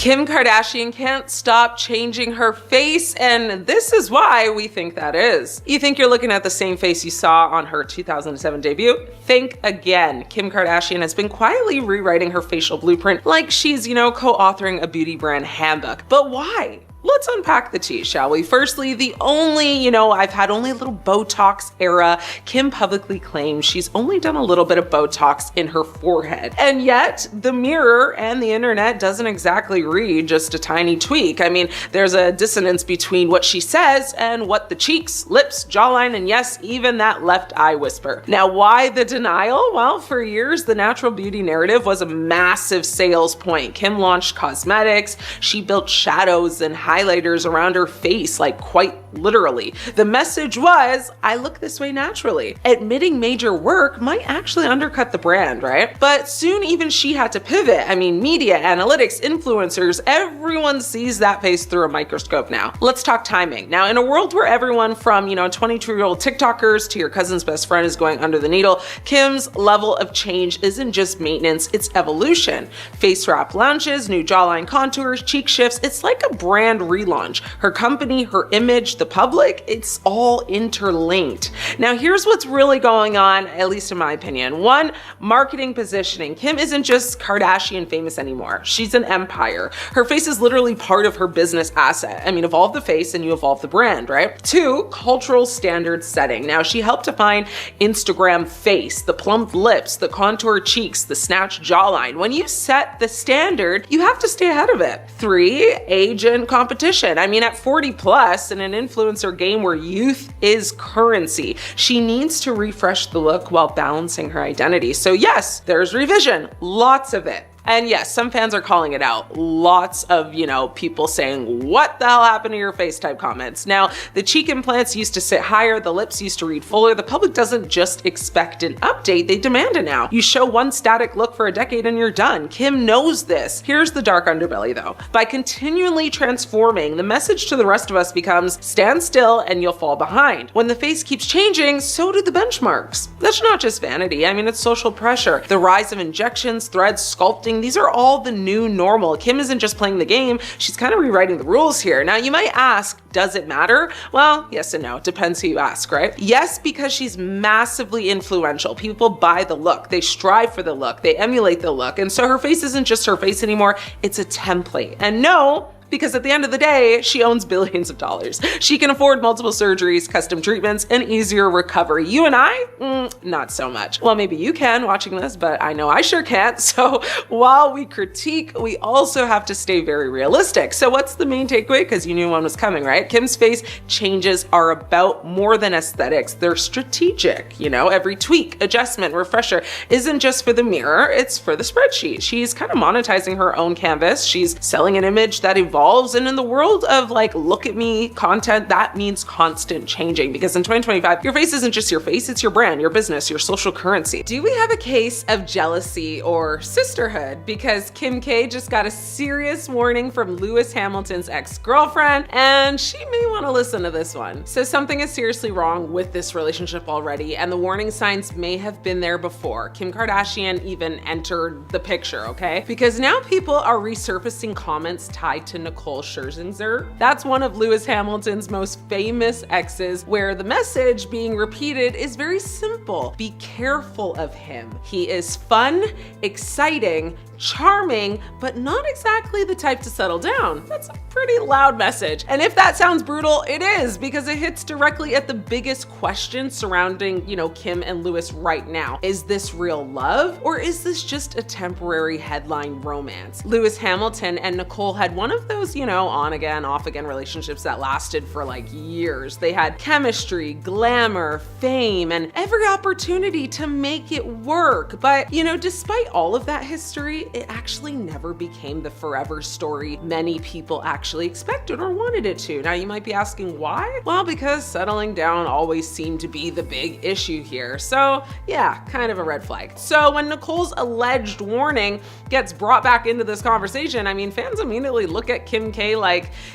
Kim Kardashian can't stop changing her face, and this is why we think that is. You think you're looking at the same face you saw on her 2007 debut? Think again. Kim Kardashian has been quietly rewriting her facial blueprint like she's, co-authoring a beauty brand handbook. But why? Let's unpack the tea, shall we? Firstly, the only, I've had only a little Botox era. Kim publicly claims she's only done a little bit of Botox in her forehead. And yet, the mirror and the internet doesn't exactly read just a tiny tweak. I mean, there's a dissonance between what she says and what the cheeks, lips, jawline, and yes, even that left eye whisper. Now, why the denial? Well, for years, the natural beauty narrative was a massive sales point. Kim launched cosmetics, she built shadows and highlighters around her face, like quite literally. The message was, I look this way naturally. Admitting major work might actually undercut the brand, right? But soon even she had to pivot. I mean, media, analytics, influencers, everyone sees that face through a microscope now. Let's talk timing. Now, in a world where everyone from, 22-year-old TikTokers to your cousin's best friend is going under the needle, Kim's level of change isn't just maintenance, it's evolution. Face wrap launches, new jawline contours, cheek shifts, it's like a brand relaunch. Her company, her image, the public, it's all interlinked. Now, here's what's really going on, at least in my opinion. One, marketing positioning. Kim isn't just Kardashian famous anymore. She's an empire. Her face is literally part of her business asset. I mean, evolve the face and you evolve the brand, right? Two, cultural standard setting. Now, she helped define Instagram face, the plump lips, the contour cheeks, the snatched jawline. When you set the standard, you have to stay ahead of it. Three, age and competition. I mean, at 40 plus in an influencer game where youth is currency, she needs to refresh the look while balancing her identity. So yes, there's revision, lots of it. And yes, some fans are calling it out. Lots of, people saying, what the hell happened to your face type comments. Now, the cheek implants used to sit higher, the lips used to read fuller. The public doesn't just expect an update, they demand it now. You show one static look for a decade and you're done. Kim knows this. Here's the dark underbelly though. By continually transforming, the message to the rest of us becomes, stand still and you'll fall behind. When the face keeps changing, so do the benchmarks. That's not just vanity. I mean, it's social pressure. The rise of injections, threads, sculpting, these are all the new normal. Kim isn't just playing the game, she's kind of rewriting the rules here. Now, you might ask, does it matter? Well, yes and no. It depends who you ask, right? Yes, because she's massively influential. People buy the look, they strive for the look, they emulate the look. And so her face isn't just her face anymore, it's a template. And no, because at the end of the day, she owns billions of dollars. She can afford multiple surgeries, custom treatments, and easier recovery. You and I, not so much. Well, maybe you can watching this, but I know I sure can't. So while we critique, we also have to stay very realistic. So what's the main takeaway? Because you knew one was coming, right? Kim's face changes are about more than aesthetics. They're strategic. Every tweak, adjustment, refresher isn't just for the mirror, it's for the spreadsheet. She's kind of monetizing her own canvas. She's selling an image that evolves. And in the world of look at me content, that means constant changing, because in 2025, your face isn't just your face, it's your brand, your business, your social currency. Do we have a case of jealousy or sisterhood? Because Kim K just got a serious warning from Lewis Hamilton's ex-girlfriend, and she may want to listen to this one. So something is seriously wrong with this relationship already, and the warning signs may have been there before. Kim Kardashian even entered the picture, okay? Because now people are resurfacing comments tied to Nicole Scherzinger. That's one of Lewis Hamilton's most famous exes, where the message being repeated is very simple. Be careful of him. He is fun, exciting, charming, but not exactly the type to settle down. That's a pretty loud message. And if that sounds brutal, it is, because it hits directly at the biggest question surrounding, Kim and Lewis right now. Is this real love, or is this just a temporary headline romance? Lewis Hamilton and Nicole had one of those, on again, off again relationships that lasted for years. They had chemistry, glamour, fame, and every opportunity to make it work. But, despite all of that history, it actually never became the forever story many people actually expected or wanted it to. Now, you might be asking why? Well, because settling down always seemed to be the big issue here. So yeah, kind of a red flag. So when Nicole's alleged warning gets brought back into this conversation, fans immediately look at Kim K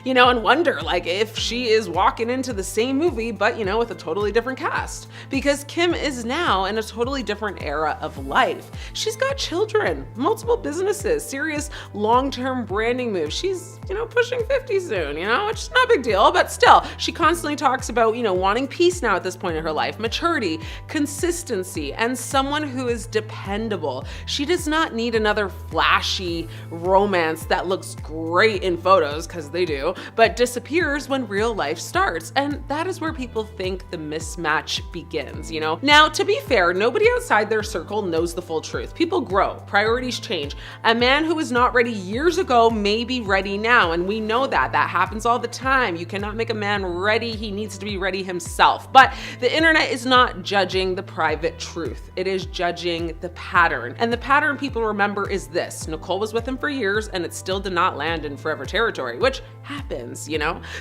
and wonder if she is walking into the same movie, but with a totally different cast. Because Kim is now in a totally different era of life. She's got children, multiple businesses, serious long-term branding moves. She's, pushing 50 soon, which is not a big deal, but still, she constantly talks about, wanting peace now at this point in her life, maturity, consistency, and someone who is dependable. She does not need another flashy romance that looks great in photos, because they do, but disappears when real life starts. And that is where people think the mismatch begins, Now, to be fair, nobody outside their circle knows the full truth. People grow, priorities change. A man who was not ready years ago may be ready now, and we know that. That happens all the time. You cannot make a man ready. He needs to be ready himself. But the internet is not judging the private truth. It is judging the pattern. And the pattern people remember is this: Nicole was with him for years, and it still did not land in forever territory, which happens,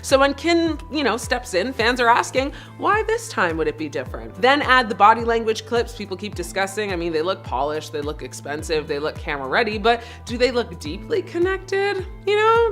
So when Kim, steps in, fans are asking, why this time would it be different? Then add the body language clips people keep discussing. I mean, they look polished, they look expensive, they look camera ready, but do they look deeply connected?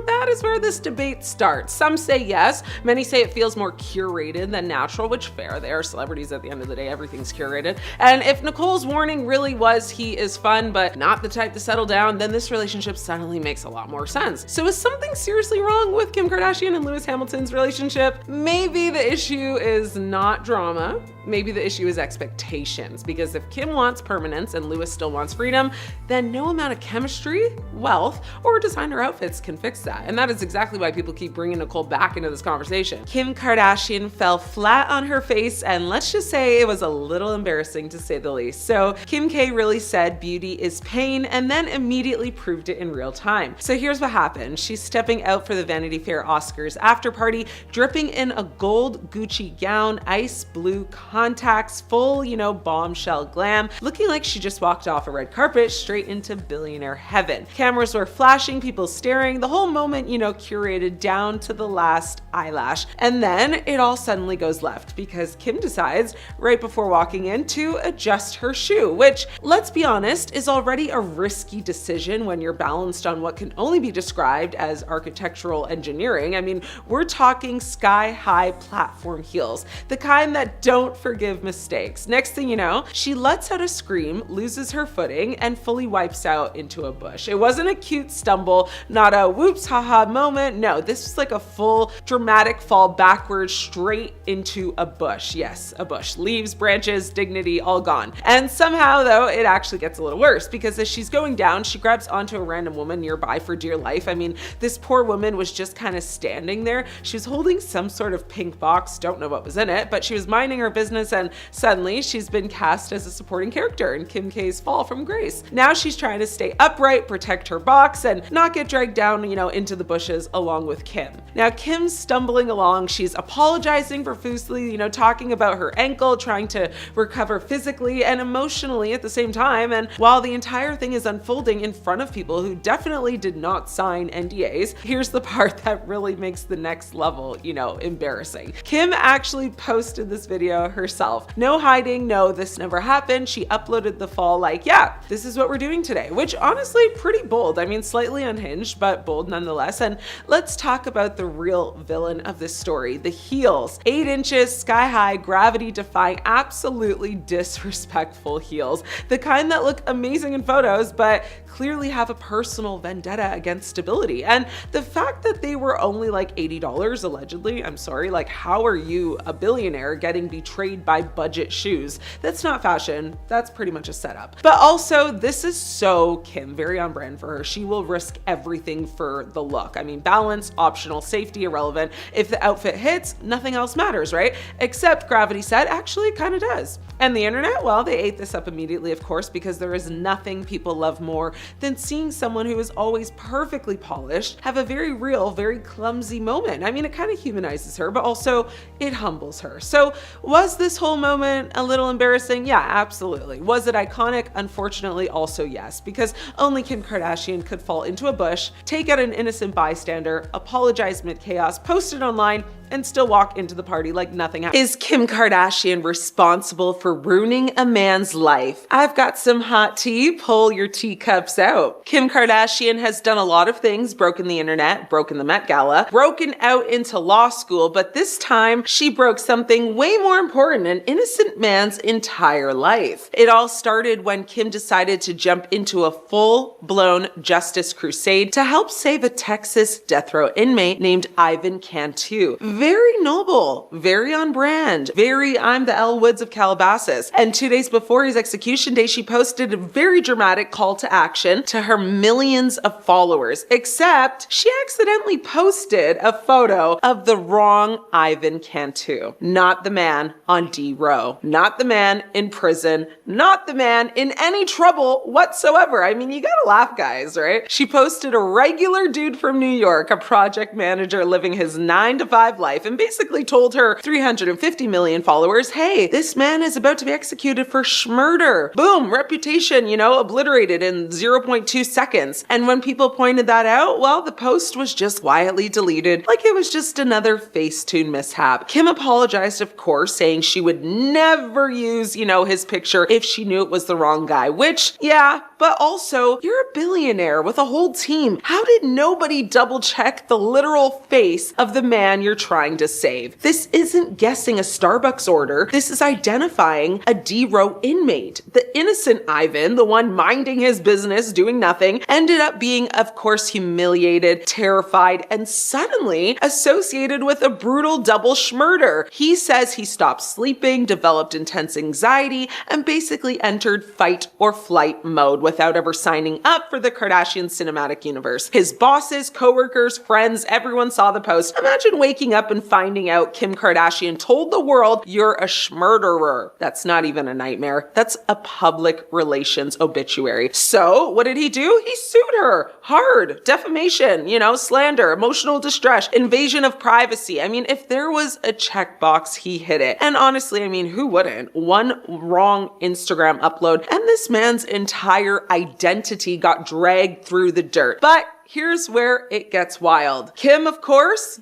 That is where this debate starts. Some say yes. Many say it feels more curated than natural, which fair. They are celebrities at the end of the day. Everything's curated. And if Nicole's warning really was he is fun, but not the type to settle down, then this relationship suddenly makes a lot more sense. So is something seriously wrong with Kim Kardashian and Lewis Hamilton's relationship? Maybe the issue is not drama. Maybe the issue is expectations, because if Kim wants permanence and Lewis still wants freedom, then no amount of chemistry, wealth, or designer outfits can fix that. And that is exactly why people keep bringing Nicole back into this conversation. Kim Kardashian fell flat on her face, and let's just say it was a little embarrassing to say the least. So Kim K really said beauty is pain, and then immediately proved it in real time. So here's what happened. She's stepping out for the Vanity Fair Oscars after party, dripping in a gold Gucci gown, ice blue contacts, full, bombshell glam, looking like she just walked off a red carpet straight into billionaire heaven. Cameras were flashing, people staring, the whole moment, curated down to the last eyelash. And then it all suddenly goes left, because Kim decides right before walking in to adjust her shoe, which, let's be honest, is already a risky decision when you're balanced on what can only be described as architectural engineering. I mean, we're talking sky-high platform heels, the kind that don't forgive mistakes. Next thing you know, she lets out a scream, loses her footing, and fully wipes out into a bush. It wasn't a cute stumble, not a whoops haha moment. No, this was like a full dramatic fall backwards straight into a bush. Yes, a bush. Leaves, branches, dignity, all gone. And somehow though, it actually gets a little worse, because as she's going down, she grabs onto a random woman nearby for dear life. I mean, this poor woman was just kind of standing there. She was holding some sort of pink box, don't know what was in it, but she was minding her business, and suddenly she's been cast as a supporting character in Kim K's fall from grace. Now she's trying to stay upright, protect her box, and not get dragged down, into the bushes along with Kim. Now Kim's stumbling along, she's apologizing profusely, talking about her ankle, trying to recover physically and emotionally at the same time. And while the entire thing is unfolding in front of people who definitely did not sign NDAs, here's the part that really makes the next level, embarrassing. Kim actually posted this video herself. No hiding, no, this never happened. She uploaded the fall like, yeah, this is what we're doing today, which honestly pretty bold. I mean, slightly unhinged, but bold nonetheless. And let's talk about the real villain of this story, the heels. 8 inches, sky high, gravity defying, absolutely disrespectful heels. The kind that look amazing in photos, but clearly have a personal vendetta against stability. And the fact that they were only like $80 allegedly, I'm sorry, like how are you, a billionaire, getting betrayed by budget shoes? That's not fashion, that's pretty much a setup. But also, this is so Kim, very on brand for her. She will risk everything for the look. I mean, balance, optional, safety, irrelevant. If the outfit hits, nothing else matters, right? Except gravity said actually kind of does. And the internet, well, they ate this up immediately, of course, because there is nothing people love more than seeing someone who is always perfectly polished have a very real, very clumsy moment. I mean, it kind of humanizes her, but also it humbles her. So was this whole moment a little embarrassing? Yeah, absolutely. Was it iconic? Unfortunately, also yes, because only Kim Kardashian could fall into a bush, take out an innocent bystander, apologize mid-chaos, post it online, and still walk into the party like nothing happened. Is Kim Kardashian responsible for ruining a man's life? I've got some hot tea. Pull your teacups out. Kim Kardashian has done a lot of things, broken the internet, broken the Met Gala, broken out into law school, but this time she broke something way more important, an innocent man's entire life. It all started when Kim decided to jump into a full-blown justice crusade to help save a Texas death row inmate named Ivan Cantu. Very noble, very on brand, very I'm the Elle Woods of Calabasas. And 2 days before his execution day, she posted a very dramatic call to action to her millions of followers, except she accidentally posted a photo of the wrong Ivan Cantu. Not the man on D row, not the man in prison, not the man in any trouble whatsoever. I mean, you gotta laugh, guys, right? She posted a regular dude from New York, a project manager living his 9-to-5 life, and basically told her 350 million followers, hey, this man is about to be executed for schmurder. Boom, reputation, obliterated in 0.2 seconds. And when people pointed that out, well, the post was just quietly deleted, like it was just another Facetune mishap. Kim apologized, of course, saying she would never use, his picture if she knew it was the wrong guy, which, yeah, but also, you're a billionaire with a whole team. How did nobody double check the literal face of the man you're trying to save? This isn't guessing a Starbucks order. This is identifying a D-row inmate. The innocent Ivan, the one minding his business, doing nothing, ended up being, of course, humiliated, terrified, and suddenly associated with a brutal double schmurder. He says he stopped sleeping, developed intense anxiety, and basically entered fight or flight mode without ever signing up for the Kardashian cinematic universe. His bosses, coworkers, friends, everyone saw the post. Imagine waking up and finding out Kim Kardashian told the world you're a schmurderer. That's not even a nightmare. That's a public relations obituary. So what did he do? He sued her hard. Defamation, slander, emotional distress, invasion of privacy. I mean, if there was a checkbox, he hit it. And honestly, who wouldn't? One wrong Instagram upload and this man's entire identity got dragged through the dirt. But here's where it gets wild. Kim, of course,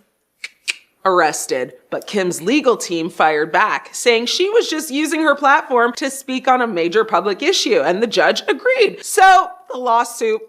arrested, but Kim's legal team fired back, saying she was just using her platform to speak on a major public issue, and the judge agreed. So the lawsuit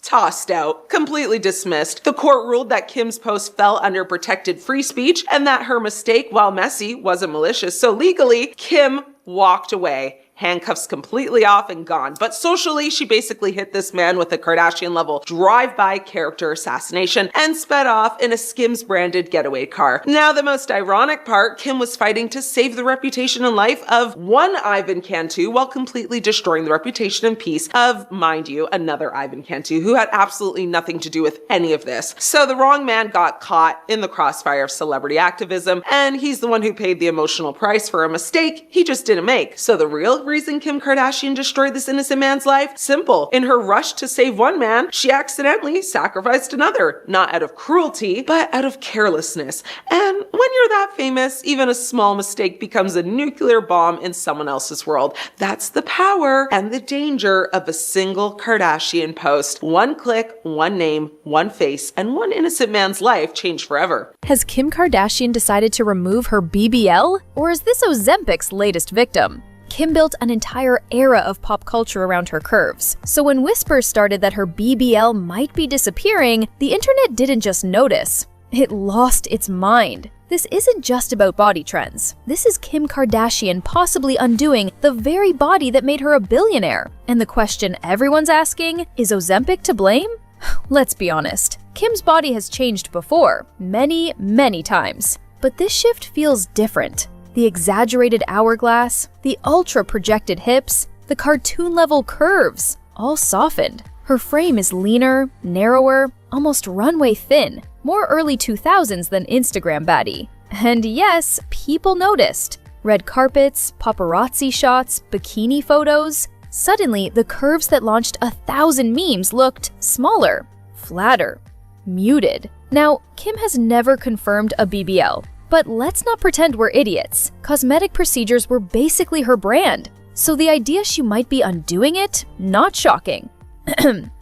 tossed out, completely dismissed. The court ruled that Kim's post fell under protected free speech and that her mistake, while messy, wasn't malicious. So legally, Kim walked away, handcuffs completely off and gone. But socially, she basically hit this man with a Kardashian-level drive-by character assassination and sped off in a Skims-branded getaway car. Now, the most ironic part, Kim was fighting to save the reputation and life of one Ivan Cantu while completely destroying the reputation and peace of, mind you, another Ivan Cantu who had absolutely nothing to do with any of this. So the wrong man got caught in the crossfire of celebrity activism, and he's the one who paid the emotional price for a mistake he just didn't make. So the real reason Kim Kardashian destroyed this innocent man's life? Simple. In her rush to save one man, she accidentally sacrificed another. Not out of cruelty, but out of carelessness. And when you're that famous, even a small mistake becomes a nuclear bomb in someone else's world. That's the power and the danger of a single Kardashian post. One click, one name, one face, and one innocent man's life changed forever. Has Kim Kardashian decided to remove her BBL? Or is this Ozempic's latest victim? Kim built an entire era of pop culture around her curves. So when whispers started that her BBL might be disappearing, the internet didn't just notice. It lost its mind. This isn't just about body trends. This is Kim Kardashian possibly undoing the very body that made her a billionaire. And the question everyone's asking, is Ozempic to blame? Let's be honest. Kim's body has changed before, many, many times. But this shift feels different. The exaggerated hourglass, the ultra-projected hips, the cartoon-level curves, all softened. Her frame is leaner, narrower, almost runway thin, more early 2000s than Instagram baddie. And yes, people noticed. Red carpets, paparazzi shots, bikini photos. Suddenly, the curves that launched 1,000 memes looked smaller, flatter, muted. Now, Kim has never confirmed a BBL. But let's not pretend we're idiots. Cosmetic procedures were basically her brand. So the idea she might be undoing it? Not shocking.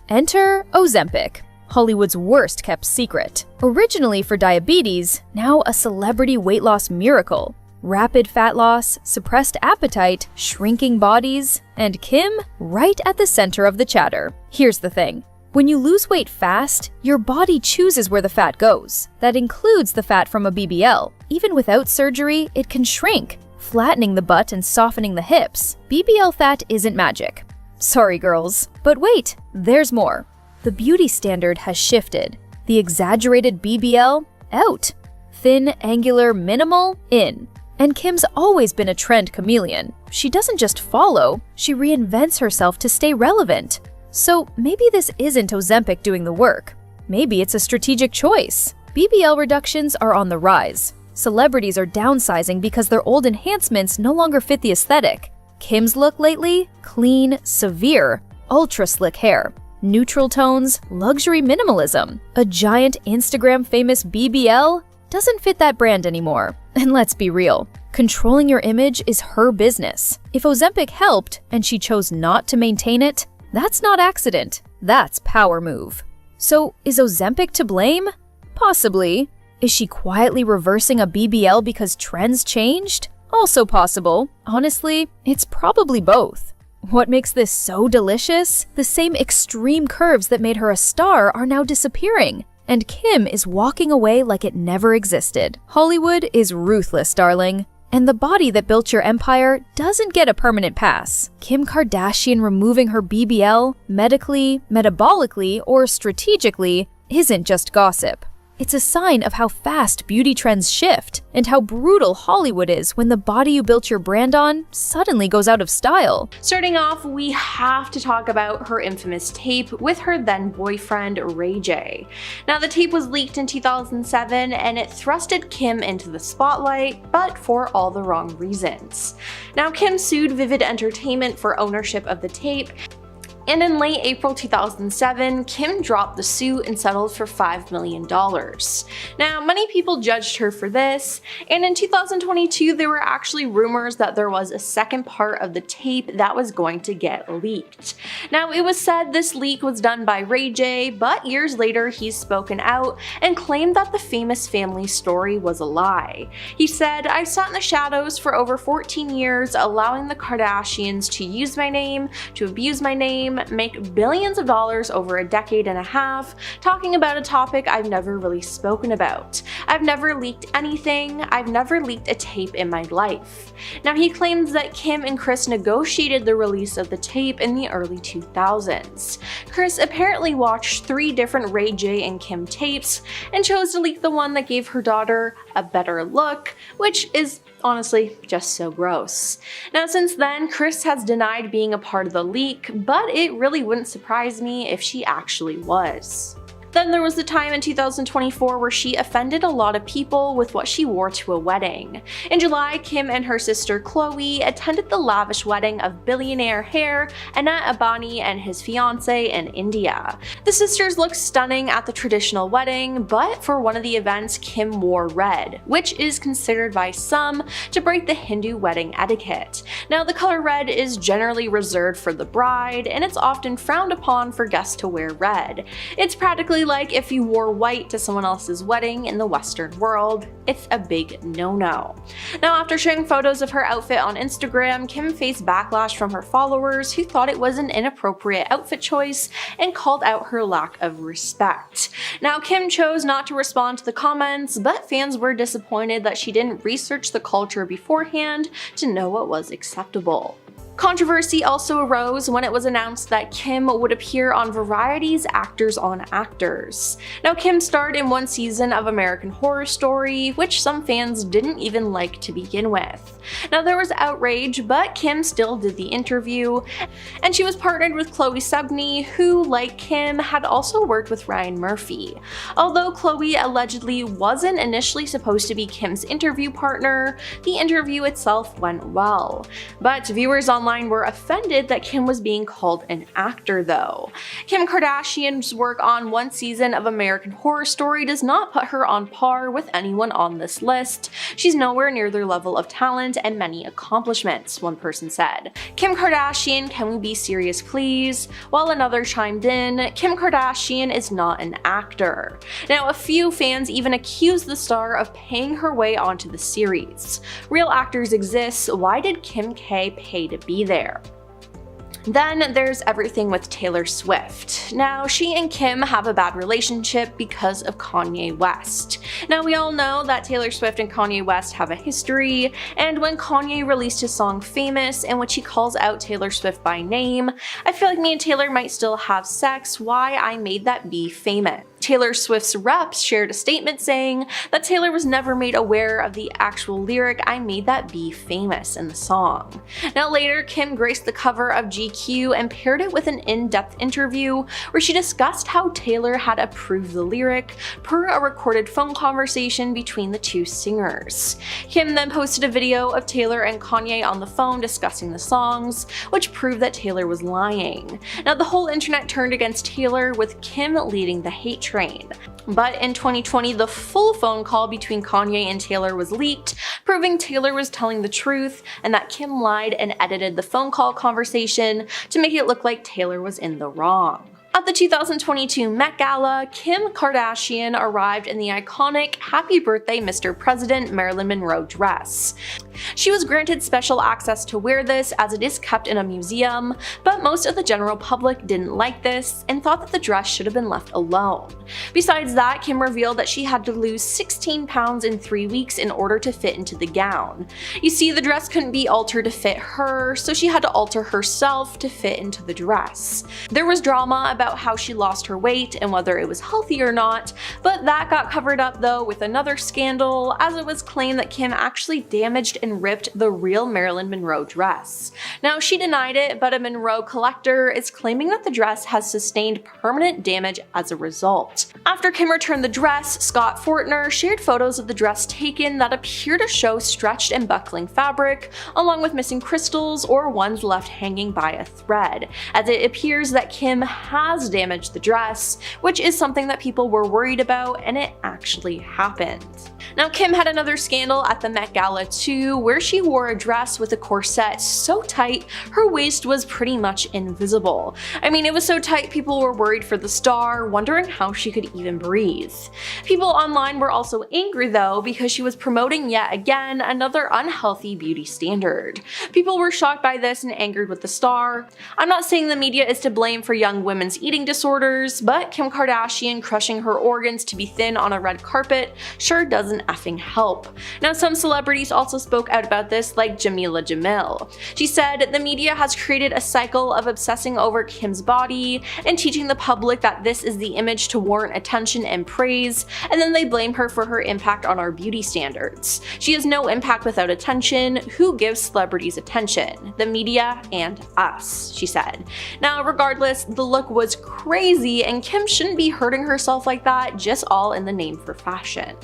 Enter Ozempic. Hollywood's worst kept secret. Originally for diabetes, now a celebrity weight loss miracle. Rapid fat loss, suppressed appetite, shrinking bodies, and Kim right at the center of the chatter. Here's the thing. When you lose weight fast, your body chooses where the fat goes. That includes the fat from a BBL. Even without surgery, it can shrink, flattening the butt and softening the hips. BBL fat isn't magic. Sorry, girls. But wait, there's more. The beauty standard has shifted. The exaggerated BBL, out. Thin, angular, minimal, in. And Kim's always been a trend chameleon. She doesn't just follow, she reinvents herself to stay relevant. So maybe this isn't Ozempic doing the work. Maybe it's a strategic choice. BBL reductions are on the rise. Celebrities are downsizing because their old enhancements no longer fit the aesthetic. Kim's look lately? Clean, severe, ultra slick hair. Neutral tones, luxury minimalism. A giant Instagram-famous BBL doesn't fit that brand anymore. And let's be real, controlling your image is her business. If Ozempic helped and she chose not to maintain it, that's not accident, that's power move. So is Ozempic to blame? Possibly. Is she quietly reversing a BBL because trends changed? Also possible. Honestly, it's probably both. What makes this so delicious? The same extreme curves that made her a star are now disappearing. And Kim is walking away like it never existed. Hollywood is ruthless, darling. And the body that built your empire doesn't get a permanent pass. Kim Kardashian removing her BBL, medically, metabolically, or strategically, isn't just gossip. It's a sign of how fast beauty trends shift and how brutal Hollywood is when the body you built your brand on suddenly goes out of style. Starting off, we have to talk about her infamous tape with her then boyfriend Ray J. Now, the tape was leaked in 2007 and it thrusted Kim into the spotlight, but for all the wrong reasons. Now, Kim sued Vivid Entertainment for ownership of the tape. And in late April 2007, Kim dropped the suit and settled for $5 million. Now, many people judged her for this, and in 2022 there were actually rumors that there was a second part of the tape that was going to get leaked. Now, it was said this leak was done by Ray J, but years later he's spoken out and claimed that the famous family story was a lie. He said, "I sat in the shadows for over 14 years, allowing the Kardashians to use my name, to abuse my name, make billions of dollars over a decade and a half, talking about a topic I've never really spoken about. I've never leaked anything. I've never leaked a tape in my life." Now, he claims that Kim and Kris negotiated the release of the tape in the early 2000s. Kris apparently watched 3 different Ray J and Kim tapes and chose to leak the one that gave her daughter a better look, which is honestly just so gross. Now, since then, Kris has denied being a part of the leak, but it really wouldn't surprise me if she actually was. Then there was the time in 2024 where she offended a lot of people with what she wore to a wedding. In July, Kim and her sister Khloe attended the lavish wedding of billionaire heir Anant Ambani and his fiancée in India. The sisters looked stunning at the traditional wedding, but for one of the events, Kim wore red, which is considered by some to break the Hindu wedding etiquette. Now, the color red is generally reserved for the bride, and it's often frowned upon for guests to wear red. It's practically like if you wore white to someone else's wedding in the Western world. It's a big no-no. Now, after sharing photos of her outfit on Instagram, Kim faced backlash from her followers who thought it was an inappropriate outfit choice and called out her lack of respect. Now, Kim chose not to respond to the comments, but fans were disappointed that she didn't research the culture beforehand to know what was acceptable. Controversy also arose when it was announced that Kim would appear on Variety's Actors on Actors. Now, Kim starred in one season of American Horror Story, which some fans didn't even like to begin with. Now, there was outrage, but Kim still did the interview, and she was partnered with Chloe Sevigny, who, like Kim, had also worked with Ryan Murphy. Although Chloe allegedly wasn't initially supposed to be Kim's interview partner, the interview itself went well. But viewers online online were offended that Kim was being called an actor though. Kim Kardashian's work on one season of American Horror Story does not put her on par with anyone on this list. She's nowhere near their level of talent and many accomplishments, one person said. Kim Kardashian, can we be serious please? While another chimed in, Kim Kardashian is not an actor. Now, a few fans even accused the star of paying her way onto the series. Real actors exist, why did Kim K pay to be there? Then there's everything with Taylor Swift. Now, she and Kim have a bad relationship because of Kanye West. Now, we all know that Taylor Swift and Kanye West have a history, and when Kanye released his song Famous, in which he calls out Taylor Swift by name, I feel like me and Taylor might still have sex, why I made that be famous. Taylor Swift's reps shared a statement saying that Taylor was never made aware of the actual lyric "I made that be famous" in the song. Now later, Kim graced the cover of GQ and paired it with an in-depth interview where she discussed how Taylor had approved the lyric per a recorded phone conversation between the two singers. Kim then posted a video of Taylor and Kanye on the phone discussing the songs, which proved that Taylor was lying. Now the whole internet turned against Taylor, with Kim leading the hate train. But in 2020, the full phone call between Kanye and Taylor was leaked, proving Taylor was telling the truth and that Kim lied and edited the phone call conversation to make it look like Taylor was in the wrong. At the 2022 Met Gala, Kim Kardashian arrived in the iconic "Happy Birthday, Mr. President" Marilyn Monroe dress. She was granted special access to wear this as it is kept in a museum, but most of the general public didn't like this and thought that the dress should have been left alone. Besides that, Kim revealed that she had to lose 16 pounds in 3 weeks in order to fit into the gown. You see, the dress couldn't be altered to fit her, so she had to alter herself to fit into the dress. There was drama about how she lost her weight and whether it was healthy or not, but that got covered up though with another scandal, as it was claimed that Kim actually damaged and ripped the real Marilyn Monroe dress. Now, she denied it, but a Monroe collector is claiming that the dress has sustained permanent damage as a result. After Kim returned the dress, Scott Fortner shared photos of the dress taken that appear to show stretched and buckling fabric, along with missing crystals or ones left hanging by a thread, as it appears that Kim has damaged the dress, which is something that people were worried about, and it actually happened. Now, Kim had another scandal at the Met Gala too, where she wore a dress with a corset so tight her waist was pretty much invisible. I mean, it was so tight people were worried for the star, wondering how she could even breathe. People online were also angry though, because she was promoting yet again another unhealthy beauty standard. People were shocked by this and angered with the star. I'm not saying the media is to blame for young women's eating disorders, but Kim Kardashian crushing her organs to be thin on a red carpet sure doesn't effing help. Now, some celebrities also spoke out about this, like Jamila Jamil. She said, "The media has created a cycle of obsessing over Kim's body and teaching the public that this is the image to warrant attention and praise, and then they blame her for her impact on our beauty standards. She has no impact without attention. Who gives celebrities attention? The media and us," she said. Now, regardless, the look was crazy, and Kim shouldn't be hurting herself like that, just all in the name for fashion.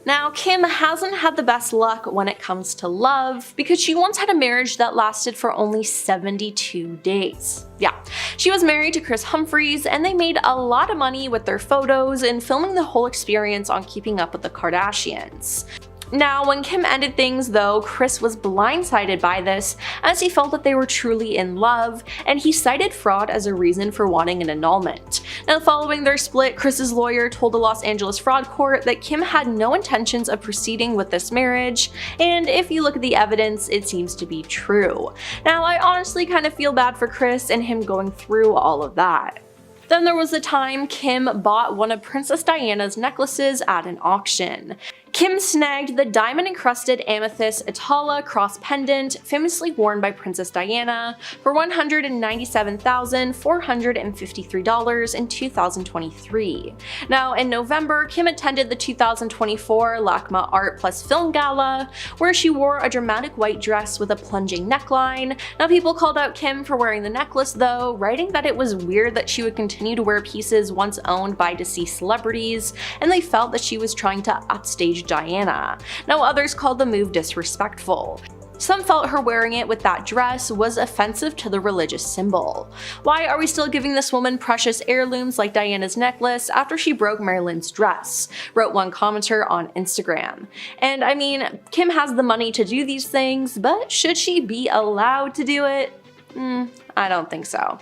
Now, Kim hasn't had the best luck when it comes to love, because she once had a marriage that lasted for only 72 days. Yeah, she was married to Kris Humphries, and they made a lot of money with their photos and filming the whole experience on Keeping Up with the Kardashians. Now, when Kim ended things though, Kris was blindsided by this, as he felt that they were truly in love, and he cited fraud as a reason for wanting an annulment. Now, following their split, Kris's lawyer told the Los Angeles Fraud Court that Kim had no intentions of proceeding with this marriage, and if you look at the evidence, it seems to be true. Now, I honestly kind of feel bad for Kris and him going through all of that. Then there was the time Kim bought one of Princess Diana's necklaces at an auction. Kim snagged the diamond-encrusted amethyst Atala cross pendant famously worn by Princess Diana for $197,453 in 2023. Now, in November, Kim attended the 2024 LACMA Art Plus Film Gala, where she wore a dramatic white dress with a plunging neckline. Now, people called out Kim for wearing the necklace though, writing that it was weird that she would continue to wear pieces once owned by deceased celebrities, and they felt that she was trying to upstage Diana. Now, others called the move disrespectful. Some felt her wearing it with that dress was offensive to the religious symbol. Why are we still giving this woman precious heirlooms like Diana's necklace after she broke Marilyn's dress? Wrote one commenter on Instagram. And I mean, Kim has the money to do these things, but should she be allowed to do it? I don't think so.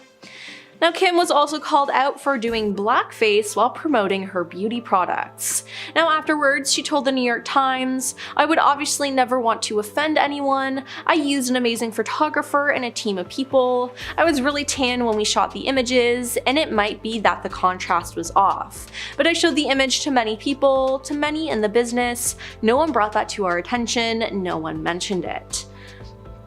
Now, Kim was also called out for doing blackface while promoting her beauty products. Now, afterwards, she told the New York Times, "I would obviously never want to offend anyone. I used an amazing photographer and a team of people. I was really tan when we shot the images, and it might be that the contrast was off. But I showed the image to many people, to many in the business. No one brought that to our attention, no one mentioned it."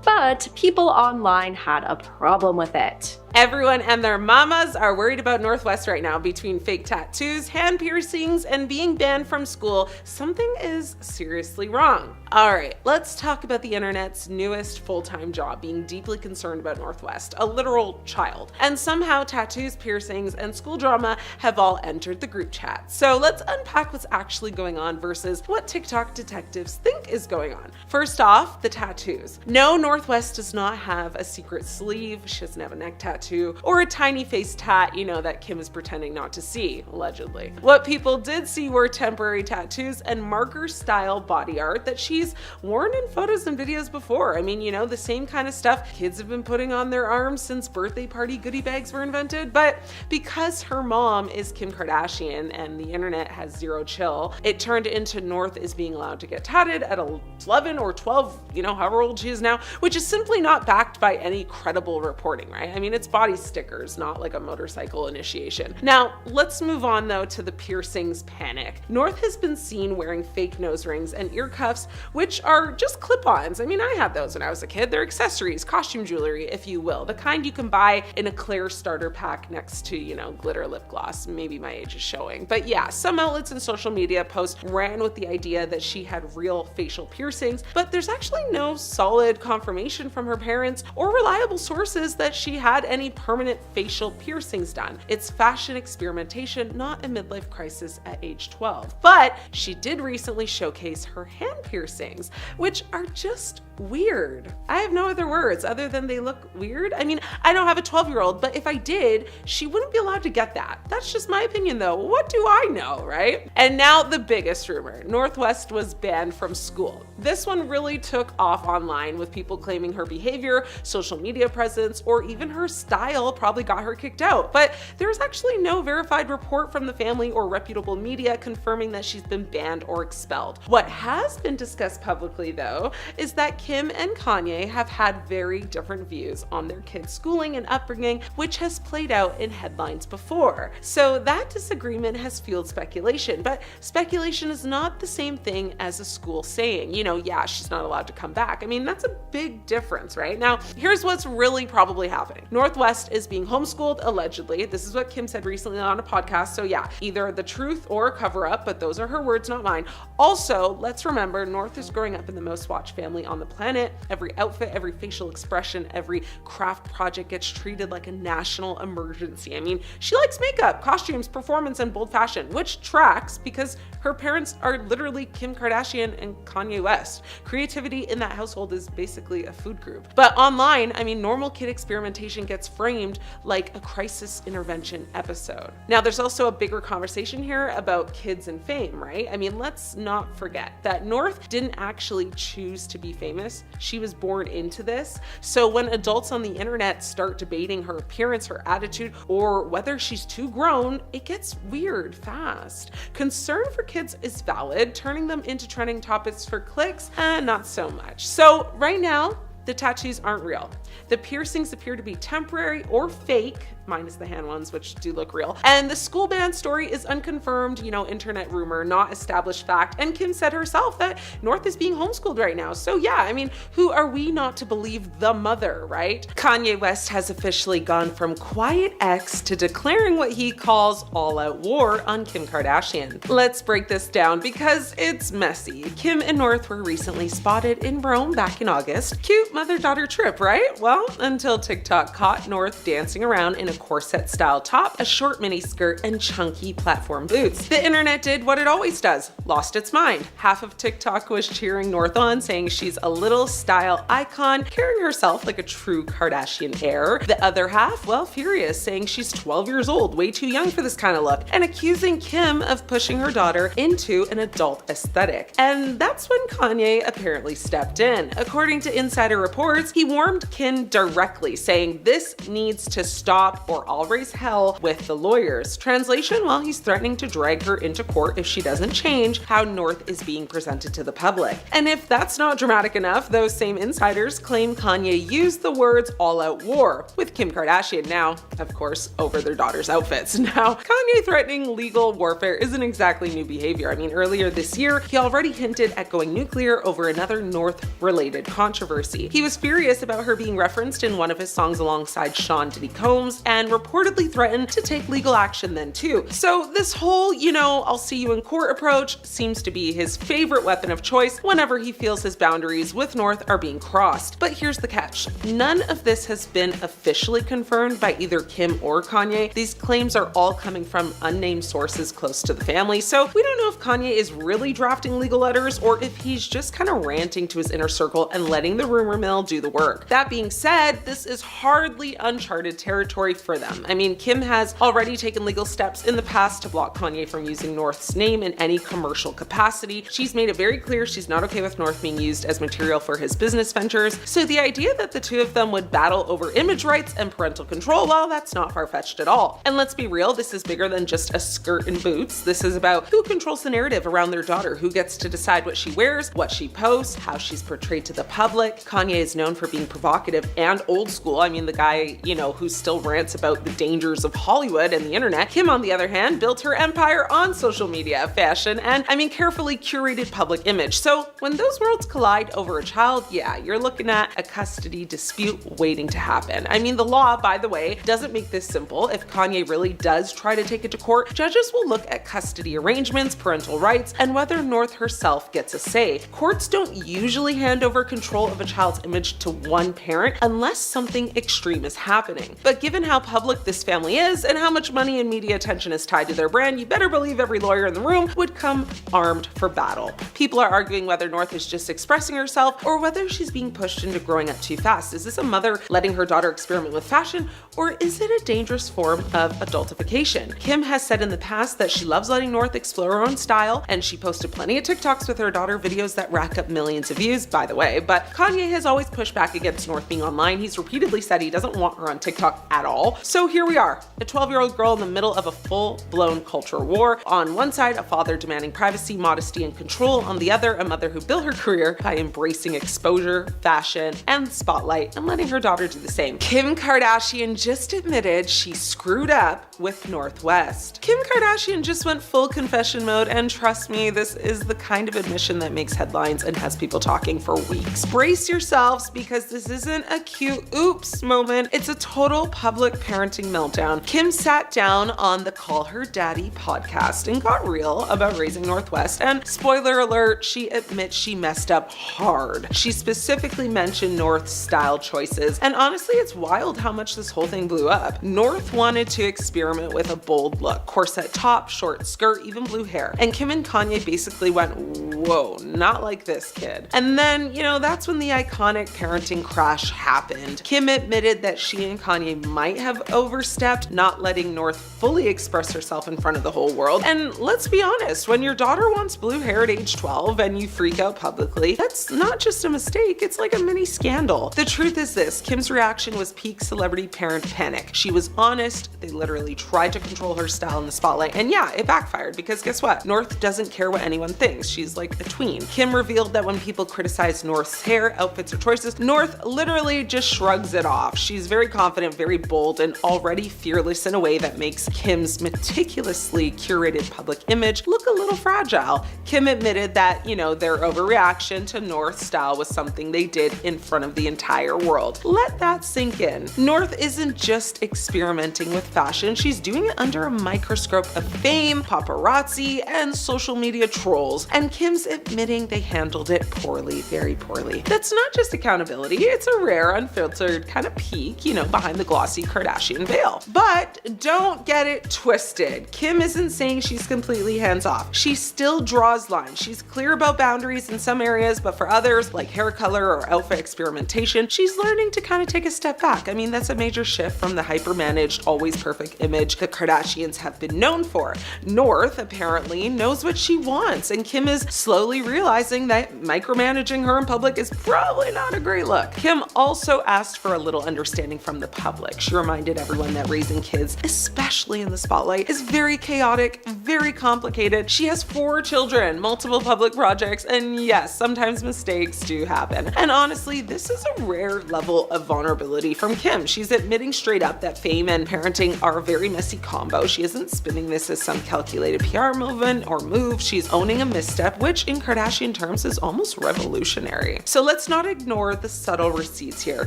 But people online had a problem with it. Everyone and their mamas are worried about North West right now. Between fake tattoos, hand piercings, and being banned from school, something is seriously wrong. All right, let's talk about the internet's newest full-time job, being deeply concerned about North West, a literal child. And somehow tattoos, piercings, and school drama have all entered the group chat. So let's unpack what's actually going on versus what TikTok detectives think is going on. First off, the tattoos. No, North West does not have a secret sleeve. She doesn't have a neck tattoo or a tiny face tat, that Kim is pretending not to see, allegedly. What people did see were temporary tattoos and marker-style body art that she's worn in photos and videos before. I mean, the same kind of stuff kids have been putting on their arms since birthday party goodie bags were invented. But because her mom is Kim Kardashian and the internet has zero chill, it turned into North is being allowed to get tatted at 11 or 12, however old she is now, which is simply not backed by any credible reporting, right? I mean, it's body stickers, not like a motorcycle initiation. Now, let's move on though to the piercings panic. North has been seen wearing fake nose rings and ear cuffs, which are just clip-ons. I mean, I had those when I was a kid. They're accessories, costume jewelry, if you will, the kind you can buy in a Claire starter pack next to, glitter lip gloss. Maybe my age is showing. But yeah, some outlets and social media posts ran with the idea that she had real facial piercings, but there's actually no solid confirmation from her parents or reliable sources that she had any permanent facial piercings done. It's fashion experimentation, not a midlife crisis at age 12. But she did recently showcase her hand piercings, which are just weird. I have no other words other than they look weird. I mean, I don't have a 12-year-old, but if I did, she wouldn't be allowed to get that. That's just my opinion though. What do I know, right? And now the biggest rumor. North West was banned from school. This one really took off online with people claiming her behavior, social media presence, or even her style probably got her kicked out. But there's actually no verified report from the family or reputable media confirming that she's been banned or expelled. What has been discussed publicly though is that Kim and Kanye have had very different views on their kids' schooling and upbringing, which has played out in headlines before. So that disagreement has fueled speculation, but speculation is not the same thing as a school saying, yeah, she's not allowed to come back. I mean, that's a big difference, right? Now, here's what's really probably happening. North West is being homeschooled, allegedly. This is what Kim said recently on a podcast. So yeah, either the truth or a cover up, but those are her words, not mine. Also, let's remember North is growing up in the most watched family on the planet. Every outfit, every facial expression, every craft project gets treated like a national emergency. I mean, she likes makeup, costumes, performance, and bold fashion, which tracks because her parents are literally Kim Kardashian and Kanye West. Creativity in that household is basically a food group. But online, I mean, normal kid experimentation gets framed like a crisis intervention episode. Now, there's also a bigger conversation here about kids and fame, right? I mean, let's not forget that North didn't actually choose to be famous. She was born into this. So when adults on the internet start debating her appearance, her attitude, or whether she's too grown, it gets weird fast. Concern for kids is valid. Turning them into trending topics for clicks, not so much. So right now, the tattoos aren't real. The piercings appear to be temporary or fake, minus the hand ones, which do look real. And the school ban story is unconfirmed, internet rumor, not established fact. And Kim said herself that North is being homeschooled right now. So yeah, I mean, who are we not to believe the mother, right? Kanye West has officially gone from quiet ex to declaring what he calls all-out war on Kim Kardashian. Let's break this down because it's messy. Kim and North were recently spotted in Rome back in August. Cute mother-daughter trip, right? Well, until TikTok caught North dancing around in a corset-style top, a short mini skirt, and chunky platform boots. The internet did what it always does, lost its mind. Half of TikTok was cheering North on, saying she's a little style icon, carrying herself like a true Kardashian heir. The other half, well, furious, saying she's 12 years old, way too young for this kind of look, and accusing Kim of pushing her daughter into an adult aesthetic. And that's when Kanye apparently stepped in. According to insider reports, he warned Kim directly, saying this needs to stop or I'll raise hell with the lawyers. Translation, well, he's threatening to drag her into court if she doesn't change how North is being presented to the public. And if that's not dramatic enough, those same insiders claim Kanye used the words all-out war with Kim Kardashian now, of course, over their daughter's outfits. Now, Kanye threatening legal warfare isn't exactly new behavior. I mean, earlier this year, he already hinted at going nuclear over another North-related controversy. He was furious about her being referenced in one of his songs alongside Sean Diddy Combs and reportedly threatened to take legal action then too. So this whole, I'll see you in court approach seems to be his favorite weapon of choice whenever he feels his boundaries with North are being crossed. But here's the catch. None of this has been officially confirmed by either Kim or Kanye. These claims are all coming from unnamed sources close to the family, so we don't know if Kanye is really drafting legal letters or if he's just kind of ranting to his inner circle and letting the rumor mill do the work. That being said, this is hardly uncharted territory for them. I mean, Kim has already taken legal steps in the past to block Kanye from using North's name in any commercial capacity. She's made it very clear she's not okay with North being used as material for his business ventures, so the idea that the two of them would battle over image rights and parental control, well, that's not far-fetched at all. And let's be real, this is bigger than just a skirt and boots. This is about who controls the narrative around their daughter, who gets to decide what she wears, what she posts, how she's portrayed to the public. Kanye is known for being provocative and old school. I mean, the guy, who still rants about the dangers of Hollywood and the internet. Kim, on the other hand, built her empire on social media, fashion, and carefully curated public image. So when those worlds collide over a child, yeah, you're looking at a custody dispute waiting to happen. I mean, the law, by the way, doesn't make this simple. If Kanye really does try to take it to court, judges will look at custody arrangements, parental rights, and whether North herself gets a say. Courts don't usually hand over control of a child's image to one parent unless something extreme is happening. But given how public this family is and how much money and media attention is tied to their brand, you better believe every lawyer in the room would come armed for battle. People are arguing whether North is just expressing herself or whether she's being pushed into growing up too fast. Is this a mother letting her daughter experiment with fashion, or is it a dangerous form of adultification? Kim has said in the past that she loves letting North explore her own style, and she posted plenty of TikToks with her daughter, videos that rack up millions of views, by the way. But Kanye has always pushed back against North being online. He's repeatedly said he doesn't want her on TikTok at all. So here we are, a 12-year-old girl in the middle of a full-blown culture war. On one side, a father demanding privacy, modesty, and control. On the other, a mother who built her career by embracing exposure, fashion, and the spotlight, and letting her daughter do the same. Kim Kardashian just admitted she screwed up with North West. Kim Kardashian just went full confession mode, and trust me, this is the kind of admission that makes headlines and has people talking for weeks. Brace yourselves, because this isn't a cute oops moment. It's a total public parenting meltdown. Kim sat down on the Call Her Daddy podcast and got real about raising North West, and spoiler alert, she admits she messed up hard. She specifically mentioned North's style choices, and honestly, it's wild how much this whole thing blew up. North wanted to experiment with a bold look, corset top, short skirt, even blue hair, and Kim and Kanye basically went, whoa, not like this kid. And then, that's when the iconic parenting crash happened. Kim admitted that she and Kanye might have overstepped, not letting North fully express herself in front of the whole world. And let's be honest, when your daughter wants blue hair at age 12 and you freak out publicly, that's not just a mistake, it's like a mini scandal. The truth is this, Kim's reaction was peak celebrity parent panic. She was honest, they literally tried to control her style in the spotlight, and yeah, it backfired, because guess what? North doesn't care what anyone thinks. She's like a tween. Kim revealed that when people criticize North's hair, outfits, or choices, North literally just shrugs it off. She's very confident, very bold, and already fearless in a way that makes Kim's meticulously curated public image look a little fragile. Kim admitted that, their overreaction to North's style was something they did in front of the entire world. Let that sink in. North isn't just experimenting with fashion, she's doing it under a microscope of fame, paparazzi, and social media trolls, and Kim's admitting they handled it poorly, very poorly. That's not just accountability, it's a rare, unfiltered kind of peek, behind the glossy Kardashian veil. But don't get it twisted. Kim isn't saying she's completely hands-off. She still draws lines. She's clear about boundaries in some areas, but for others, like hair color or outfit experimentation, she's learning to kind of take a step back. I mean, that's a major shift from the hyper-managed, always perfect image the Kardashians have been known for. North apparently knows what she wants, and Kim is slowly realizing that micromanaging her in public is probably not a great look. Kim also asked for a little understanding from the public. She reminded everyone that raising kids, especially in the spotlight, is very chaotic, very complicated. She has 4 children, multiple public projects, and yes, sometimes mistakes do happen. And honestly, this is a rare level of vulnerability from Kim. She's admitting straight up that fame and parenting are a very messy combo. She isn't spinning this as some calculated PR movement or move. She's owning a misstep, which in Kardashian terms is almost revolutionary. So let's not ignore the subtle receipts here.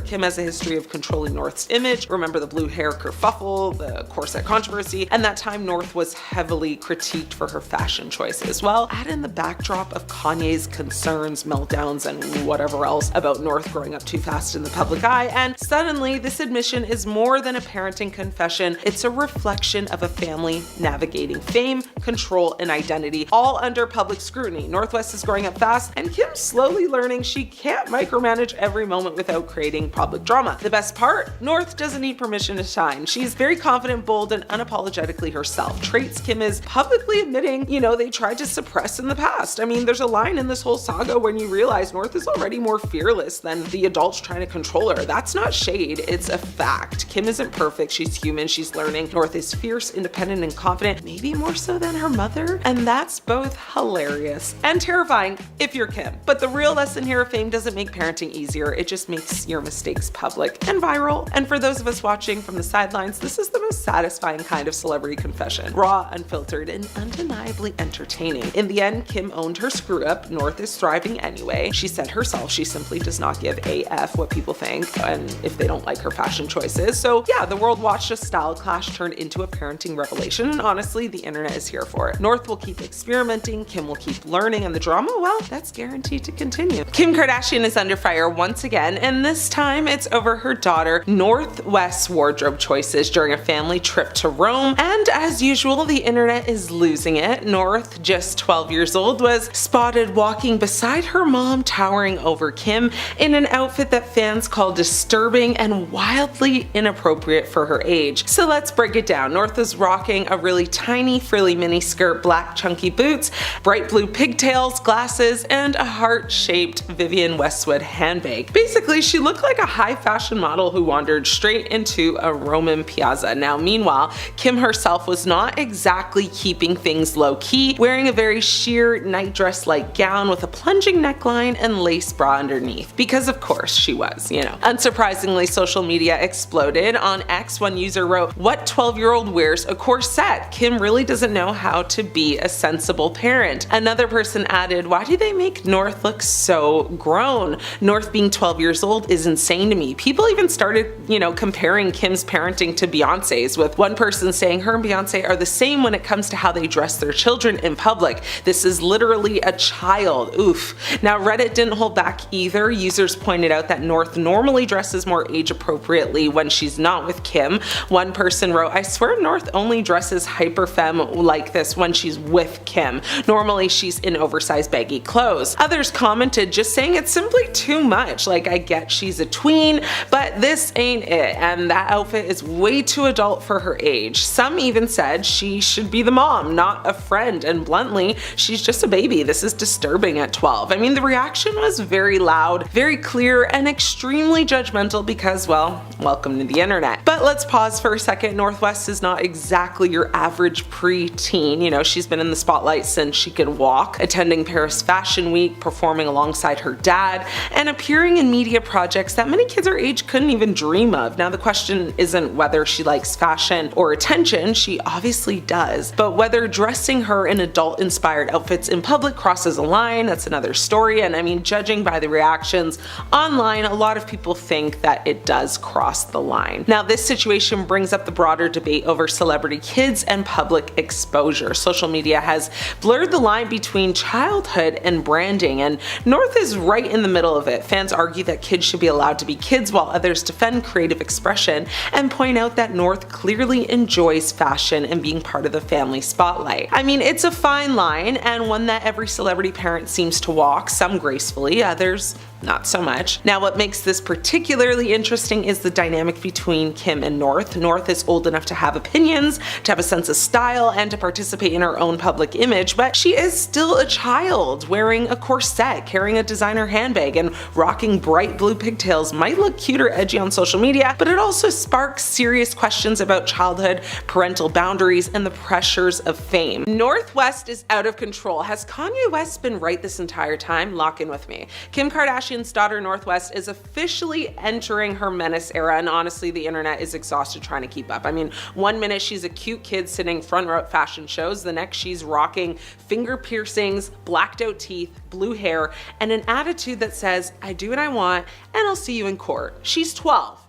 Kim has a history of controlling North's image. Remember the blue hair kerfuffle, the corset controversy, and that time North was heavily critiqued for her fashion choices. Well, add in the backdrop of Kanye's concerns, meltdowns, and whatever else about North growing up too fast in the public eye, and suddenly this admission is more than a parenting confession. It's a reflection of a family navigating fame, control, and identity, all under public scrutiny. Northwest is growing up fast, and Kim's slowly learning she can't micromanage every moment without creating public drama. The best part? North doesn't need permission to shine. She's very confident, bold, and unapologetically herself. Traits Kim is publicly admitting, they tried to suppress in the past. I mean, there's a line in this whole saga when you realize North is already more fearless than the adults trying to control her. That's not shade, it's a fact. Kim isn't perfect, she's human, she's learning. North is fierce, independent, and confident, maybe more so than her mother, and that's both hilarious and terrifying if you're Kim. But the real lesson here of fame doesn't make parenting easier, it just makes your mistakes public and viral. And for those of us watching from the sidelines, this is the most satisfying kind of celebrity confession. Raw, unfiltered, and undeniably entertaining. In the end, Kim owned her screw up. North is thriving anyway. She said herself she simply does not give a F what people think and if they don't like her fashion choices. So yeah, the world watched a style clash turned into a parenting revelation, and honestly, the internet is here for it. North will keep experimenting, Kim will keep learning, and the drama, well, that's guaranteed to continue. Kim Kardashian is under fire once again, and this time it's over her daughter Northwest's wardrobe choices during a family trip to Rome. And as usual, the internet is losing it. North, just 12 years old, was spotted walking beside her mom, towering over Kim in an outfit that fans call disturbing and wildly inappropriate for her age. So let's break it down. North is rocking a really tiny frilly mini skirt, black chunky boots, bright blue pigtails, glasses, and a heart-shaped Vivienne Westwood handbag. Basically, she looked like a high fashion model who wandered straight into a Roman piazza. Now, meanwhile, Kim herself was not exactly keeping things low-key, wearing a very sheer nightdress-like gown with a plunging neckline and lace bra underneath. Because of course she was, Unsurprisingly, social media exploded. On X, one user wrote, "What 12-year-old wears a corset? Kim really doesn't know how to be a sensible parent." Another person added, "Why do they make North look so grown? North being 12 years old is insane to me." People even started, comparing Kim's parenting to Beyonce's, with one person saying her and Beyonce are the same when it comes to how they dress their children in public. This is literally a child. Oof. Now, Reddit didn't hold back either. Users pointed out that North normally dresses more age appropriately when she's not with Kim. One person wrote, "I swear North only dresses hyper femme like this when she's with Kim. Normally she's in oversized baggy clothes." Others commented just saying it's simply too much. Like, I get she's a tween, but this ain't it, and that outfit is way too adult for her age. Some even said she should be the mom, not a friend, and bluntly, she's just a baby. This is disturbing at 12. I mean, the reaction was very loud, very clear, and extremely judgmental because, well, welcome to the internet. But let's pause for a second. Northwest is not exactly your average pre-teen. She's been in the spotlight since she could walk, attending Paris Fashion Week, performing alongside her dad, and appearing in media projects that many kids her age couldn't even dream of. Now, the question isn't whether she likes fashion or attention, she obviously does, but whether dressing her in adult-inspired outfits in public crosses a line, that's another story. And I mean, judging by the reactions online, a lot of people think that it does cross the line. Now, this situation brings up the broader debate over celebrity kids and public exposure. Social media has blurred the line between childhood and branding, and North is right in the middle of it. Fans argue that kids should be allowed to be kids, while others defend creative expression and point out that North clearly enjoys fashion and being part of the family spotlight. I mean, it's a fine line, and one that every celebrity parent seems to walk, some gracefully, others not so much. Now, what makes this particularly interesting is the dynamic between Kim and North. North is old enough to have opinions, to have a sense of style, and to participate in her own public image, but she is still a child. Wearing a corset, carrying a designer handbag, and rocking bright blue pigtails might look cute or edgy on social media, but it also sparks serious questions about childhood, parental boundaries, and the pressures of fame. North West is out of control. Has Kanye West been right this entire time? Lock in with me. Kim Kardashian's daughter North West is officially entering her menace era, and honestly, the internet is exhausted trying to keep up. I mean, one minute she's a cute kid sitting front row at fashion shows, the next she's rocking finger piercings, blacked out teeth, blue hair, and an attitude that says, I do what I want, and I'll see you in court. She's 12.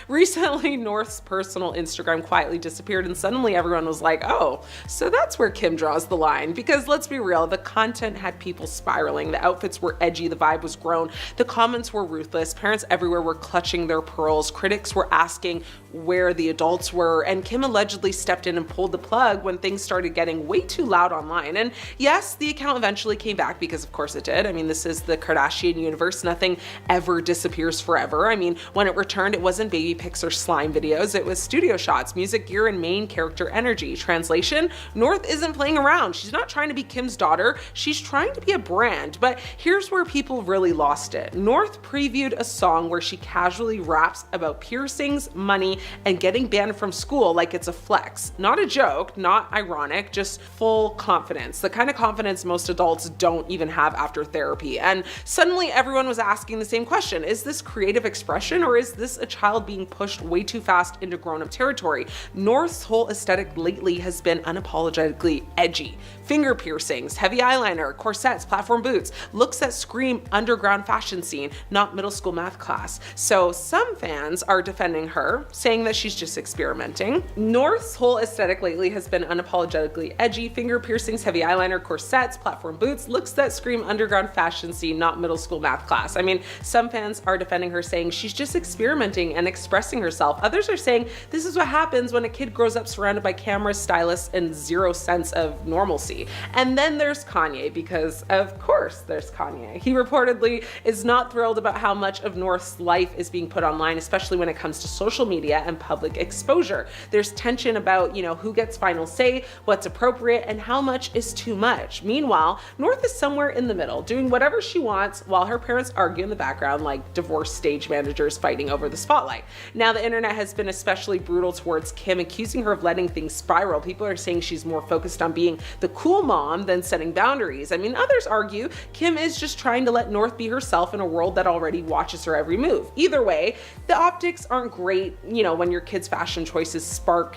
Recently, North's personal Instagram quietly disappeared, and suddenly everyone was like, oh, so that's where Kim draws the line. Because let's be real, the content had people spiraling, the outfits were edgy, the vibe was grown, the comments were ruthless, parents everywhere were clutching their pearls, critics were asking where the adults were, and Kim allegedly stepped in and pulled the plug when things started getting way too loud online. And yes, the account eventually came back, because of course it did. I mean, this is the Kardashian universe, nothing ever disappears forever. I mean, when it returned, it wasn't baby pics or slime videos, it was studio shots, music gear, and main character energy. Translation: North isn't playing around. She's not trying to be Kim's daughter, she's trying to be a brand. But here's where people really lost it. North previewed a song where she casually raps about piercings, money, and getting banned from school like it's a flex. Not a joke, not ironic, just full confidence. The kind of confidence most adults don't even have after therapy. And suddenly everyone was asking the same question: is this creative expression, or is this a child being pushed way too fast into grown-up territory? North's whole aesthetic lately has been unapologetically edgy. Finger piercings, heavy eyeliner, corsets, platform boots, looks that scream underground fashion scene, not middle school math class. So some fans are defending her, saying that she's just experimenting. North's whole aesthetic lately has been unapologetically edgy. Finger piercings, heavy eyeliner, corsets, platform boots, looks that scream underground fashion scene, not middle school math class. I mean, some fans are defending her, saying she's just experimenting and expressing herself. Others are saying this is what happens when a kid grows up surrounded by cameras, stylists, and zero sense of normalcy. And then there's Kanye, because of course there's Kanye. He reportedly is not thrilled about how much of North's life is being put online, especially when it comes to social media and public exposure. There's tension about, who gets final say, what's appropriate, and how much is too much. Meanwhile, North is somewhere in the middle, doing whatever she wants while her parents argue in the background like divorced stage managers fighting over the spotlight. Now, the internet has been especially brutal towards Kim, accusing her of letting things spiral. People are saying she's more focused on being the cool mom than setting boundaries. I mean, others argue Kim is just trying to let North be herself in a world that already watches her every move. Either way, the optics aren't great, when your kids' fashion choices spark,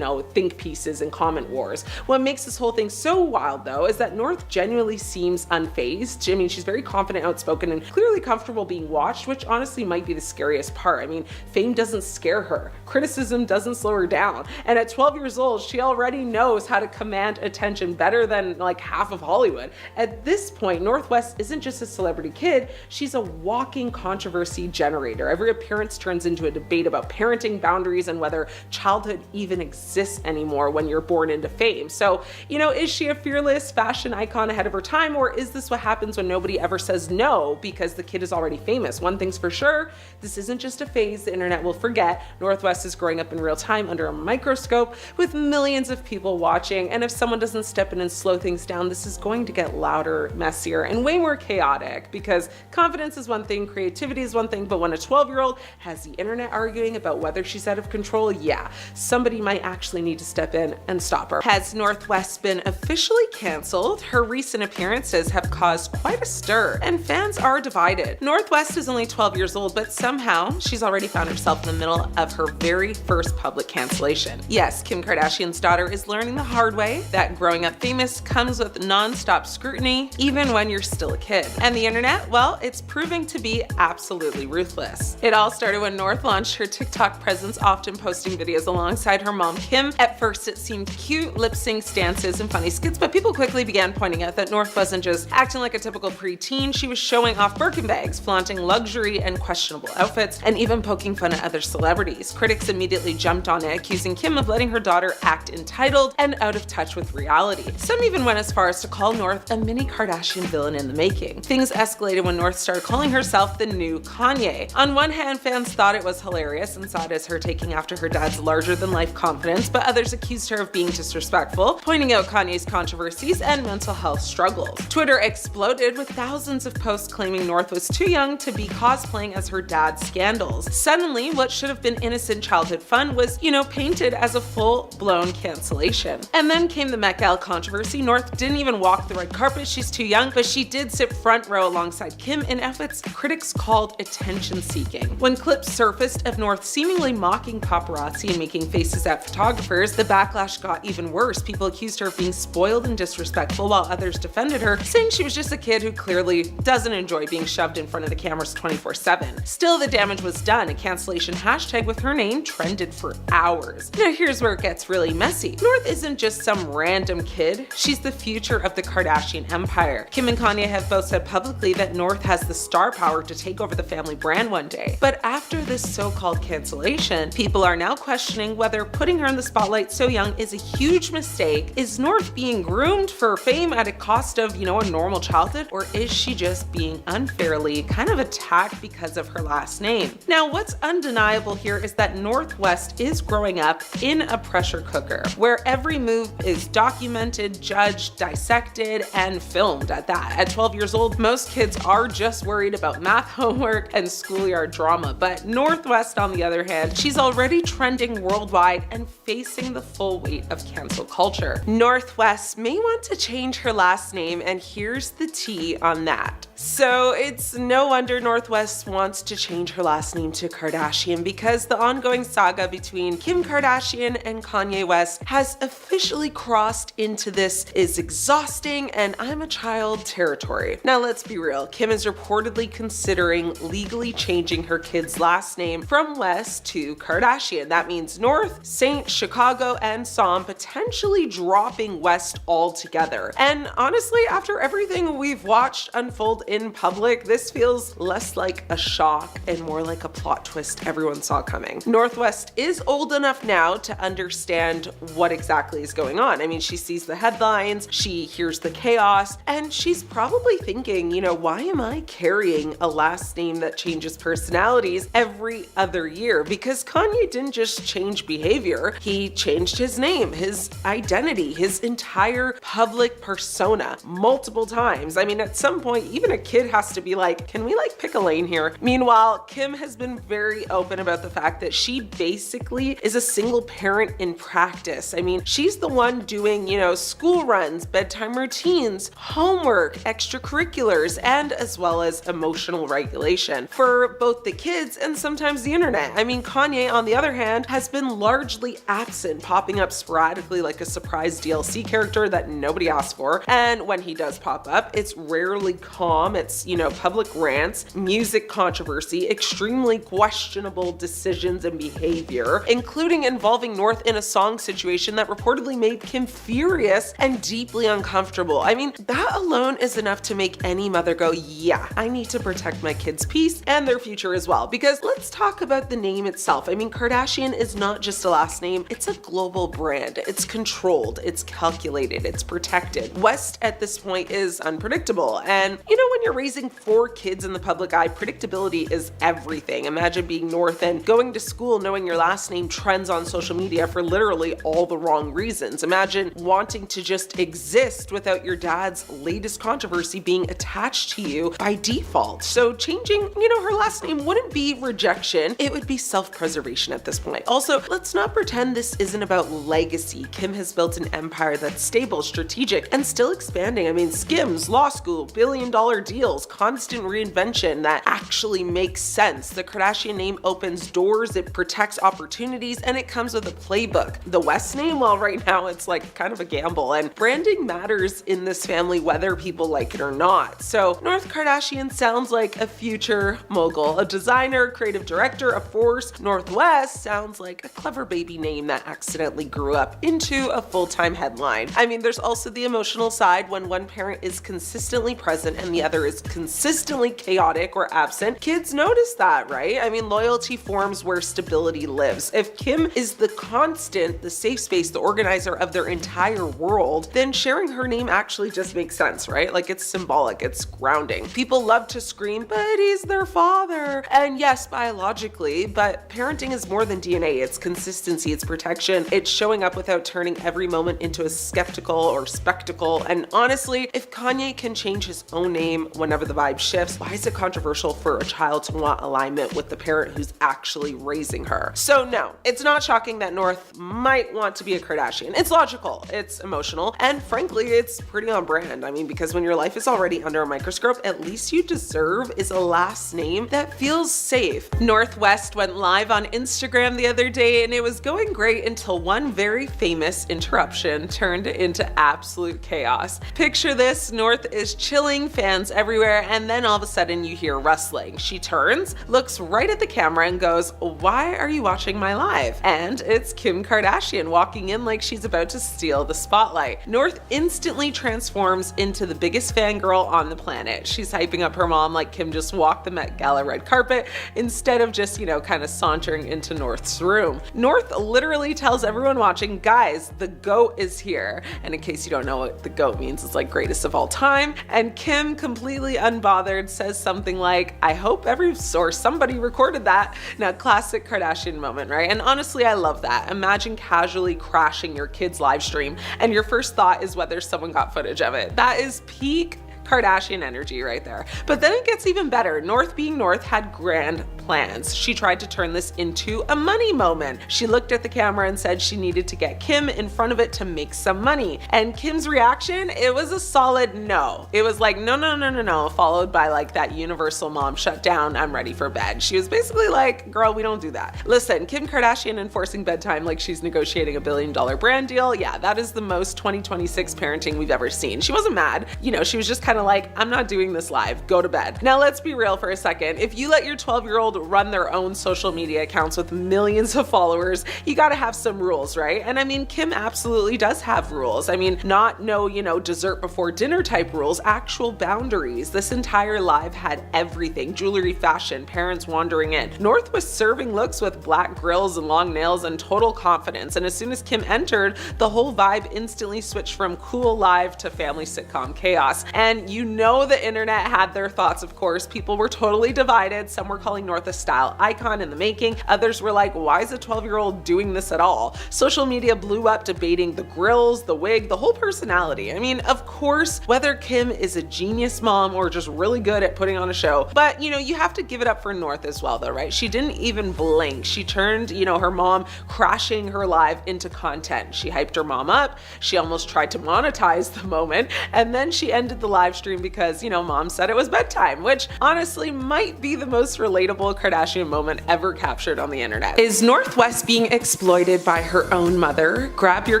think pieces and comment wars. What makes this whole thing so wild, though, is that North genuinely seems unfazed. I mean, she's very confident, outspoken, and clearly comfortable being watched, which honestly might be the scariest part. I mean, fame doesn't scare her. Criticism doesn't slow her down. And at 12 years old, she already knows how to command attention better than like half of Hollywood. At this point, North West isn't just a celebrity kid, she's a walking controversy generator. Every appearance turns into a debate about parenting, boundaries, and whether childhood even exists anymore when you're born into fame. So, is she a fearless fashion icon ahead of her time, or is this what happens when nobody ever says no because the kid is already famous? One thing's for sure, this isn't just a phase the internet will forget. North West is growing up in real time under a microscope with millions of people watching, and if someone doesn't step in and slow things down, this is going to get louder, messier, and way more chaotic, because confidence is one thing, creativity is one thing, but when a 12-year-old has the internet arguing about whether she's out of control, yeah, somebody might actually need to step in and stop her. Has North West been officially canceled? Her recent appearances have caused quite a stir, and fans are divided. North West is only 12 years old, but somehow she's already found herself in the middle of her very first public cancellation. Yes, Kim Kardashian's daughter is learning the hard way that growing up famous comes with non-stop scrutiny, even when you're still a kid. And the internet, well, it's proving to be absolutely ruthless. It all started when North launched her TikTok presence, often posting videos alongside her mom, Kim. At first, it seemed cute, lip-sync stances and funny skits, but people quickly began pointing out that North wasn't just acting like a typical preteen. She was showing off Birkin bags, flaunting luxury and questionable outfits, and even poking fun at other celebrities. Critics immediately jumped on it, accusing Kim of letting her daughter act entitled and out of touch with reality. Some even went as far as to call North a mini Kardashian villain in the making. Things escalated when North started calling herself the new Kanye. On one hand, fans thought it was hilarious and saw it as her taking after her dad's larger-than-life confidence, but others accused her of being disrespectful, pointing out Kanye's controversies and mental health struggles. Twitter exploded with thousands of posts claiming North was too young to be cosplaying as her dad's scandals. Suddenly, what should have been innocent childhood fun was, painted as a full-blown cancellation. And then came the Met Gala controversy. North didn't even walk the red carpet, she's too young, but she did sit front row alongside Kim in outfits critics called attention-seeking. When clips surfaced of North seemingly mocking paparazzi and making faces at photographers, the backlash got even worse. People accused her of being spoiled and disrespectful, while others defended her, saying she was just a kid who clearly doesn't enjoy being shoved in front of the cameras 24/7. Still, the damage was done. A cancellation hashtag with her name trended for hours. Now here's where it gets really messy. North isn't just some random kid, she's the future of the Kardashian empire. Kim and Kanye have both said publicly that North has the star power to take over the family brand one day. But after this so-called cancellation, people are now questioning whether putting her in the spotlight so young is a huge mistake. Is North being groomed for fame at a cost of, a normal childhood? Or is she just being unfairly kind of attacked because of her last name? Now, what's undeniable here is that North West is growing up in a pressure cooker, where every move is documented, judged, dissected, and filmed at that. At 12 years old, most kids are just worried about math homework and schoolyard drama, but North West, on the other hand, she's already trending worldwide and facing the full weight of cancel culture. North West may want to change her last name, and here's the tea on that. So it's no wonder North West wants to change her last name to Kardashian, because the ongoing saga between Kim Kardashian and Kanye West has officially crossed into this is exhausting and I'm a child territory. Now let's be real, Kim is reportedly considering legally changing her kid's last name from West to Kardashian. That means North, Saint, Chicago, and Psalm, potentially dropping West altogether. And honestly, after everything we've watched unfold in public, this feels less like a shock and more like a plot twist everyone saw coming. North West is old enough now to understand what exactly is going on. I mean, she sees the headlines, she hears the chaos, and she's probably thinking, why am I carrying a last name that changes personalities every other year? Because Kanye didn't just change behavior, he changed his name, his identity, his entire public persona multiple times. I mean, at some point, even a kid has to be like, can we pick a lane here? Meanwhile, Kim has been very open about the fact that she basically is a single parent in practice. I mean, she's the one doing, school runs, bedtime routines, homework, extracurriculars, and as well as emotional regulation for both the kids and sometimes the internet. I mean, Kanye, on the other hand, has been largely absent, popping up sporadically like a surprise DLC character that nobody asked for. And when he does pop up, it's rarely calm. It's, public rants, music controversy, extremely questionable decisions and behavior, including involving North in a song situation that reportedly made Kim furious and deeply uncomfortable. I mean, that alone is enough to make any mother go, yeah, I need to protect my kids' peace and their future as well. Because let's talk about the name itself. I mean, Kardashian is not just a last name, it's a global brand. It's controlled, it's calculated, it's protected. West at this point is unpredictable. And when you're raising 4 kids in the public eye, predictability is everything. Imagine being North and going to school knowing your last name trends on social media for literally all the wrong reasons. Imagine wanting to just exist without your dad's latest controversy being attached to you by default. So changing, her last name wouldn't be rejection, it would be self-preservation at this point. Also, let's not pretend this isn't about legacy. Kim has built an empire that's stable, strategic, and still expanding. I mean, Skims, law school, billion-dollar deals, constant reinvention that actually makes sense. The Kardashian name opens doors, it protects opportunities, and it comes with a playbook. The West name, well, right now it's like kind of a gamble, and branding matters in this family whether people like it or not. So North Kardashian sounds like a future mogul, a designer, creative director, a force. Northwest sounds like a clever baby name that accidentally grew up into a full-time headline. I mean, there's also the emotional side when one parent is consistently present and the other is consistently chaotic or absent. Kids notice that, right? I mean, loyalty forms where stability lives. If Kim is the constant, the safe space, the organizer of their entire world, then sharing her name actually just makes sense, right? Like, it's symbolic, it's grounding. People love to scream, but he's their father. And yes, biologically, but parenting is more than DNA. It's consistency, it's protection, it's showing up without turning every moment into a skeptical or spectacle. And honestly, if Kanye can change his own name whenever the vibe shifts, why is it controversial for a child to want alignment with the parent who's actually raising her? So no, it's not shocking that North might want to be a Kardashian. It's logical, it's emotional, and frankly, it's pretty on brand. I mean, because when your life is already under a microscope, at least you deserve is a last name that feels safe. Northwest went live on Instagram the other day, and it was going great until one very famous interruption turned into absolute chaos. Picture this, North is chilling, fans everywhere, and then all of a sudden you hear rustling. She turns, looks right at the camera and goes, "Why are you watching my live?" And it's Kim Kardashian walking in like she's about to steal the spotlight. North instantly transforms into the biggest fangirl on the planet. She's hyping up her mom like Kim just walked the Met Gala red carpet instead of just, kind of sauntering into North's room. North literally tells everyone watching, "Guys, the GOAT is here." And in case you don't know what the GOAT means, it's like greatest of all time. And Kim, completely unbothered, says something like, "I hope every source, somebody recorded that." Now, classic Kardashian moment, right? And honestly, I love that. Imagine casually crashing your kid's live stream and your first thought is whether someone got footage of it. That is peak Kardashian energy right there. But then it gets even better. North, being North, had grand plans. She tried to turn this into a money moment. She looked at the camera and said she needed to get Kim in front of it to make some money. And Kim's reaction, it was a solid no. It was like, no, no, no, no, no, followed by like that universal mom shut down, "I'm ready for bed." She was basically like, "Girl, we don't do that." Listen, Kim Kardashian enforcing bedtime like she's negotiating $1 billion brand deal, yeah, that is the most 2026 parenting we've ever seen. She wasn't mad. She was just kind of like, "I'm not doing this live, go to bed." Now let's be real for a second. If you let your 12-year-old run their own social media accounts with millions of followers, you gotta have some rules, right? And I mean, Kim absolutely does have rules. I mean, not no, dessert before dinner type rules, actual boundaries. This entire live had everything: jewelry, fashion, parents wandering in. North was serving looks with black grills and long nails and total confidence. And as soon as Kim entered, the whole vibe instantly switched from cool live to family sitcom chaos. And the internet had their thoughts, of course. People were totally divided. Some were calling North a style icon in the making. Others were like, why is a 12-year-old doing this at all? Social media blew up debating the grills, the wig, the whole personality. I mean, of course, whether Kim is a genius mom or just really good at putting on a show, but you have to give it up for North as well though, right? She didn't even blink. She turned, her mom crashing her live into content. She hyped her mom up. She almost tried to monetize the moment. And then she ended the live stream because, mom said it was bedtime, which honestly might be the most relatable Kardashian moment ever captured on the internet. Is Northwest being exploited by her own mother? Grab your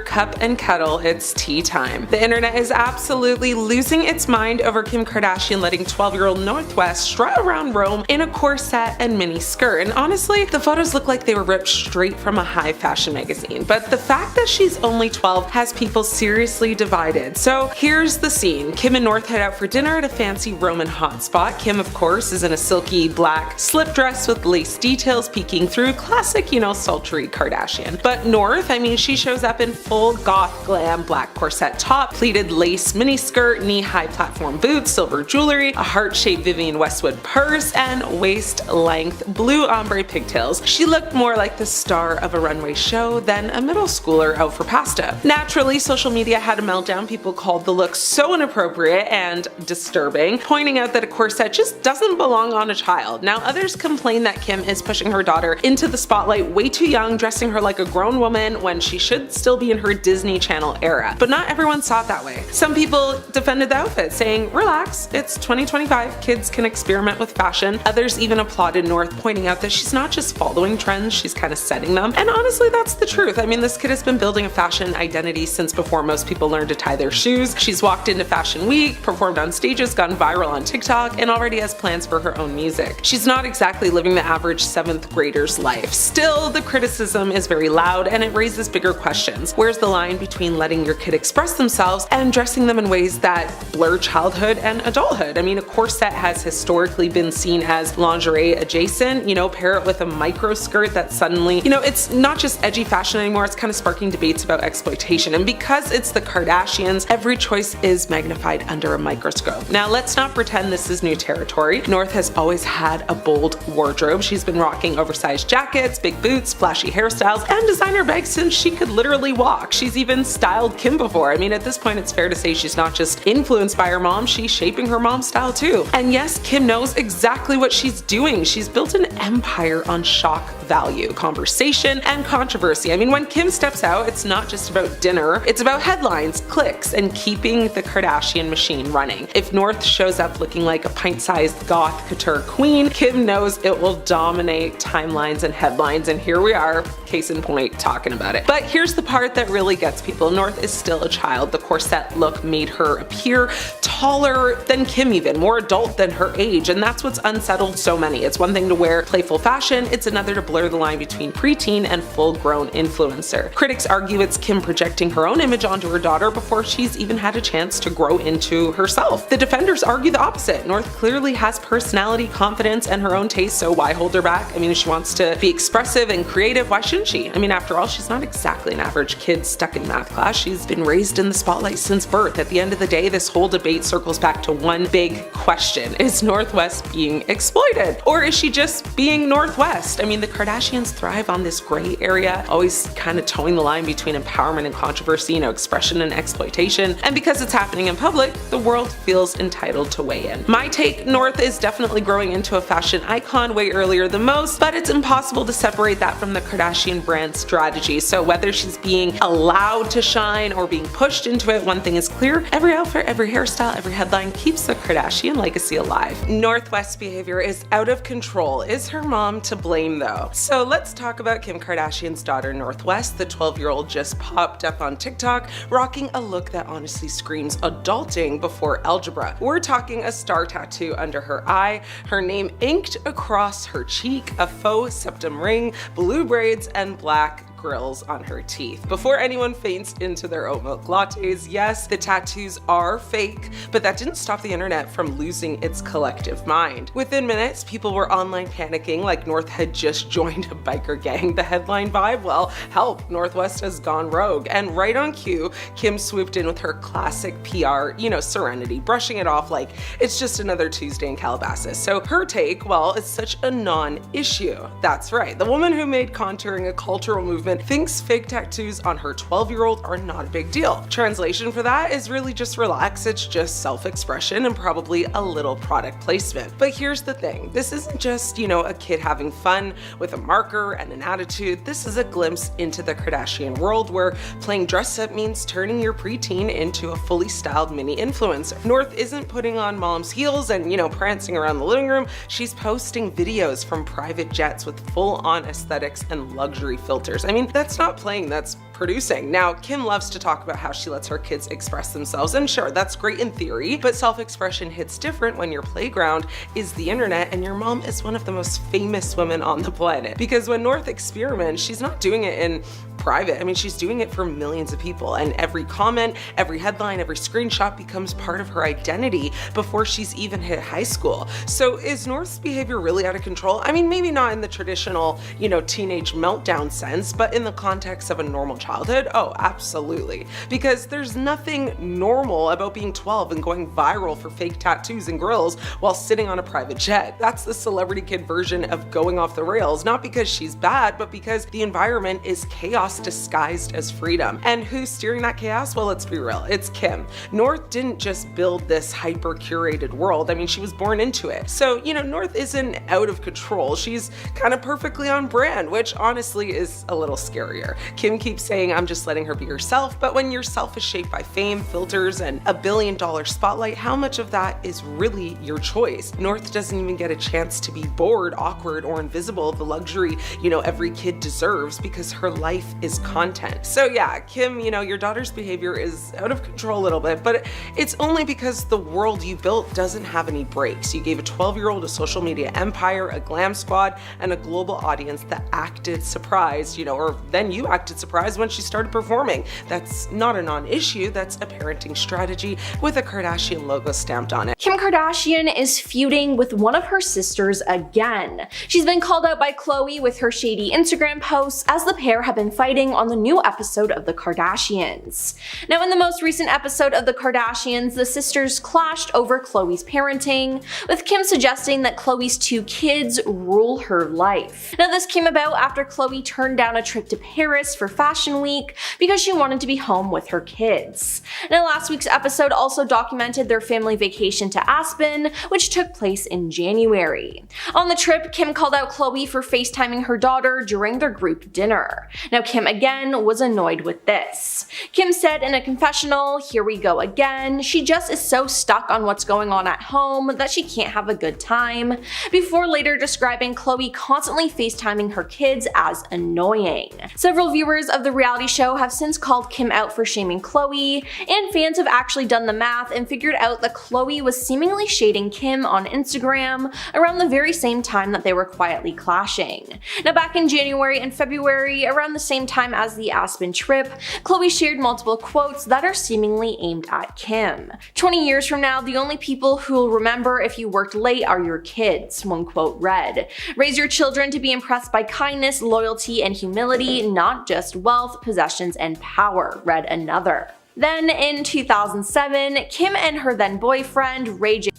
cup and cuddle, it's tea time. The internet is absolutely losing its mind over Kim Kardashian letting 12-year-old Northwest strut around Rome in a corset and mini skirt. And honestly, the photos look like they were ripped straight from a high fashion magazine. But the fact that she's only 12 has people seriously divided. So here's the scene. Kim and North head out for dinner at a fancy Roman hotspot. Kim, of course, is in a silky black slip dress with lace details peeking through, classic, sultry Kardashian. But North, she shows up in full goth glam black corset top, pleated lace miniskirt, knee-high platform boots, silver jewelry, a heart-shaped Vivienne Westwood purse, and waist-length blue ombre pigtails. She looked more like the star of a runway show than a middle schooler out for pasta. Naturally, social media had a meltdown. People called the look so inappropriate and disturbing, pointing out that a corset just doesn't belong on a child. Now, others complain that Kim is pushing her daughter into the spotlight way too young, dressing her like a grown woman when she should still be in her Disney Channel era. But not everyone saw it that way. Some people defended the outfit, saying, relax, it's 2025, kids can experiment with fashion. Others even applauded North, pointing out that she's not just following trends, she's kind of setting them. And honestly, that's the truth. I mean, this kid has been building a fashion identity since before most people learned to tie their shoes. She's walked into Fashion Week, performed on stages, gone viral on TikTok, and already has plans for her own music. She's not exactly living the average 7th grader's life. Still, the criticism is very loud and it raises bigger questions. Where's the line between letting your kid express themselves and dressing them in ways that blur childhood and adulthood? I mean, a corset has historically been seen as lingerie adjacent. Pair it with a micro skirt that suddenly, it's not just edgy fashion anymore, it's kind of sparking debates about exploitation. And because it's the Kardashians, every choice is magnified under a microscope. Now, let's not pretend this is new territory. North has always had a bold wardrobe. She's been rocking oversized jackets, big boots, flashy hairstyles, and designer bags since she could literally walk. She's even styled Kim before. I mean, at this point, it's fair to say she's not just influenced by her mom, she's shaping her mom's style too. And yes, Kim knows exactly what she's doing. She's built an empire on shock value, conversation, and controversy. I mean, when Kim steps out, it's not just about dinner, it's about headlines, clicks, and keeping the Kardashian machine running. If North shows up looking like a pint-sized goth couture queen, Kim knows it will dominate timelines and headlines, and here we are, case in point, talking about it. But here's the part that really gets people. North is still a child. The corset look made her appear taller than Kim even, more adult than her age, and that's what's unsettled so many. It's one thing to wear playful fashion, it's another to blur the line between preteen and full-grown influencer. Critics argue it's Kim projecting her own image onto her daughter before she's even had a chance to grow into herself. The defenders argue the opposite. North clearly has personality, confidence, and her own taste, so why hold her back? I mean, if she wants to be expressive and creative, why shouldn't she? I mean, after all, she's not exactly an average kid stuck in math class. She's been raised in the spotlight since birth. At the end of the day, this whole debate circles back to one big question. Is North West being exploited? Or is she just being North West? I mean, the Kardashians thrive on this gray area, always kind of towing the line between empowerment and controversy, expression and exploitation. And because it's happening in public, the world feels entitled to weigh in. My take, North is definitely growing into a fashion icon way earlier than most, but it's impossible to separate that from the Kardashian brand strategy. So whether she's being allowed to shine or being pushed into it, one thing is clear: every outfit, every hairstyle, every headline keeps the Kardashian legacy alive. North West's behavior is out of control. Is her mom to blame though? So let's talk about Kim Kardashian's daughter, North West. The 12-year-old just popped up on TikTok rocking a look that honestly screams adulting before algebra. We're talking a star tattoo under her eye, her name inked across her cheek, a faux septum ring, blue braids, and black grills on her teeth. Before anyone faints into their oat milk lattes, yes, the tattoos are fake, but that didn't stop the internet from losing its collective mind. Within minutes, people were online panicking like North had just joined a biker gang. The headline vibe? Well, help, North West has gone rogue. And right on cue, Kim swooped in with her classic PR, serenity, brushing it off like it's just another Tuesday in Calabasas. So her take, well, it's such a non-issue. That's right, the woman who made contouring a cultural movement thinks fake tattoos on her 12-year-old are not a big deal. Translation for that is really just relax, it's just self-expression and probably a little product placement. But here's the thing, this isn't just, a kid having fun with a marker and an attitude. This is a glimpse into the Kardashian world where playing dress up means turning your preteen into a fully styled mini influencer. North isn't putting on mom's heels and, prancing around the living room. She's posting videos from private jets with full-on aesthetics and luxury filters. I mean, that's not playing, that's producing. Now, Kim loves to talk about how she lets her kids express themselves, and sure, that's great in theory, but self-expression hits different when your playground is the internet and your mom is one of the most famous women on the planet. Because when North experiments, she's not doing it in private. I mean, she's doing it for millions of people, and every comment, every headline, every screenshot becomes part of her identity before she's even hit high school. So is North's behavior really out of control? I mean, maybe not in the traditional, teenage meltdown sense, but in the context of a normal childhood, oh, absolutely. Because there's nothing normal about being 12 and going viral for fake tattoos and grills while sitting on a private jet. That's the celebrity kid version of going off the rails, not because she's bad, but because the environment is chaos chaos disguised as freedom. And who's steering that chaos? Well, let's be real, it's Kim. North didn't just build this hyper-curated world. I mean, she was born into it. So, North isn't out of control. She's kind of perfectly on brand, which honestly is a little scarier. Kim keeps saying, I'm just letting her be herself, but when yourself is shaped by fame, filters, and $1 billion spotlight, how much of that is really your choice? North doesn't even get a chance to be bored, awkward, or invisible, the luxury, every kid deserves, because her life is content. So yeah, Kim, your daughter's behavior is out of control a little bit, but it's only because the world you built doesn't have any breaks. You gave a 12-year-old a social media empire, a glam squad, and a global audience that acted surprised, or then you acted surprised when she started performing. That's not a non-issue, that's a parenting strategy with a Kardashian logo stamped on it. Kim Kardashian is feuding with one of her sisters again. She's been called out by Khloe with her shady Instagram posts, as the pair have been fighting on the new episode of The Kardashians. Now, in the most recent episode of The Kardashians, the sisters clashed over Khloe's parenting, with Kim suggesting that Khloe's 2 kids rule her life. Now, this came about after Khloe turned down a trip to Paris for Fashion Week because she wanted to be home with her kids. Now, last week's episode also documented their family vacation to Aspen, which took place in January. On the trip, Kim called out Khloe for FaceTiming her daughter during their group dinner. Now, Kim again was annoyed with this. Kim said in a confessional, "Here we go again. She just is so stuck on what's going on at home that she can't have a good time," before later describing Khloe constantly FaceTiming her kids as annoying. Several viewers of the reality show have since called Kim out for shaming Khloe, and fans have actually done the math and figured out that Khloe was seemingly shading Kim on Instagram around the very same time that they were quietly clashing. Now, back in January and February, around the same time as the Aspen trip, Khloe shared multiple quotes that are seemingly aimed at Kim. 20 years from now, the only people who'll remember if you worked late are your kids, one quote read. Raise your children to be impressed by kindness, loyalty, and humility, not just wealth, possessions, and power, read another. Then in 2007, Kim and her then boyfriend, Ray J,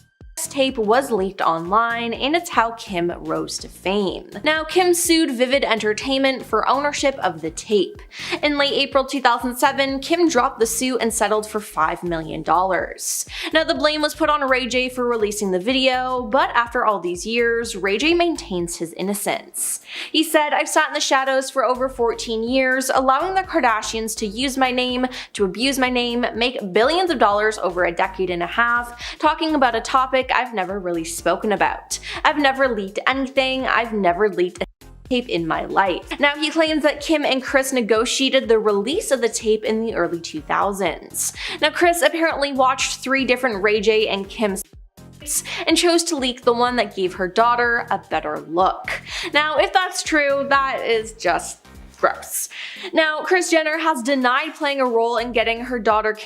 tape was leaked online, and it's how Kim rose to fame. Now, Kim sued Vivid Entertainment for ownership of the tape. In late April 2007, Kim dropped the suit and settled for $5 million. Now, the blame was put on Ray J for releasing the video, but after all these years, Ray J maintains his innocence. He said, "I've sat in the shadows for over 14 years, allowing the Kardashians to use my name, to abuse my name, make billions of dollars over a decade and a half, talking about a topic I've never really spoken about. I've never leaked anything. I've never leaked a tape in my life." Now, he claims that Kim and Kris negotiated the release of the tape in the early 2000s. Now, Kris apparently watched 3 different Ray J and Kim and chose to leak the one that gave her daughter a better look. Now, if that's true, that is just gross. Now, Kris Jenner has denied playing a role in getting her daughter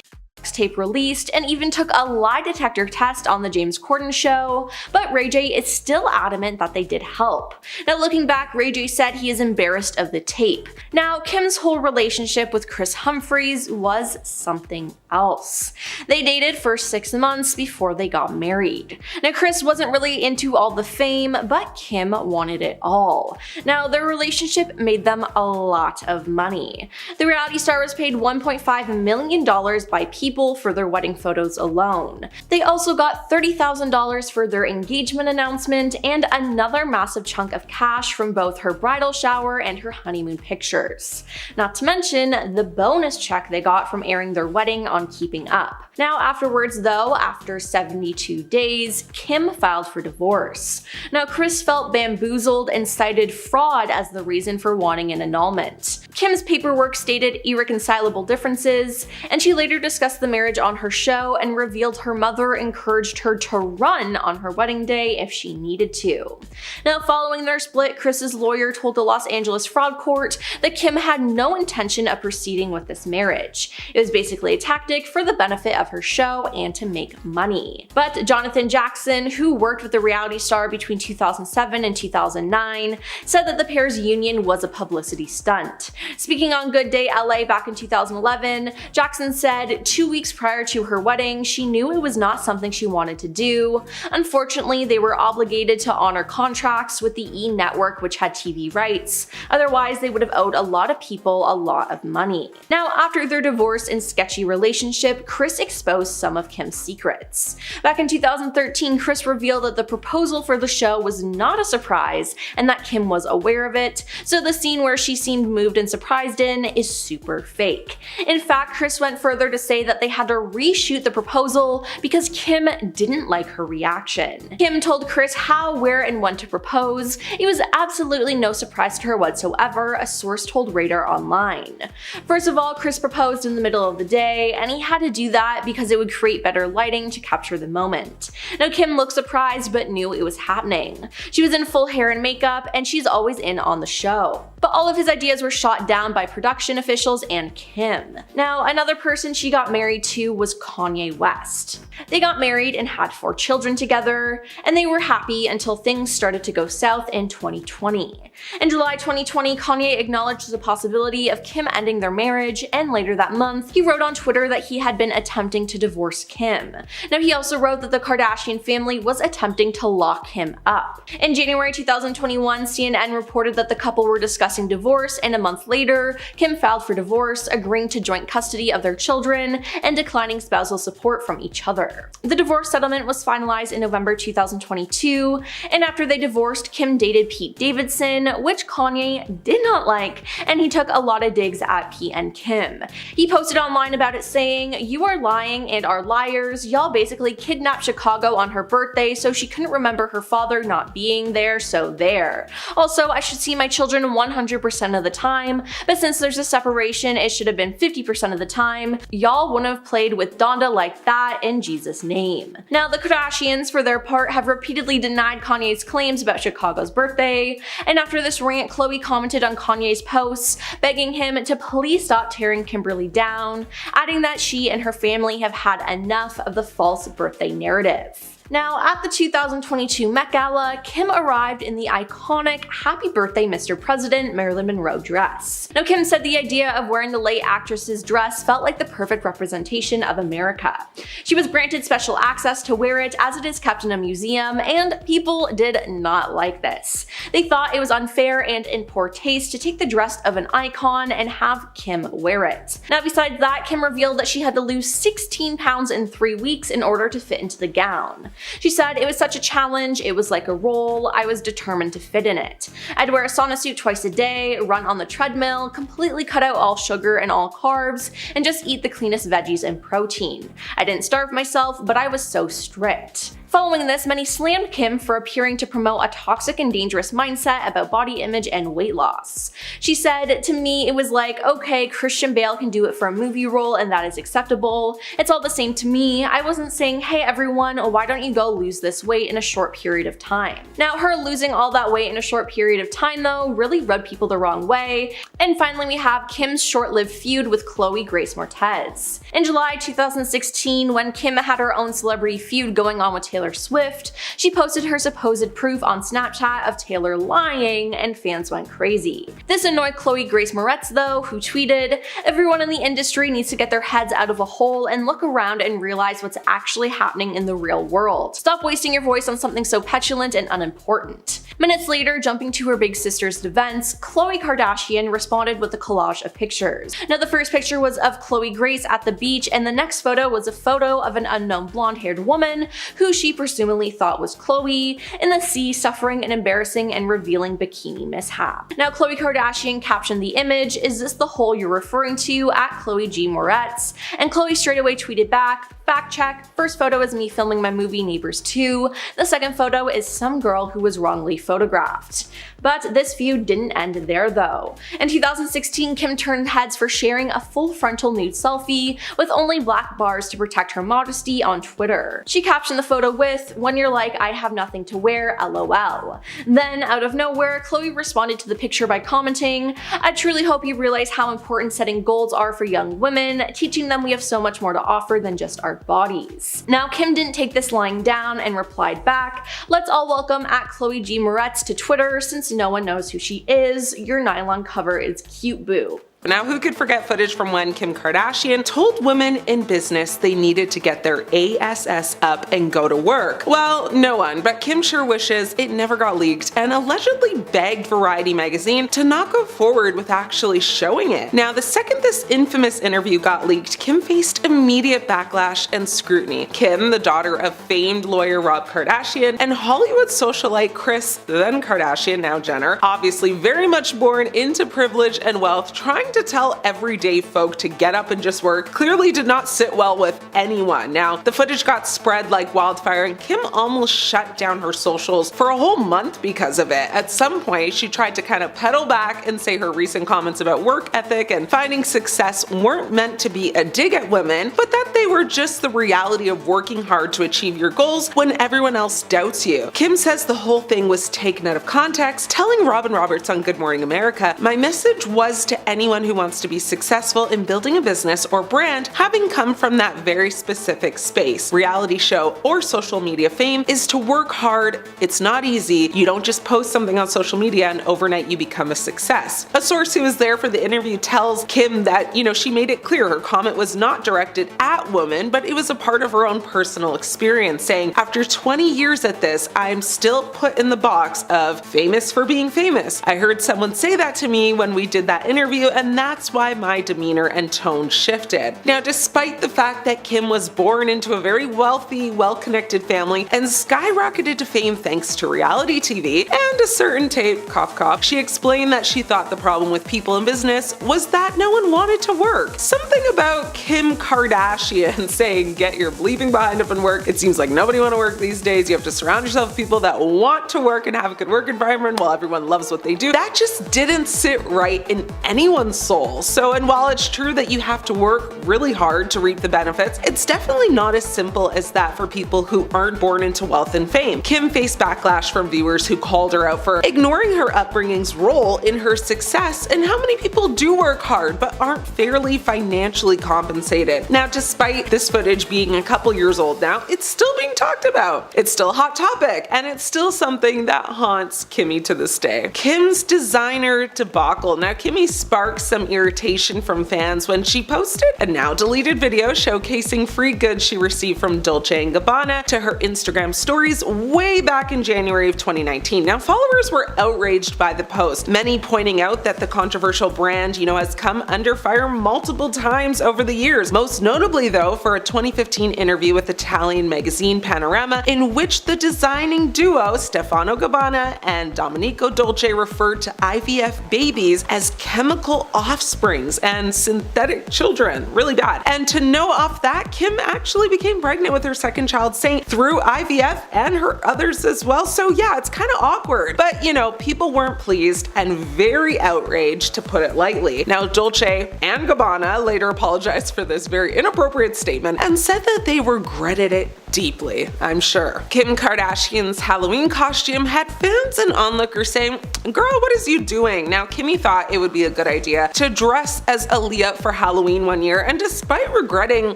tape released, and even took a lie detector test on the James Corden show, but Ray J is still adamant that they did help. Now, looking back, Ray J said he is embarrassed of the tape. Now, Kim's whole relationship with Kris Humphries was something else. They dated for 6 months before they got married. Now, Kris wasn't really into all the fame, but Kim wanted it all. Now, their relationship made them a lot of money. The reality star was paid $1.5 million by people for their wedding photos alone. They also got $30,000 for their engagement announcement and another massive chunk of cash from both her bridal shower and her honeymoon pictures. Not to mention the bonus check they got from airing their wedding on Keeping Up. Now, afterwards though, after 72 days, Kim filed for divorce. Now, Kris felt bamboozled and cited fraud as the reason for wanting an annulment. Kim's paperwork stated irreconcilable differences, and she later discussed the marriage on her show and revealed her mother encouraged her to run on her wedding day if she needed to. Now, following their split, Kris's lawyer told the Los Angeles Fraud Court that Kim had no intention of proceeding with this marriage. It was basically a tactic for the benefit of her show and to make money. But Jonathan Jackson, who worked with the reality star between 2007 and 2009, said that the pair's union was a publicity stunt. Speaking on Good Day LA back in 2011, Jackson said 2 weeks prior to her wedding, she knew it was not something she wanted to do. Unfortunately, they were obligated to honor contracts with the E! Network, which had TV rights. Otherwise, they would have owed a lot of people a lot of money. Now, after their divorce and sketchy relationship, Kris exposed some of Kim's secrets. Back in 2013, Kris revealed that the proposal for the show was not a surprise and that Kim was aware of it, so the scene where she seemed moved and surprised in is super fake. In fact, Kris went further to say that they had to reshoot the proposal because Kim didn't like her reaction. Kim told Kris how, where, and when to propose. It was absolutely no surprise to her whatsoever, a source told Radar Online. First of all, Kris proposed in the middle of the day, and he had to do that because it would create better lighting to capture the moment. Now, Kim looked surprised but knew it was happening. She was in full hair and makeup, and she's always in on the show. But all of his ideas were shot down by production officials and Kim. Now, another person she got married to was Kanye West. They got married and had 4 children together, and they were happy until things started to go south in 2020. In July 2020, Kanye acknowledged the possibility of Kim ending their marriage, and later that month, he wrote on Twitter that he had been attempting to divorce Kim. Now, he also wrote that the Kardashian family was attempting to lock him up. In January 2021, CNN reported that the couple were discussing divorce, and a month later, Kim filed for divorce, agreeing to joint custody of their children and declining spousal support from each other. The divorce settlement was finalized in November 2022, and after they divorced, Kim dated Pete Davidson, which Kanye did not like, and he took a lot of digs at Pete and Kim. He posted online about it saying, "You are lying and are liars. Y'all basically kidnapped Chicago on her birthday so she couldn't remember her father not being there, so there. Also, I should see my children 100% of the time, but since there's a separation, it should have been 50% of the time. Y'all wouldn't have played with Donda like that in Jesus' name." Now, the Kardashians, for their part, have repeatedly denied Kanye's claims about Chicago's birthday, and after this rant, Khloe commented on Kanye's posts, begging him to please stop tearing Kimberly down, adding that she and her family have had enough of the false birthday narrative. Now, at the 2022 Met Gala, Kim arrived in the iconic Happy Birthday Mr. President Marilyn Monroe dress. Now, Kim said the idea of wearing the late actress's dress felt like the perfect representation of America. She was granted special access to wear it as it is kept in a museum, and people did not like this. They thought it was unfair and in poor taste to take the dress of an icon and have Kim wear it. Now, besides that, Kim revealed that she had to lose 16 pounds in 3 weeks in order to fit into the gown. She said, "It was such a challenge, it was like a role, I was determined to fit in it. I'd wear a sauna suit twice a day, run on the treadmill, completely cut out all sugar and all carbs, and just eat the cleanest veggies and protein. I didn't starve myself, but I was so strict." Following this, many slammed Kim for appearing to promote a toxic and dangerous mindset about body image and weight loss. She said, "To me, it was like, okay, Christian Bale can do it for a movie role and that is acceptable. It's all the same to me. I wasn't saying, hey everyone, why don't you go lose this weight in a short period of time." Now, her losing all that weight in a short period of time, though, really rubbed people the wrong way. And finally, we have Kim's short-lived feud with Chloe Grace Moretz. In July 2016, when Kim had her own celebrity feud going on with Taylor Swift, she posted her supposed proof on Snapchat of Taylor lying, and fans went crazy. This annoyed Chloe Grace Moretz, though, who tweeted, "Everyone in the industry needs to get their heads out of a hole and look around and realize what's actually happening in the real world. Stop wasting your voice on something so petulant and unimportant." Minutes later, jumping to her big sister's defense, Khloe Kardashian responded with a collage of pictures. Now, the first picture was of Chloe Grace at the beach, and the next photo was a photo of an unknown blonde-haired woman who she presumably thought was Chloe in the sea, suffering an embarrassing and revealing bikini mishap. Now, Khloe Kardashian captioned the image, "Is this the hole you're referring to?" at Chloe G. Moretz, and Khloe straightaway tweeted back, "Fact check, first photo is me filming my movie Neighbors 2, the second photo is some girl who was wrongly photographed." But this feud didn't end there, though. In 2016, Kim turned heads for sharing a full frontal nude selfie with only black bars to protect her modesty on Twitter. She captioned the photo with, "When you're like, I have nothing to wear, LOL." Then, out of nowhere, Khloe responded to the picture by commenting, "I truly hope you realize how important setting goals are for young women, teaching them we have so much more to offer than just our our bodies. Now, Kim didn't take this lying down and replied back, "Let's all welcome @Chloe G. Moretz to Twitter since no one knows who she is. Your nylon cover is cute, boo." Now, who could forget footage from when Kim Kardashian told women in business they needed to get their ASS up and go to work? Well, no one, but Kim sure wishes it never got leaked and allegedly begged Variety magazine to not go forward with actually showing it. Now, the second this infamous interview got leaked, Kim faced immediate backlash and scrutiny. Kim, the daughter of famed lawyer Rob Kardashian, and Hollywood socialite Kris, then Kardashian, now Jenner, obviously very much born into privilege and wealth, trying to tell everyday folk to get up and just work clearly did not sit well with anyone. Now, the footage got spread like wildfire and Kim almost shut down her socials for a whole month because of it. At some point, she tried to kind of pedal back and say her recent comments about work ethic and finding success weren't meant to be a dig at women, but that they were just the reality of working hard to achieve your goals when everyone else doubts you. Kim says the whole thing was taken out of context, telling Robin Roberts on Good Morning America, "My message was to anyone who wants to be successful in building a business or brand, having come from that very specific space. Reality show or social media fame is to work hard. It's not easy. You don't just post something on social media and overnight you become a success." A source who was there for the interview tells Kim that, she made it clear her comment was not directed at women, but it was a part of her own personal experience, saying, "After 20 years at this, I'm still put in the box of famous for being famous. I heard someone say that to me when we did that interview, and that's why my demeanor and tone shifted." Now, despite the fact that Kim was born into a very wealthy, well-connected family and skyrocketed to fame thanks to reality TV and a certain tape, cough cough, she explained that she thought the problem with people in business was that no one wanted to work. Something about Kim Kardashian saying, "Get your bleeping behind up and work." It seems like nobody want to work these days. You have to surround yourself with people that want to work and have a good work environment while everyone loves what they do. That just didn't sit right in anyone's soul. So, and while it's true that you have to work really hard to reap the benefits, it's definitely not as simple as that for people who aren't born into wealth and fame. Kim faced backlash from viewers who called her out for ignoring her upbringing's role in her success and how many people do work hard but aren't fairly financially compensated. Now, despite this footage being a couple years old now, it's still being talked about. It's still a hot topic, and it's still something that haunts Kimmy to this day. Kim's designer debacle. Now, Kimmy sparked some irritation from fans when she posted a now deleted video showcasing free goods she received from Dolce & Gabbana to her Instagram stories way back in January of 2019. Now, followers were outraged by the post, many pointing out that the controversial brand, has come under fire multiple times over the years, most notably though for a 2015 interview with Italian magazine Panorama in which the designing duo Stefano Gabbana and Domenico Dolce referred to IVF babies as chemical offsprings and synthetic children. Really bad. And to know off that, Kim actually became pregnant with her second child, saying through IVF and her others as well. So yeah, it's kind of awkward. But people weren't pleased and very outraged, to put it lightly. Now, Dolce and Gabbana later apologized for this very inappropriate statement and said that they regretted it deeply, I'm sure. Kim Kardashian's Halloween costume had fans and onlookers saying, "Girl, what is you doing?" Now, Kimmy thought it would be a good idea to dress as Aaliyah for Halloween one year, and despite regretting,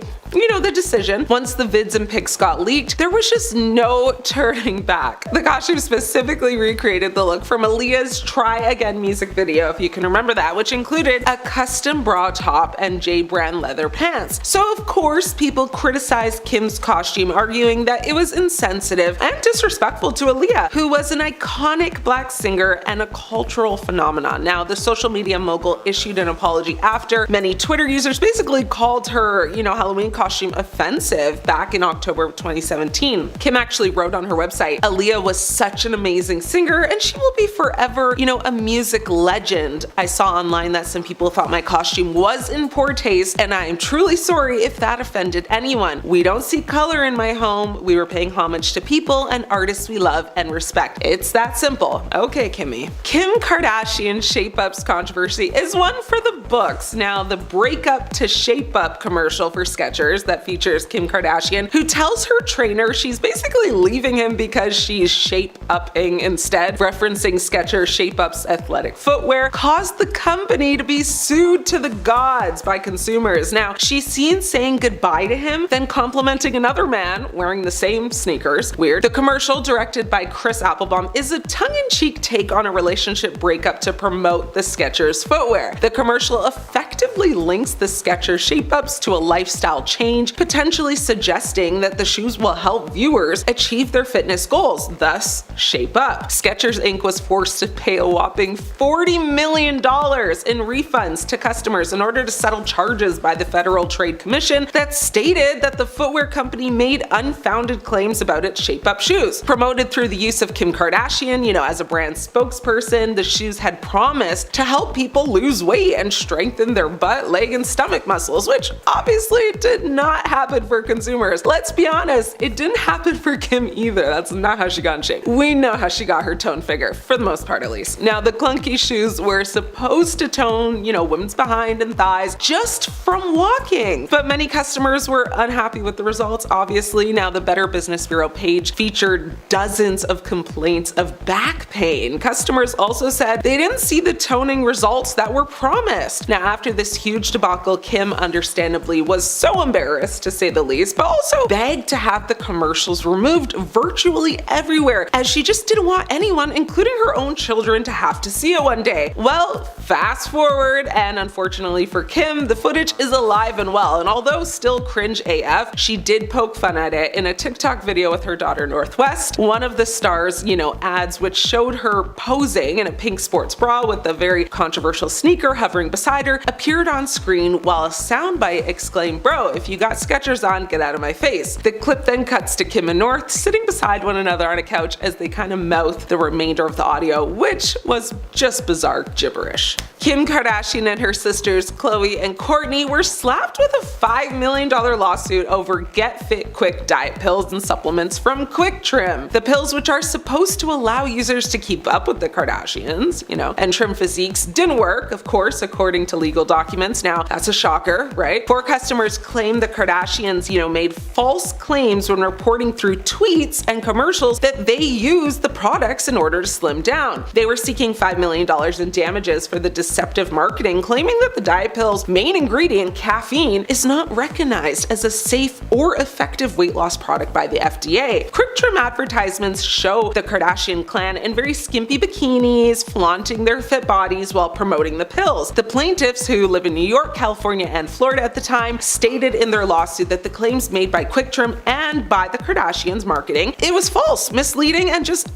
the decision, once the vids and pics got leaked, there was just no turning back. The costume specifically recreated the look from Aaliyah's Try Again music video, if you can remember that, which included a custom bra top and J-brand leather pants. So of course, people criticized Kim's costume, arguing that it was insensitive and disrespectful to Aaliyah, who was an iconic black singer and a cultural phenomenon. Now, the social media mogul issued an apology after. Many Twitter users basically called her, Halloween costume offensive back in October of 2017. Kim actually wrote on her website, "Aaliyah was such an amazing singer and she will be forever, a music legend. I saw online that some people thought my costume was in poor taste and I am truly sorry if that offended anyone. We don't see color in my home. We were paying homage to people and artists we love and respect. It's that simple." Okay, Kimmy. Kim Kardashian's Shape Up's controversy is one for the books. Now, the breakup to Shape Up commercial for Skechers Skechers that features Kim Kardashian, who tells her trainer she's basically leaving him because she's shape-upping instead, referencing Skechers Shape Up's athletic footwear, caused the company to be sued to the gods by consumers. Now, she's seen saying goodbye to him, then complimenting another man wearing the same sneakers. Weird. The commercial, directed by Chris Applebaum, is a tongue-in-cheek take on a relationship breakup to promote the Skechers footwear. The commercial effectively links the Skechers Shape-Ups to a lifestyle change, potentially suggesting that the shoes will help viewers achieve their fitness goals, thus Shape Up. Skechers Inc. was forced to pay a whopping $40 million in refunds to customers in order to settle charges by the Federal Trade Commission that stated that the footwear company made unfounded claims about its Shape Up shoes. Promoted through the use of Kim Kardashian, as a brand spokesperson, the shoes had promised to help people lose weight and strengthen their butt, leg, and stomach muscles, which obviously did not happen for consumers. Let's be honest, it didn't happen for Kim either. That's not how she got in shape. We know how she got her toned figure, for the most part at least. Now, the clunky shoes were supposed to tone, women's behind and thighs just from walking, but many customers were unhappy with the results, obviously. Now, the Better Business Bureau page featured dozens of complaints of back pain. Customers also said they didn't see the toning results that were promised. Now, after this huge debacle, Kim understandably was so embarrassed, to say the least, but also begged to have the commercials removed virtually everywhere, as she just didn't want anyone, including her own children, to have to see it one day. Well, fast forward, and unfortunately for Kim, the footage is alive and well, and although still cringe AF, she did poke fun at it in a TikTok video with her daughter Northwest. One of the stars, ads which showed her posing in a pink sports bra with a very controversial sneaker hovering beside her appeared on screen, while a soundbite exclaimed, "Bro, if you got Skechers on, get out of my face." The clip then cuts to Kim and North sitting beside one another on a couch as they kind of mouth the remainder of the audio, which was just bizarre gibberish. Kim Kardashian and her sisters Khloe and Kourtney were slapped with a $5 million lawsuit over Get Fit Quick diet pills and supplements from Quick Trim. The pills, which are supposed to allow users to keep up with the Kardashians, and trim physiques, didn't work, of course, according to legal documents. Now, that's a shocker, right? 4 customers claim the Kardashians, made false claims when reporting through tweets and commercials that they used the products in order to slim down. They were seeking $5 million in damages for the deceptive marketing, claiming that the diet pill's main ingredient, caffeine, is not recognized as a safe or effective weight loss product by the FDA. Quick Trim advertisements show the Kardashian clan in very skimpy bikinis, flaunting their fit bodies while promoting the pills. The plaintiffs, who live in New York, California, and Florida at the time, stated in their lawsuit that the claims made by Quick Trim and by the Kardashians marketing, it was false, misleading, and just,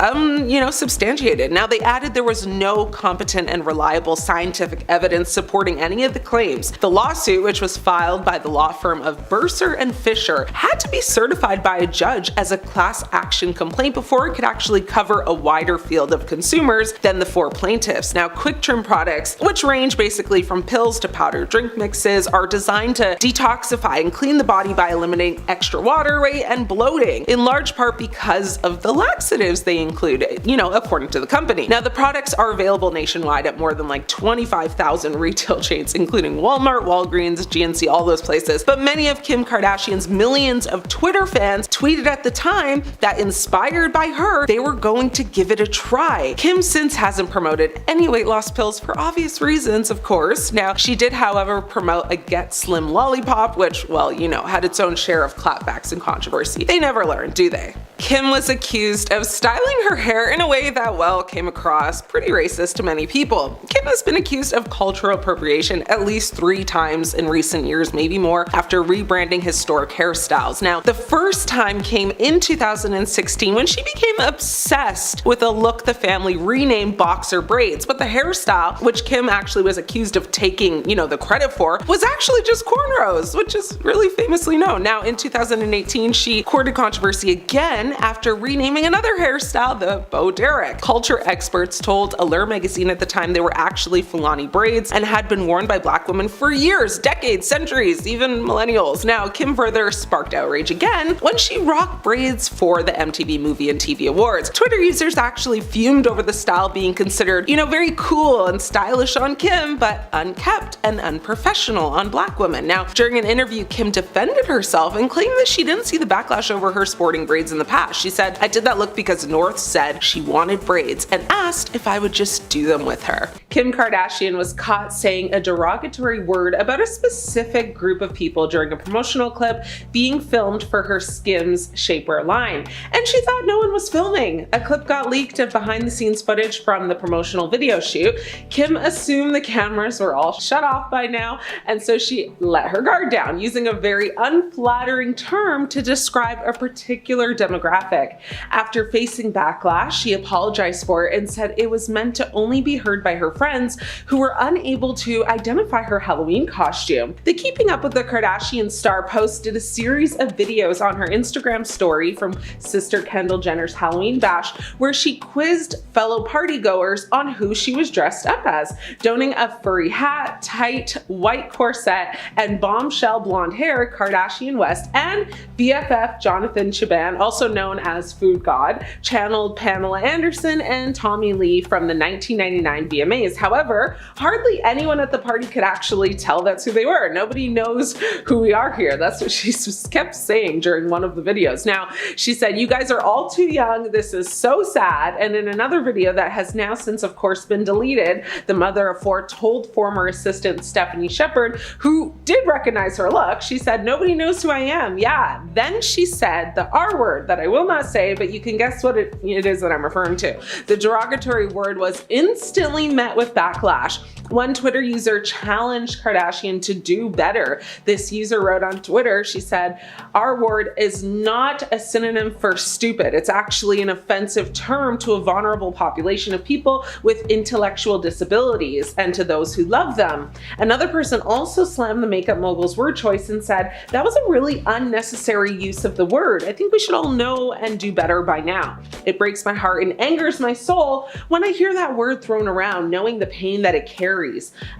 substantiated. Now, they added there was no competent and reliable scientific evidence supporting any of the claims. The lawsuit, which was filed by the law firm of Bursar and Fisher, had to be certified by a judge as a class action complaint before it could actually cover a wider field of consumers than the 4 plaintiffs. Now, Quick Trim products, which range basically from pills to powdered drink mixes, are designed to detoxify and clean the body by eliminating extra water weight and bloating, in large part because of the laxatives they include, according to the company. Now, the products are available nationwide at more than 25,000 retail chains, including Walmart, Walgreens, GNC, all those places. But many of Kim Kardashian's millions of Twitter fans tweeted at the time that, inspired by her, they were going to give it a try. Kim since hasn't promoted any weight loss pills for obvious reasons, of course. Now, she did, however, promote a Get Slim lollipop, which, had its own share of clapbacks and controversy. They never learn, do they? Kim was accused of styling her hair in a way that, came across pretty racist to many people. Kim has been accused of cultural appropriation at least 3 times in recent years, maybe more, after rebranding historic hairstyles. Now, the first time came in 2016 when she became obsessed with a look the family renamed boxer braids, but the hairstyle, which Kim actually was accused of taking, the credit for, was actually just cornrows, which is really famously known. Now, in 2018, she courted controversy again after renaming another hairstyle the Bo Derek. Culture experts told Allure magazine at the time they were actually Fulani braids and had been worn by black women for years, decades, centuries, even millennials. Now, Kim further sparked outrage again when she rocked braids for the MTV Movie and TV Awards. Twitter users actually fumed over the style being considered, very cool and stylish on Kim, but unkept and unprofessional on black women. Now, during an interview, Kim defended herself and claimed that she didn't see the backlash over her sporting braids in the past. She said, "I did that look because North said she wanted braids and asked if I would just do them with her." Kim Kardashian was caught saying a derogatory word about a specific group of people during a promotional clip being filmed for her Skims shapewear line, and she thought no one was filming. A clip got leaked of behind-the-scenes footage from the promotional video shoot. Kim assumed the cameras were all shut off by now, and so she let her guard down, using a very unflattering term to describe a particular demographic. After facing backlash, she apologized for it and said it was meant to only be heard by her friends who were unable to identify her Halloween costume. The Keeping Up with the Kardashians star posted a series of videos on her Instagram story from sister Kendall Jenner's Halloween bash, where she quizzed fellow partygoers on who she was dressed up as, donning a furry hat, tight white corset, and bombshell blonde hair Kardashian West and BFF Jonathan Cheban, also known as Food God, channeled Pamela Anderson and Tommy Lee from the 1999 VMAs. However, hardly anyone at the party could actually tell that's who they were. Nobody knows who we are here. That's what she kept saying during one of the videos. Now, she said, "You guys are all too young. This is so sad." And in another video that has now since, of course, been deleted, the mother of four told former assistant Stephanie Shepard, who did recognize her look, she said, "Nobody knows who I am." Yeah. Then she said the R word that I will not say, but you can guess what it is that I'm referring to. The derogatory word was instantly met with backlash. One Twitter user challenged Kardashian to do better. This user wrote on Twitter, she said, "Our word is not a synonym for stupid. It's actually an offensive term to a vulnerable population of people with intellectual disabilities and to those who love them." Another person also slammed the makeup mogul's word choice and said, "That was a really unnecessary use of the word. I think we should all know and do better by now. It breaks my heart and angers my soul when I hear that word thrown around, knowing the pain that it carries."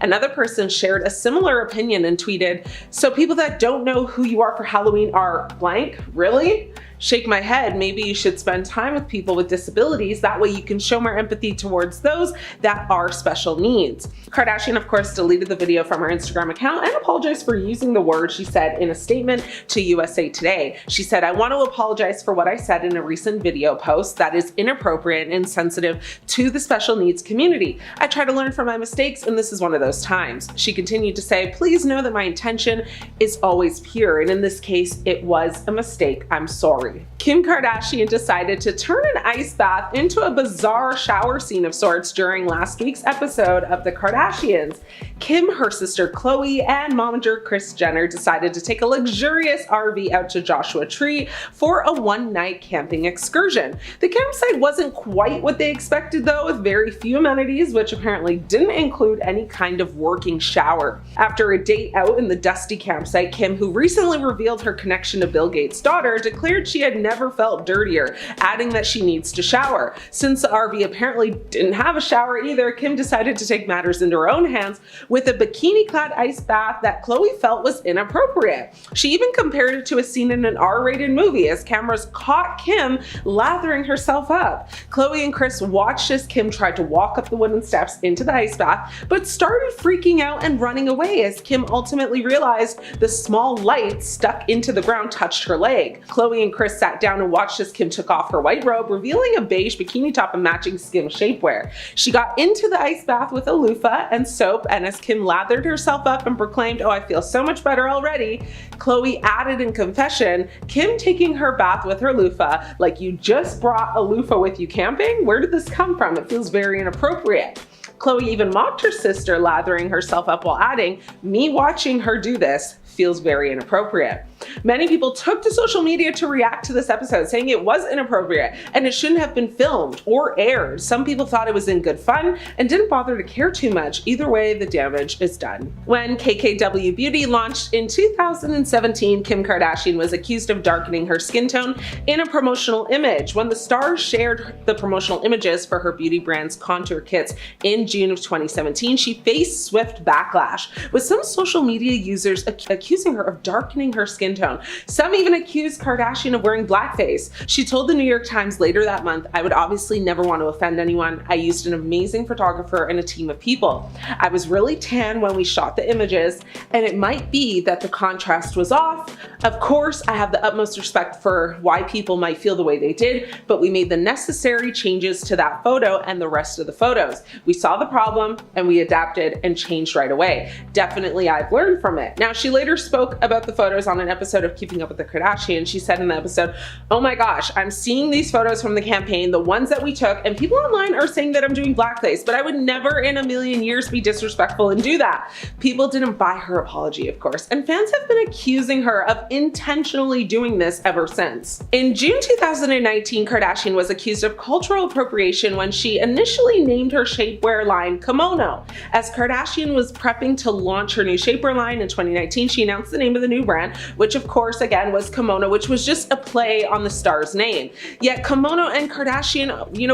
Another person shared a similar opinion and tweeted, "So people that don't know who you are for Halloween are blank? Really? Shake my head. Maybe you should spend time with people with disabilities. That way you can show more empathy towards those that are special needs." Kardashian, of course, deleted the video from her Instagram account and apologized for using the word, she said in a statement to USA Today. She said, "I want to apologize for what I said in a recent video post that is inappropriate and insensitive to the special needs community. I try to learn from my mistakes, and this is one of those times." She continued to say, "Please know that my intention is always pure, and in this case, it was a mistake. I'm sorry." Kim Kardashian decided to turn an ice bath into a bizarre shower scene of sorts during last week's episode of The Kardashians. Kim, her sister Khloe, and momager Kris Jenner decided to take a luxurious RV out to Joshua Tree for a one-night camping excursion. The campsite wasn't quite what they expected though, with very few amenities, which apparently didn't include any kind of working shower. After a date out in the dusty campsite, Kim, who recently revealed her connection to Bill Gates' daughter, declared she had never felt dirtier, adding that she needs to shower. Since the RV apparently didn't have a shower either, Kim decided to take matters into her own hands with a bikini-clad ice bath that Khloe felt was inappropriate. She even compared it to a scene in an R-rated movie as cameras caught Kim lathering herself up. Khloe and Kris watched as Kim tried to walk up the wooden steps into the ice bath, but started freaking out and running away as Kim ultimately realized the small light stuck into the ground touched her leg. Khloe and Kris sat down and watched as Kim took off her white robe, revealing a beige bikini top and matching Skims shapewear. She got into the ice bath with a loofah and soap, and as Kim lathered herself up and proclaimed, "Oh, I feel so much better already," Khloe added in confession, "Kim taking her bath with her loofah, like you just brought a loofah with you camping? Where did this come from? It feels very inappropriate." Khloe even mocked her sister lathering herself up while adding, "Me watching her do this feels very inappropriate." Many people took to social media to react to this episode, saying it was inappropriate and it shouldn't have been filmed or aired. Some people thought it was in good fun and didn't bother to care too much. Either way, the damage is done. When KKW Beauty launched in 2017, Kim Kardashian was accused of darkening her skin tone in a promotional image. When the star shared the promotional images for her beauty brand's contour kits in June of 2017, she faced swift backlash, with some social media users accusing her of darkening her skin tone. Some even accused Kardashian of wearing blackface. She told the New York Times later that month, "I would obviously never want to offend anyone. I used an amazing photographer and a team of people. I was really tan when we shot the images, and it might be that the contrast was off. Of course, I have the utmost respect for why people might feel the way they did, but we made the necessary changes to that photo and the rest of the photos. We saw the problem and we adapted and changed right away. Definitely, I've learned from it." Now, she later spoke about the photos on an episode of Keeping Up with the Kardashians. She said in the episode, "Oh my gosh, I'm seeing these photos from the campaign, the ones that we took, and people online are saying that I'm doing blackface, but I would never in a million years be disrespectful and do that." People didn't buy her apology, of course, and fans have been accusing her of intentionally doing this ever since. In June 2019, Kardashian was accused of cultural appropriation when she initially named her shapewear line Kimono. As Kardashian was prepping to launch her new shapewear line in 2019, she announced the name of the new brand, which of course again was Kimono, which was just a play on the star's name. Yet Kimono and Kardashian,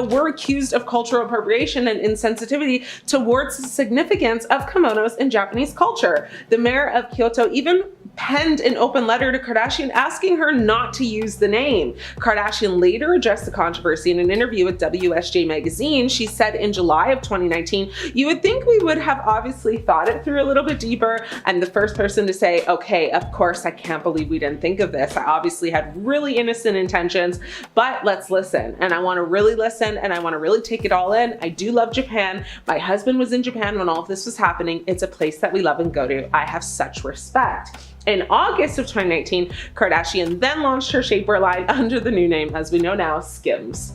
were accused of cultural appropriation and insensitivity towards the significance of kimonos in Japanese culture. The mayor of Kyoto even penned an open letter to Kardashian asking her not to use the name. Kardashian later addressed the controversy in an interview with WSJ magazine. She said in July of 2019, "You would think we would have obviously thought it through a little bit deeper. I'm the first person to say, okay, of course, I can't believe we didn't think of this. I obviously had really innocent intentions, but let's listen." And I want to really listen and I want to really take it all in. I do love Japan. My husband was in Japan when all of this was happening. It's a place that we love and go to. I have such respect. In August of 2019, Kardashian then launched her shapewear line under the new name, as we know now, Skims.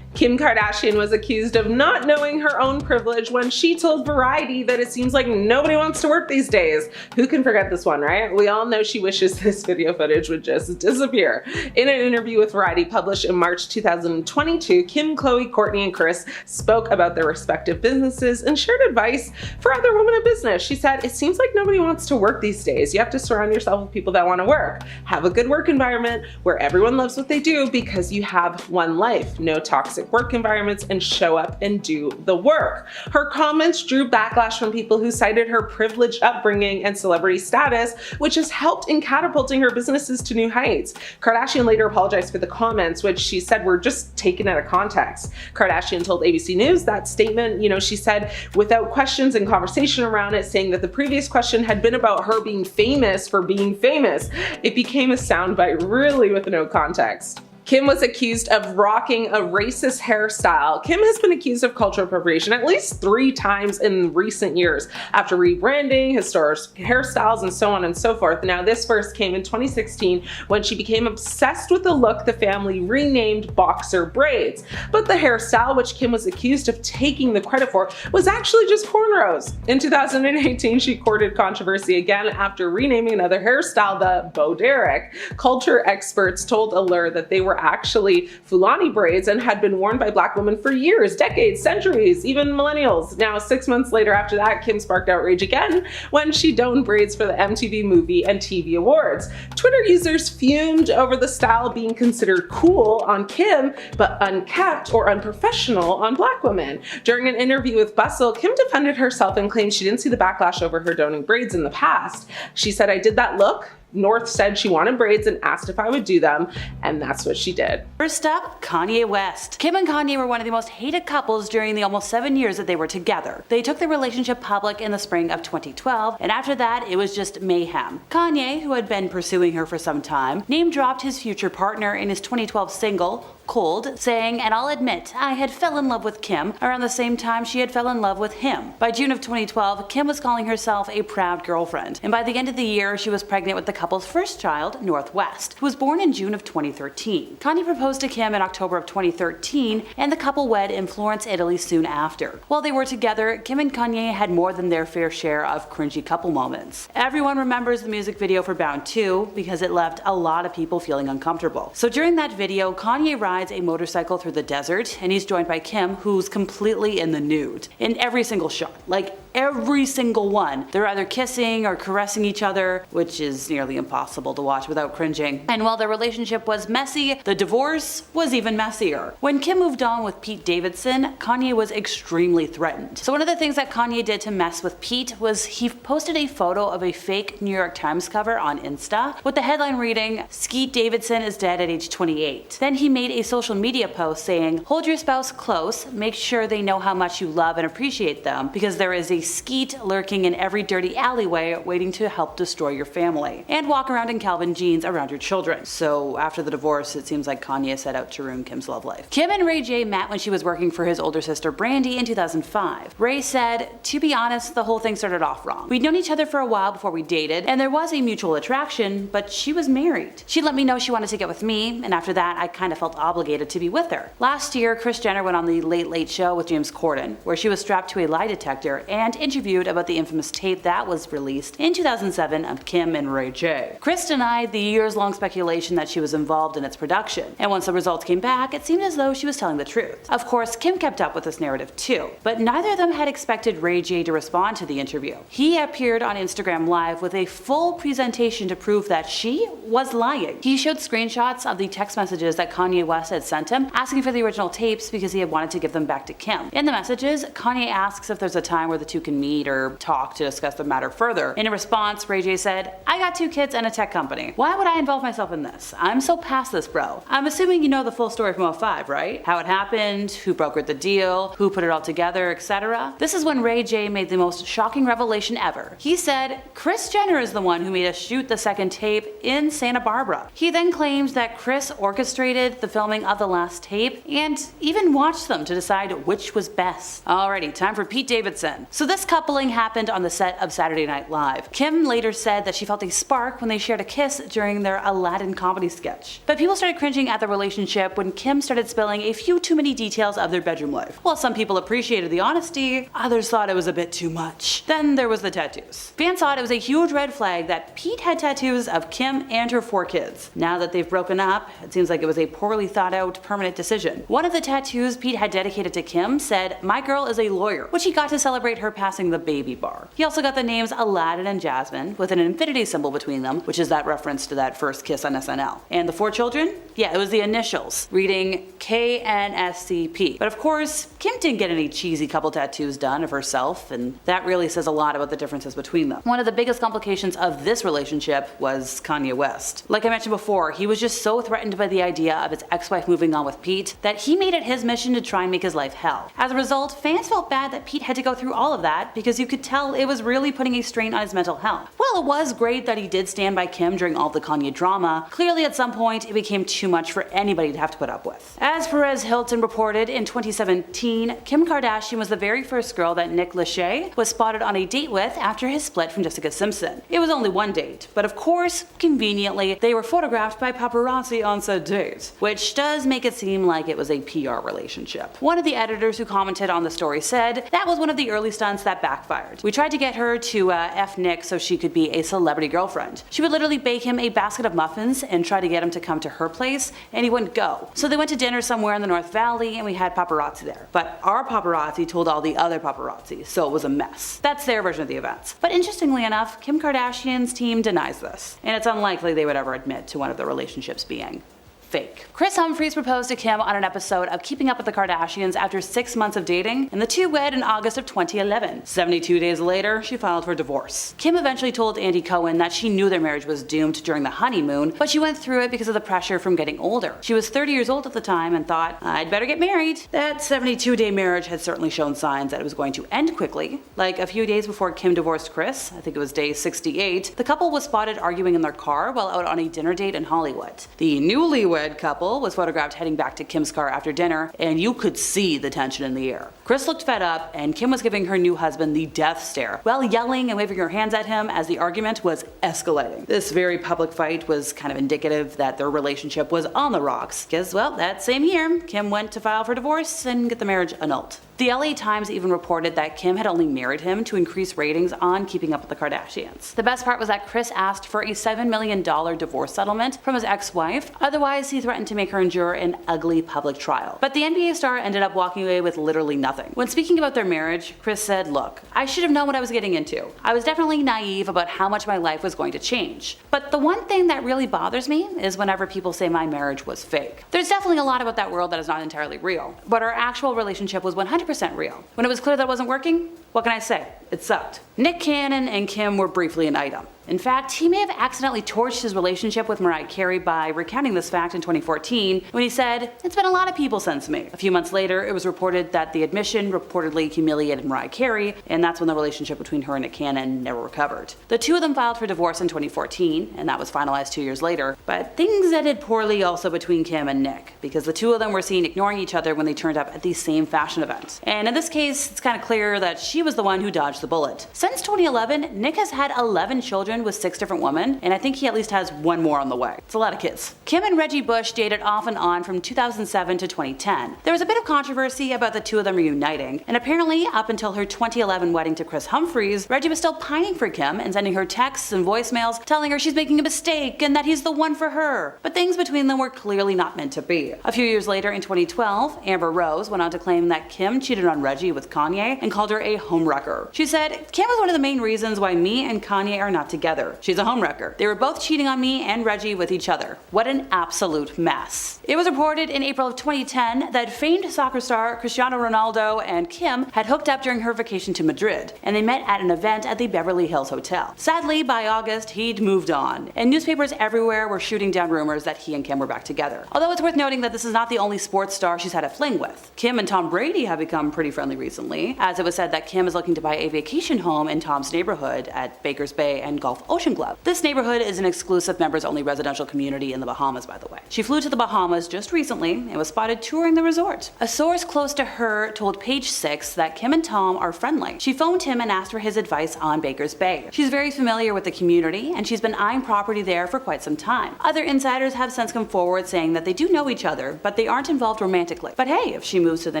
Kim Kardashian was accused of not knowing her own privilege when she told Variety that it seems like nobody wants to work these days. Who can forget this one, right? We all know she wishes this video footage would just disappear. In an interview with Variety published in March 2022, Kim, Khloe, Kourtney, and Kris spoke about their respective businesses and shared advice for other women in business. She said, "It seems like nobody wants to work these days. You have to surround yourself with people that want to work. Have a good work environment where everyone loves what they do because you have one life. No toxic work environments, and show up and do the work." Her comments drew backlash from people who cited her privileged upbringing and celebrity status, which has helped in catapulting her businesses to new heights. Kardashian later apologized for the comments, which she said were just taken out of context. Kardashian told ABC News that statement, she said, without questions and conversation around it, saying that the previous question had been about her being famous for being famous. It became a soundbite really with no context. Kim was accused of rocking a racist hairstyle. Kim has been accused of cultural appropriation at least 3 times in recent years after rebranding, historic hairstyles, and so on and so forth. Now, this first came in 2016 when she became obsessed with the look the family renamed boxer braids. But the hairstyle, which Kim was accused of taking the credit for, was actually just cornrows. In 2018, she courted controversy again after renaming another hairstyle the Bo Derek. Culture experts told Allure that they were actually Fulani braids and had been worn by Black women for years, decades, centuries, even millennials. Now, 6 months later after that, Kim sparked outrage again when she donned braids for the MTV Movie and TV Awards. Twitter users fumed over the style being considered cool on Kim, but unkept or unprofessional on Black women. During an interview with Bustle, Kim defended herself and claimed she didn't see the backlash over her donning braids in the past. She said, "I did that look. North said she wanted braids and asked if I would do them, and that's what she did." First up, Kanye West. Kim and Kanye were one of the most hated couples during the almost 7 years that they were together. They took their relationship public in the spring of 2012, and after that, it was just mayhem. Kanye, who had been pursuing her for some time, name-dropped his future partner in his 2012 single, cold, saying, "And I'll admit, I had fell in love with Kim around the same time she had fell in love with him." By June of 2012, Kim was calling herself a proud girlfriend, and by the end of the year, she was pregnant with the couple's first child, Northwest, who was born in June of 2013. Kanye proposed to Kim in October of 2013, and the couple wed in Florence, Italy soon after. While they were together, Kim and Kanye had more than their fair share of cringy couple moments. Everyone remembers the music video for Bound 2 because it left a lot of people feeling uncomfortable. So during that video, Kanye rides a motorcycle through the desert, and he's joined by Kim, who's completely in the nude. In every single shot. Like, every single one. They're either kissing or caressing each other, which is nearly impossible to watch without cringing. And while their relationship was messy, the divorce was even messier. When Kim moved on with Pete Davidson, Kanye was extremely threatened. So one of the things that Kanye did to mess with Pete was he posted a photo of a fake New York Times cover on Insta with the headline reading, "Skeet Davidson is dead at age 28. Then he made a social media post saying, "Hold your spouse close, make sure they know how much you love and appreciate them, because there is a skeet lurking in every dirty alleyway waiting to help destroy your family, and walk around in Calvin jeans around your children." So after the divorce, it seems like Kanye set out to ruin Kim's love life. Kim and Ray J met when she was working for his older sister Brandy in 2005. Ray said, "To be honest, the whole thing started off wrong. We'd known each other for a while before we dated, and there was a mutual attraction, but she was married. She let me know she wanted to get with me, and after that I kind of felt obligated to be with her." Last year, Kris Jenner went on the Late Late Show with James Corden, where she was strapped to a lie detector and interviewed about the infamous tape that was released in 2007 of Kim and Ray J. Kris denied the years-long speculation that she was involved in its production, and once the results came back, it seemed as though she was telling the truth. Of course, Kim kept up with this narrative too, but neither of them had expected Ray J to respond to the interview. He appeared on Instagram Live with a full presentation to prove that she was lying. He showed screenshots of the text messages that Kanye West had sent him, asking for the original tapes because he had wanted to give them back to Kim. In the messages, Kanye asks if there's a time where the two can meet or talk to discuss the matter further. In a response, Ray J said, "I got 2 kids and a tech company. Why would I involve myself in this? I'm so past this, bro. I'm assuming you know the full story from 05, right? How it happened, who brokered the deal, who put it all together, etc." This is when Ray J made the most shocking revelation ever. He said, "Kris Jenner is the one who made us shoot the second tape in Santa Barbara." He then claimed that Kris orchestrated the filming of the last tape and even watched them to decide which was best. Alrighty, time for Pete Davidson. So this coupling happened on the set of Saturday Night Live. Kim later said that she felt a spark when they shared a kiss during their Aladdin comedy sketch. But people started cringing at the relationship when Kim started spilling a few too many details of their bedroom life. While some people appreciated the honesty, others thought it was a bit too much. Then there was the tattoos. Fans thought it was a huge red flag that Pete had tattoos of Kim and her 4 kids. Now that they've broken up, it seems like it was a poorly thought out permanent decision. One of the tattoos Pete had dedicated to Kim said, "My girl is a lawyer," which he got to celebrate her passing the baby bar. He also got the names Aladdin and Jasmine with an infinity symbol between them, which is that reference to that first kiss on SNL. And the 4 children? Yeah, it was the initials, reading KNSCP. But of course, Kim didn't get any cheesy couple tattoos done of herself, and that really says a lot about the differences between them. One of the biggest complications of this relationship was Kanye West. Like I mentioned before, he was just so threatened by the idea of his ex-wife moving on with Pete that he made it his mission to try and make his life hell. As a result, fans felt bad that Pete had to go through all of that because you could tell it was really putting a strain on his mental health. While it was great that he did stand by Kim during all the Kanye drama, clearly at some point it became too much for anybody to have to put up with. As Perez Hilton reported, in 2017, Kim Kardashian was the very first girl that Nick Lachey was spotted on a date with after his split from Jessica Simpson. It was only one date, but of course, conveniently, they were photographed by paparazzi on said date, which does make it seem like it was a PR relationship. One of the editors who commented on the story said, "That was one of the early stunts that backfired. We tried to get her to F Nick so she could be a celebrity girlfriend. She would literally bake him a basket of muffins and try to get him to come to her place, and he wouldn't go. So they went to dinner somewhere in the North Valley and we had paparazzi there. But our paparazzi told all the other paparazzi, so it was a mess." That's their version of the events. But interestingly enough, Kim Kardashian's team denies this, and it's unlikely they would ever admit to one of their relationships being fake. Kris Humphries proposed to Kim on an episode of Keeping Up with the Kardashians after 6 months of dating, and the two wed in August of 2011. 72 days later, she filed for divorce. Kim eventually told Andy Cohen that she knew their marriage was doomed during the honeymoon, but she went through it because of the pressure from getting older. She was 30 years old at the time and thought, "I'd better get married." That 72-day marriage had certainly shown signs that it was going to end quickly. Like a few days before Kim divorced Kris, I think it was day 68, the couple was spotted arguing in their car while out on a dinner date in Hollywood. The newlyweds newlywed couple was photographed heading back to Kim's car after dinner, and you could see the tension in the air. Kris looked fed up, and Kim was giving her new husband the death stare, while yelling and waving her hands at him as the argument was escalating. This very public fight was kind of indicative that their relationship was on the rocks, because, well, that same year, Kim went to file for divorce and get the marriage annulled. The LA Times even reported that Kim had only married him to increase ratings on Keeping Up with the Kardashians. The best part was that Kris asked for a $7 million divorce settlement from his ex-wife, otherwise he threatened to make her endure an ugly public trial. But the NBA star ended up walking away with literally nothing. When speaking about their marriage, Kris said, "Look, I should have known what I was getting into. I was definitely naive about how much my life was going to change. But the one thing that really bothers me is whenever people say my marriage was fake. There's definitely a lot about that world that is not entirely real, but our actual relationship was 100% real. When it was clear that it wasn't working, what can I say? It sucked." Nick Cannon and Kim were briefly an item. In fact, he may have accidentally torched his relationship with Mariah Carey by recounting this fact in 2014 when he said, "It's been a lot of people since me." A few months later, it was reported that the admission reportedly humiliated Mariah Carey, and that's when the relationship between her and Nick Cannon never recovered. The two of them filed for divorce in 2014, and that was finalized 2 years later, but things ended poorly also between Kim and Nick, because the two of them were seen ignoring each other when they turned up at the same fashion event. And in this case, it's kind of clear that she was the one who dodged the bullet. Since 2011, Nick has had 11 children with 6 different women, and I think he at least has one more on the way. It's a lot of kids. Kim and Reggie Bush dated off and on from 2007 to 2010. There was a bit of controversy about the two of them reuniting, and apparently up until her 2011 wedding to Kris Humphries, Reggie was still pining for Kim and sending her texts and voicemails telling her she's making a mistake and that he's the one for her. But things between them were clearly not meant to be. A few years later in 2012, Amber Rose went on to claim that Kim cheated on Reggie with Kanye and called her a homewrecker. She said, "Kim is one of the main reasons why me and Kanye are not together. She's a homewrecker. They were both cheating on me and Reggie with each other. What an absolute mess." It was reported in April of 2010 that famed soccer star Cristiano Ronaldo and Kim had hooked up during her vacation to Madrid, and they met at an event at the Beverly Hills Hotel. Sadly, by August, he'd moved on, and newspapers everywhere were shooting down rumors that he and Kim were back together. Although it's worth noting that this is not the only sports star she's had a fling with. Kim and Tom Brady have become pretty friendly recently, as it was said that Kim is looking to buy a vacation home in Tom's neighborhood at Baker's Bay and Gulf Ocean Club. This neighborhood is an exclusive members-only residential community in the Bahamas, by the way. She flew to the Bahamas just recently and was spotted touring the resort. A source close to her told Page 6 that Kim and Tom are friendly. She phoned him and asked for his advice on Baker's Bay. She's very familiar with the community, and she's been eyeing property there for quite some time. Other insiders have since come forward saying that they do know each other, but they aren't involved romantically. But hey, if she moves to the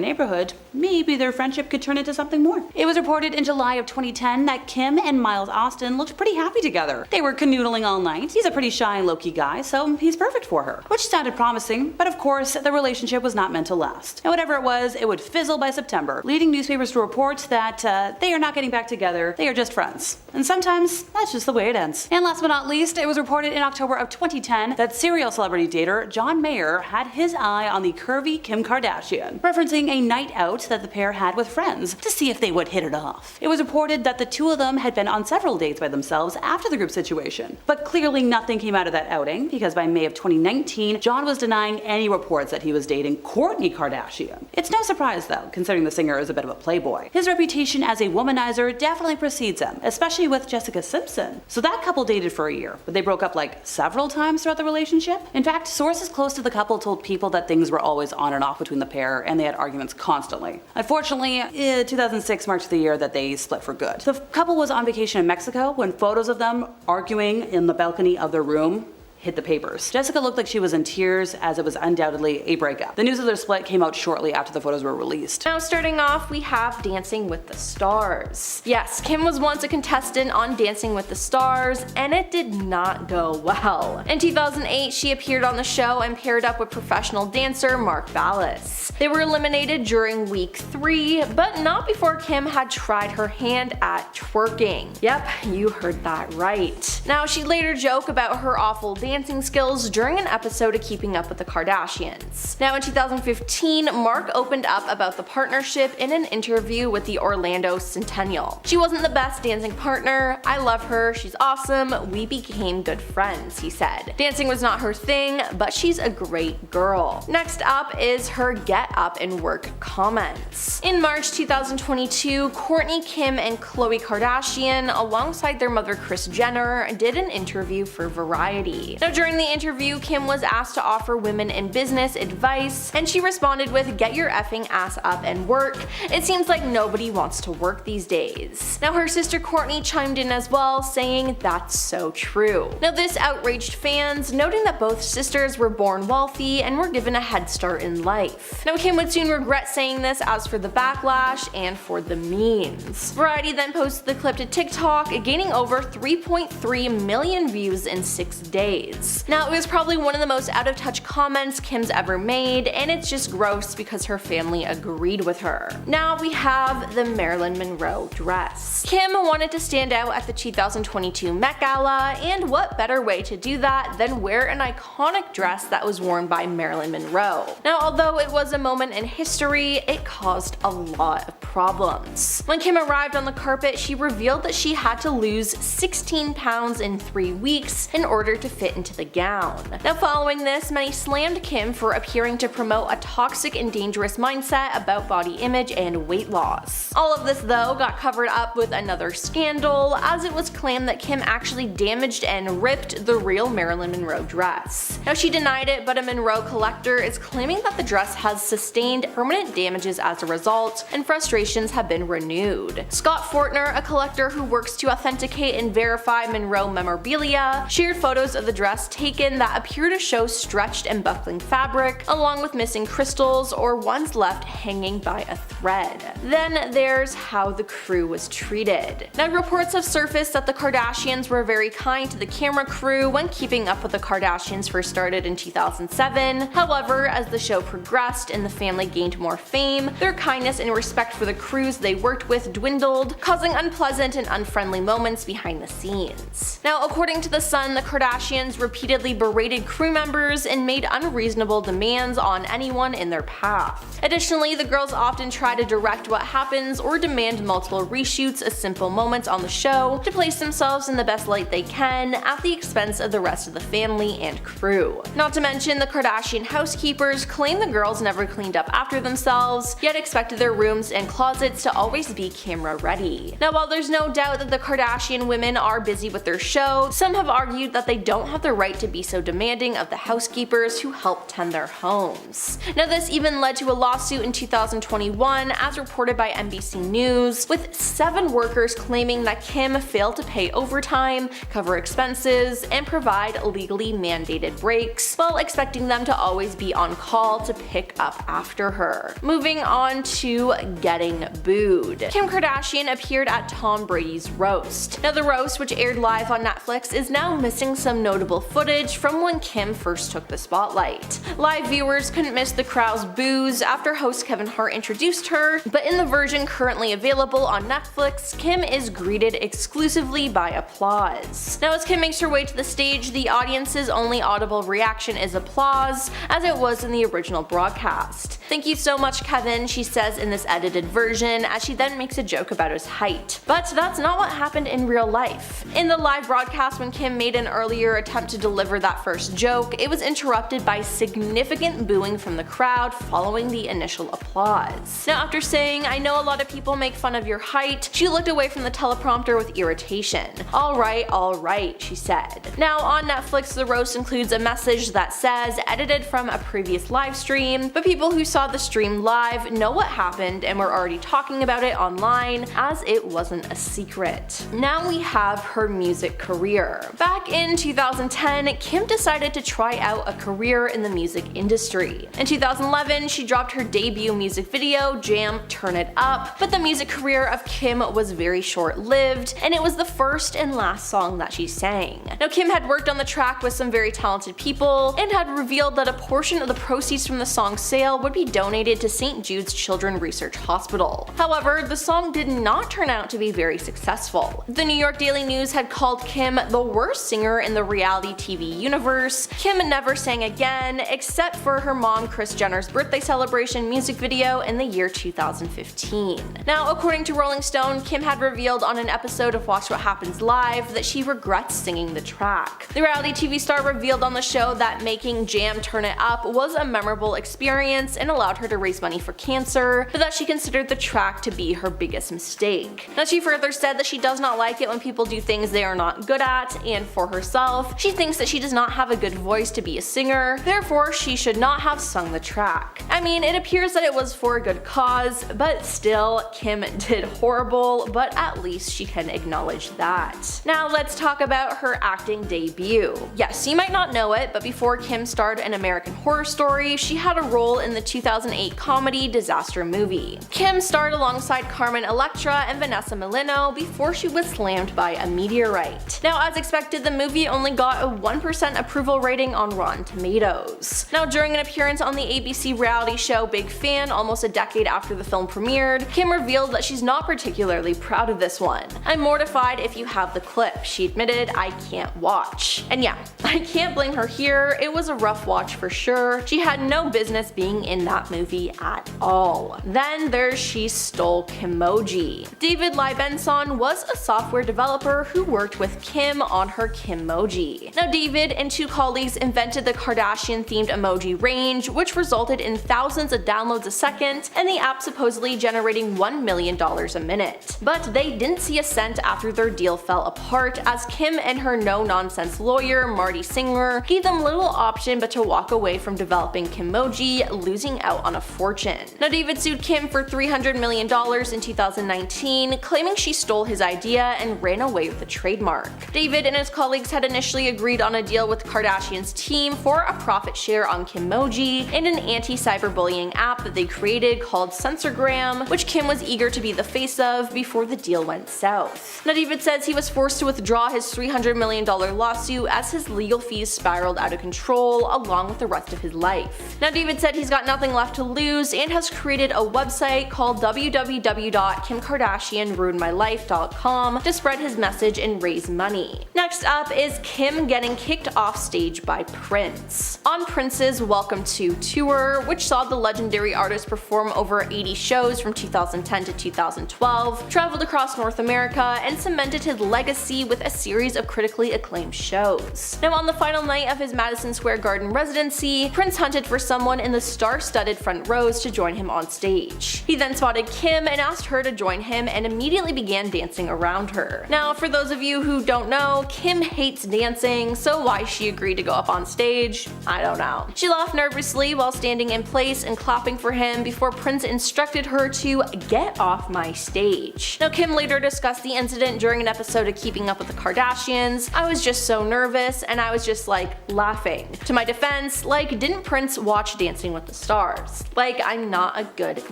neighborhood, maybe their friendship could turn into something more. It was reported in July of 2010 that Kim and Miles Austin looked pretty happy together. They were canoodling all night. He's a pretty shy and low-key guy, so he's perfect for her. Which sounded promising, but of course, the relationship was not meant to last. And whatever it was, it would fizzle by September, leading newspapers to report that they are not getting back together, they are just friends. And sometimes, that's just the way it ends. And last but not least, it was reported in October of 2010 that serial celebrity dater John Mayer had his eye on the curvy Kim Kardashian, referencing a night out that the pair had with friends to see if they would hit it off. It was reported that the two of them had been on several dates by themselves after the group situation, but clearly nothing came out of that outing, because by May of 2019, John was denying any reports that he was dating Kourtney Kardashian. It's no surprise though, considering the singer is a bit of a playboy. His reputation as a womanizer definitely precedes him, especially with Jessica Simpson. So that couple dated for a year, but they broke up like several times throughout the relationship. In fact, sources close to the couple told People that things were always on and off between the pair, and they had arguments constantly. Unfortunately, 2006 marked the year that they split for good. The couple was on vacation in Mexico when photos of them arguing in the balcony of their room hit the papers. Jessica looked like she was in tears, as it was undoubtedly a breakup. The news of their split came out shortly after the photos were released. Now starting off, we have Dancing with the Stars. Yes, Kim was once a contestant on Dancing with the Stars, and it did not go well. In 2008, she appeared on the show and paired up with professional dancer Mark Ballas. They were eliminated during week 3, but not before Kim had tried her hand at twerking. Yep, you heard that right. Now, she later joked about her awful dancing skills during an episode of Keeping Up with the Kardashians. Now in 2015, Mark opened up about the partnership in an interview with the Orlando Centennial. "She wasn't the best dancing partner. I love her. She's awesome. We became good friends," he said. Dancing was not her thing, but she's a great girl. Next up is her get up and work comments. In March 2022, Kourtney, Kim, and Khloe Kardashian, alongside their mother Kris Jenner, did an interview for Variety. Now during the interview, Kim was asked to offer women in business advice, and she responded with, "Get your effing ass up and work. It seems like nobody wants to work these days." Now her sister Kourtney chimed in as well, saying, "That's so true." Now this outraged fans, noting that both sisters were born wealthy and were given a head start in life. Now Kim would soon regret saying this as for the backlash and for the memes. Variety then posted the clip to TikTok, gaining over 3.3 million views in 6 days. Now it was probably one of the most out of touch comments Kim's ever made, and it's just gross because her family agreed with her. Now we have the Marilyn Monroe dress. Kim wanted to stand out at the 2022 Met Gala, and what better way to do that than wear an iconic dress that was worn by Marilyn Monroe. Now although it was a moment in history, it caused a lot of problems. When Kim arrived on the carpet, she revealed that she had to lose 16 pounds in 3 weeks in order to fit into the gown. Now following this, many slammed Kim for appearing to promote a toxic and dangerous mindset about body image and weight loss. All of this though got covered up with another scandal, as it was claimed that Kim actually damaged and ripped the real Marilyn Monroe dress. Now she denied it, but a Monroe collector is claiming that the dress has sustained permanent damages as a result, and frustrations have been renewed. Scott Fortner, a collector who works to authenticate and verify Monroe memorabilia, shared photos of the dress taken that appear to show stretched and buckling fabric, along with missing crystals or ones left hanging by a thread. Then there's how the crew was treated. Now reports have surfaced that the Kardashians were very kind to the camera crew when Keeping Up with the Kardashians first started in 2007. However, as the show progressed and the family gained more fame, their kindness and respect for the crews they worked with dwindled, causing unpleasant and unfriendly moments behind the scenes. Now according to The Sun, the Kardashians repeatedly berated crew members and made unreasonable demands on anyone in their path. Additionally, the girls often try to direct what happens or demand multiple reshoots of simple moments on the show to place themselves in the best light they can at the expense of the rest of the family and crew. Not to mention, the Kardashian housekeepers claim the girls never cleaned up after themselves, yet expected their rooms and closets to always be camera ready. Now while there's no doubt that the Kardashian women are busy with their show, some have argued that they don't have the right to be so demanding of the housekeepers who help tend their homes. Now this even led to a lawsuit in 2021, as reported by NBC News, with 7 workers claiming that Kim failed to pay overtime, cover expenses, and provide legally mandated breaks, while expecting them to always be on call to pick up after her. Moving on to getting booed. Kim Kardashian appeared at Tom Brady's roast. Now the roast, which aired live on Netflix, is now missing some notable footage from when Kim first took the spotlight. Live viewers couldn't miss the crowd's boos after host Kevin Hart introduced her, but in the version currently available on Netflix, Kim is greeted exclusively by applause. Now as Kim makes her way to the stage, the audience's only audible reaction is applause, as it was in the original broadcast. "Thank you so much, Kevin," she says in this edited version, as she then makes a joke about his height. But that's not what happened in real life. In the live broadcast, when Kim made an earlier attempt to deliver that first joke, it was interrupted by significant booing from the crowd following the initial applause. Now after saying, "I know a lot of people make fun of your height," she looked away from the teleprompter with irritation. All right, she said. Now on Netflix, the roast includes a message that says, "Edited from a previous live stream," but people who saw the stream live know what happened and were already talking about it online, as it wasn't a secret. Now we have her music career. Back in 2010, Kim decided to try out a career in the music industry. In 2011, she dropped her debut music video, Jam Turn It Up, but the music career of Kim was very short-lived, and it was the first and last song that she sang. Now Kim had worked on the track with some very talented people, and had revealed that a portion of the proceeds from the song's sale would be donated to St. Jude's Children's Research Hospital. However, the song did not turn out to be very successful. The New York Daily News had called Kim the worst singer in the reality TV universe. Kim never sang again, except for her mom Kris Jenner's birthday celebration music video in the year 2015. Now, according to Rolling Stone, Kim had revealed on an episode of Watch What Happens Live that she regrets singing the track. The reality TV star revealed on the show that making Jam Turn It Up was a memorable experience and allowed her to raise money for cancer, but that she considered the track to be her biggest mistake. Now she further said that she does not like it when people do things they are not good at, and for herself, she She thinks that she does not have a good voice to be a singer, therefore she should not have sung the track. I mean, it appears that it was for a good cause, but still, Kim did horrible, but at least she can acknowledge that. Now let's talk about her acting debut. Yes, you might not know it, but before Kim starred in American Horror Story, she had a role in the 2008 comedy Disaster Movie. Kim starred alongside Carmen Electra and Vanessa Milano before she was slammed by a meteorite. Now, as expected, the movie only got a 1% approval rating on Rotten Tomatoes. Now, during an appearance on the ABC reality show Big Fan almost a decade after the film premiered, Kim revealed that she's not particularly proud of this one. "I'm mortified if you have the clip," she admitted. "I can't watch." And yeah, I can't blame her here, it was a rough watch for sure. She had no business being in that movie at all. Then there's She Stole Kimoji. David Liebenson was a software developer who worked with Kim on her Kimoji. Now David and two colleagues invented the Kardashian themed emoji range, which resulted in thousands of downloads a second and the app supposedly generating $1 million a minute. But they didn't see a cent after their deal fell apart, as Kim and her no-nonsense lawyer Marty Singer gave them little option but to walk away from developing Kimoji, losing out on a fortune. Now David sued Kim for $300 million in 2019, claiming she stole his idea and ran away with the trademark. David and his colleagues had initially agreed on a deal with Kardashian's team for a profit share on Kimoji and an anti-cyberbullying app that they created called Censorgram, which Kim was eager to be the face of before the deal went south. Now David says he was forced to withdraw his $300 million lawsuit as his legal fees spiraled out of control along with the rest of his life. Now David said he's got nothing left to lose and has created a website called www.kimkardashianruinedmylife.com to spread his message and raise money. Next up is Kim getting kicked off stage by Prince. On Prince's Welcome to Tour, which saw the legendary artist perform over 80 shows from 2010 to 2012, traveled across North America, and cemented his legacy with a series of critically acclaimed shows. Now on the final night of his Madison Square Garden residency, Prince hunted for someone in the star-studded front rows to join him on stage. He then spotted Kim and asked her to join him and immediately began dancing around her. Now for those of you who don't know, Kim hates dancing, so why she agreed to go up on stage, I don't know. She laughed nervously while standing in place and clapping for him before Prince instructed her to get off my stage. Now Kim later discussed the incident during an episode of Keeping Up with the Kardashians. "I was just so nervous and I was just like laughing. To my defense, like, didn't Prince watch Dancing with the Stars? Like, I'm not a good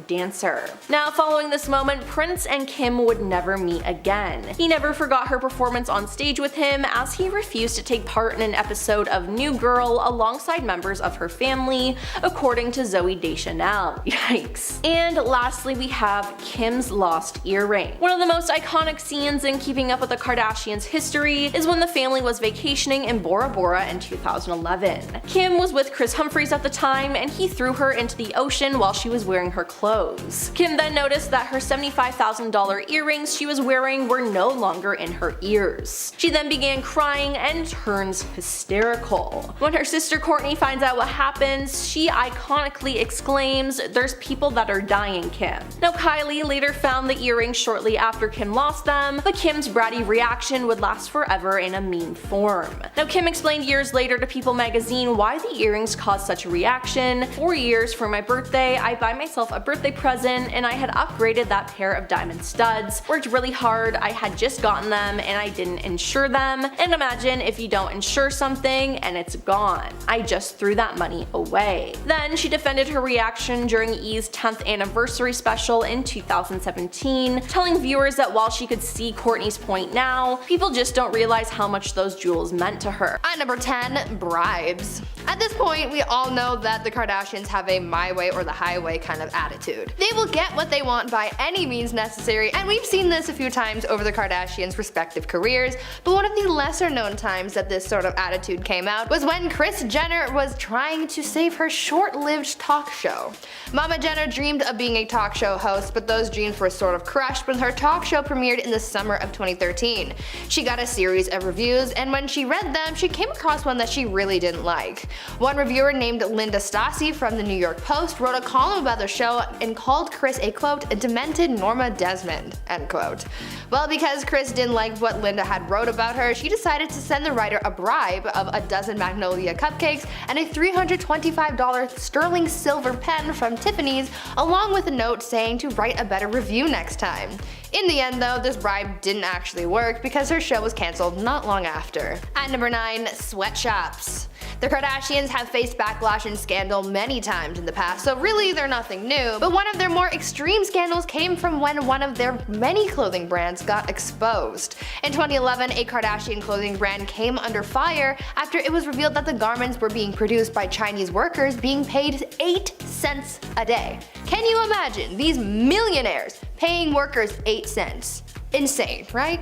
dancer." Now following this moment, Prince and Kim would never meet again. He never forgot her performance on stage with him, as he refused to take part in an episode of New Girl alongside members of her family, according to Zooey Deschanel. Yikes. And lastly, we have Kim's lost earring. One of the most iconic scenes in Keeping Up with the Kardashians history is when the family was vacationing in Bora Bora in 2011. Kim was with Chris Humphries at the time, and he threw her into the ocean while she was wearing her clothes. Kim then noticed that her $75,000 earrings she was wearing were no longer in her ears. She then began crying and turns hysterical. When her sister Kourtney finds out what happens, she iconically exclaims, "There's people that are dying, Kim." Now Kylie later found the earrings shortly after Kim lost them, but Kim's bratty reaction would last forever in a meme form. Now Kim explained years later to People magazine why the earrings caused such a reaction. "For years for my birthday, I buy myself a birthday present and I had upgraded that pair of diamond studs. Worked really hard, I had just gotten them and I didn't insure them. And imagine if you don't insure something and it's gone. I just threw that money away." Then she defended her reaction during E's 10th anniversary special in 2017, telling viewers that while she could see Kourtney's point now, people just don't realize how much those jewels meant to her. At number 10, bribes. At this point, we all know that the Kardashians have a my way or the highway kind of attitude. They will get what they want by any means necessary, and we've seen this a few times over the Kardashians' respective careers, but one of the lesser known times that this sort of attitude came out was when Kris Jenner was trying to save her short-lived talk show. Mama Jenner dreamed of being a talk show host, but those dreams were sort of crushed when her talk show premiered in the summer of 2013. She got a series of reviews, and when she read them, she came across one that she really didn't like. One reviewer named Linda Stassi from the New York Post wrote a column about the show and called Kris a quote, demented Norma Desmond, end quote. Well, because Kris didn't like what Linda had wrote about her, she decided to send the writer a bribe of a dozen Magnolia cupcakes and a $325 sterling silver pen from Tiffany's, along with a note saying to write a better review next time. In the end though, this bribe didn't actually work because her show was cancelled not long after. At number 9, sweatshops. The Kardashians have faced backlash and scandal many times in the past, so really they're nothing new, but one of their more extreme scandals came from when one of their many clothing brands got exposed. In 2011, a Kardashian clothing brand came under fire after it was revealed that the garments were being produced by Chinese workers being paid 8 cents a day. Can you imagine these millionaires paying workers 8 cents? Insane, right?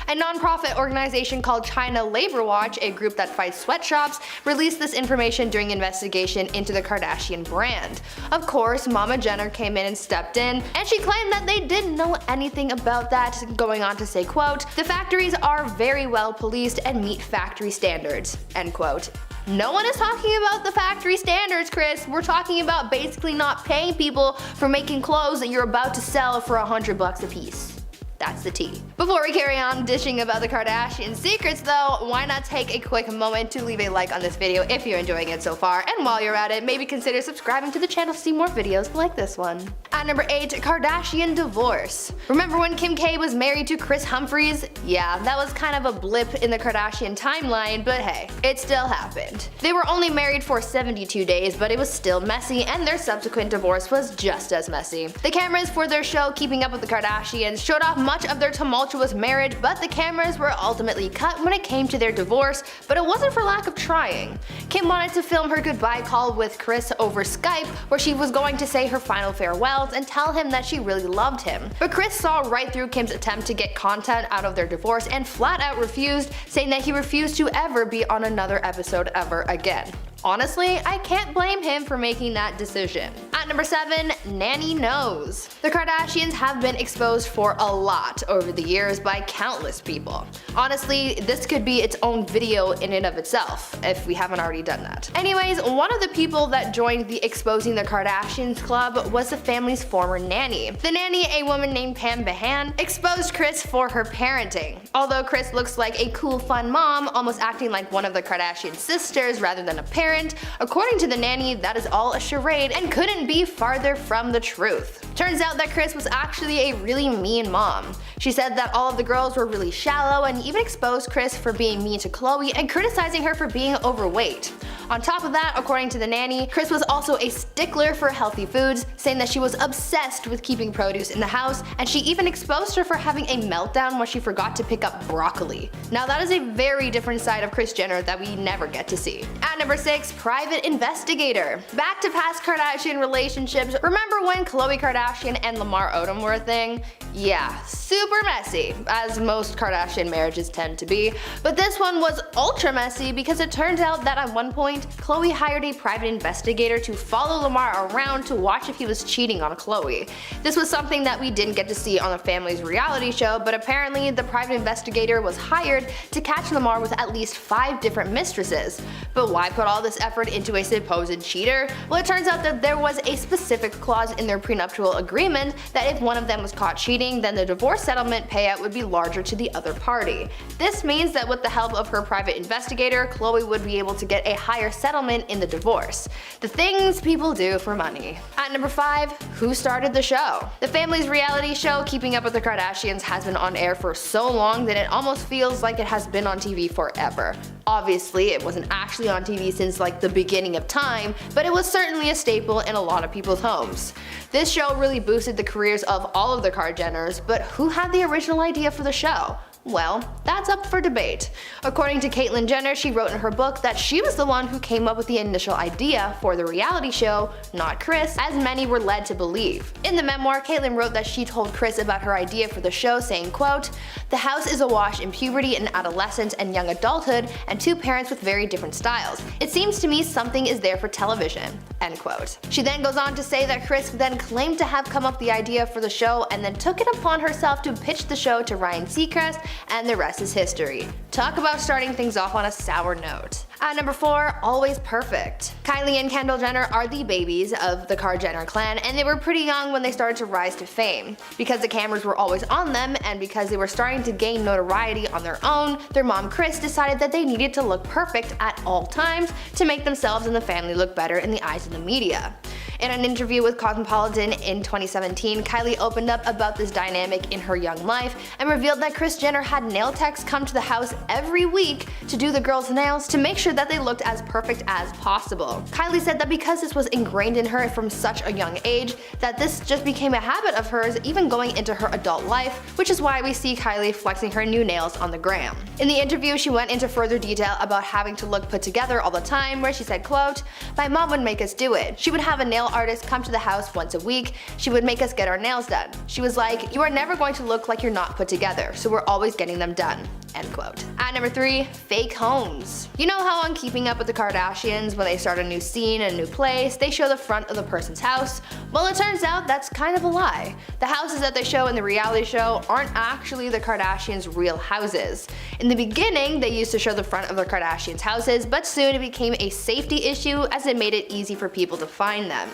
A non-profit organization called China Labor Watch, a group that fights sweatshops, released this information during investigation into the Kardashian brand. Of course, Mama Jenner came in and stepped in, and she claimed that they didn't know anything about that, going on to say, quote, "The factories are very well policed and meet factory standards," end quote. No one is talking about the factory standards, Kris. We're talking about basically not paying people for making clothes that you're about to sell for $100 a piece. That's the tea. Before we carry on dishing about the Kardashian secrets though, why not take a quick moment to leave a like on this video if you're enjoying it so far, and while you're at it, maybe consider subscribing to the channel to see more videos like this one. At number 8, Kardashian divorce. Remember when Kim K was married to Kris Humphries? Yeah, that was kind of a blip in the Kardashian timeline, but hey, it still happened. They were only married for 72 days, but it was still messy, and their subsequent divorce was just as messy. The cameras for their show Keeping Up with the Kardashians showed off much of their tumultuous marriage, but the cameras were ultimately cut when it came to their divorce, but it wasn't for lack of trying. Kim wanted to film her goodbye call with Kris over Skype, where she was going to say her final farewells and tell him that she really loved him. But Kris saw right through Kim's attempt to get content out of their divorce and flat out refused, saying that he refused to ever be on another episode ever again. Honestly, I can't blame him for making that decision. At number 7, Nanny Knows. The Kardashians have been exposed for a lot over the years by countless people. Honestly, this could be its own video in and of itself, if we haven't already done that. Anyways, one of the people that joined the Exposing the Kardashians club was the family's former nanny. The nanny, a woman named Pam Behan, exposed Kris for her parenting. Although Kris looks like a cool, fun mom, almost acting like one of the Kardashian sisters rather than a parent, according to the nanny, that is all a charade and couldn't be farther from the truth. Turns out that Kris was actually a really mean mom. She said that all of the girls were really shallow and even exposed Kris for being mean to Khloe and criticizing her for being overweight. On top of that, according to the nanny, Kris was also a stickler for healthy foods, saying that she was obsessed with keeping produce in the house, and she even exposed her for having a meltdown when she forgot to pick up broccoli. Now that is a very different side of Kris Jenner that we never get to see. At number 6, private investigator. Back to past Kardashian relationships, remember when Khloe Kardashian and Lamar Odom were a thing? Yeah, super messy, as most Kardashian marriages tend to be, but this one was ultra messy because it turns out that at one point, Khloe hired a private investigator to follow Lamar around to watch if he was cheating on Khloe. This was something that we didn't get to see on the family's reality show, but apparently the private investigator was hired to catch Lamar with at least 5 different mistresses. But why put all this effort into a supposed cheater? Well, it turns out that there was a specific clause in their prenuptial agreement that if one of them was caught cheating, then the divorce settlement payout would be larger to the other party. This means that with the help of her private investigator, Khloe would be able to get a higher settlement in the divorce. The things people do for money. At number 5, who started the show? The family's reality show Keeping Up with the Kardashians has been on air for so long that it almost feels like it has been on TV forever. Obviously, it wasn't actually on TV since like the beginning of time, but it was certainly a staple in a lot of people's homes. This show really boosted the careers of all of the Kardashians, but who had the original idea for the show? Well, that's up for debate. According to Caitlyn Jenner, she wrote in her book that she was the one who came up with the initial idea for the reality show, not Kris, as many were led to believe. In the memoir, Caitlyn wrote that she told Kris about her idea for the show, saying, quote, "The house is awash in puberty and adolescence and young adulthood, and 2 parents with very different styles. It seems to me something is there for television," end quote. She then goes on to say that Kris then claimed to have come up with the idea for the show and then took it upon herself to pitch the show to Ryan Seacrest, and the rest is history. Talk about starting things off on a sour note. At number 4, always perfect. Kylie and Kendall Jenner are the babies of the Kar Jenner clan, and they were pretty young when they started to rise to fame. Because the cameras were always on them, and because they were starting to gain notoriety on their own, their mom Kris decided that they needed to look perfect at all times to make themselves and the family look better in the eyes of the media. In an interview with Cosmopolitan in 2017, Kylie opened up about this dynamic in her young life and revealed that Kris Jenner had nail techs come to the house every week to do the girls' nails to make sure that they looked as perfect as possible. Kylie said that because this was ingrained in her from such a young age, that this just became a habit of hers even going into her adult life, which is why we see Kylie flexing her new nails on the gram. In the interview, she went into further detail about having to look put together all the time, where she said, quote, "My mom would make us do it. She would have a nail artist come to the house once a week. She would make us get our nails done. She was like, you are never going to look like you're not put together, so we're always getting them done." End quote. At number 3, fake homes. You know how on Keeping Up with the Kardashians, when they start a new scene in a new place, they show the front of the person's house? Well, it turns out that's kind of a lie. The houses that they show in the reality show aren't actually the Kardashians' real houses. In the beginning, they used to show the front of the Kardashians' houses, but soon it became a safety issue as it made it easy for people to find them.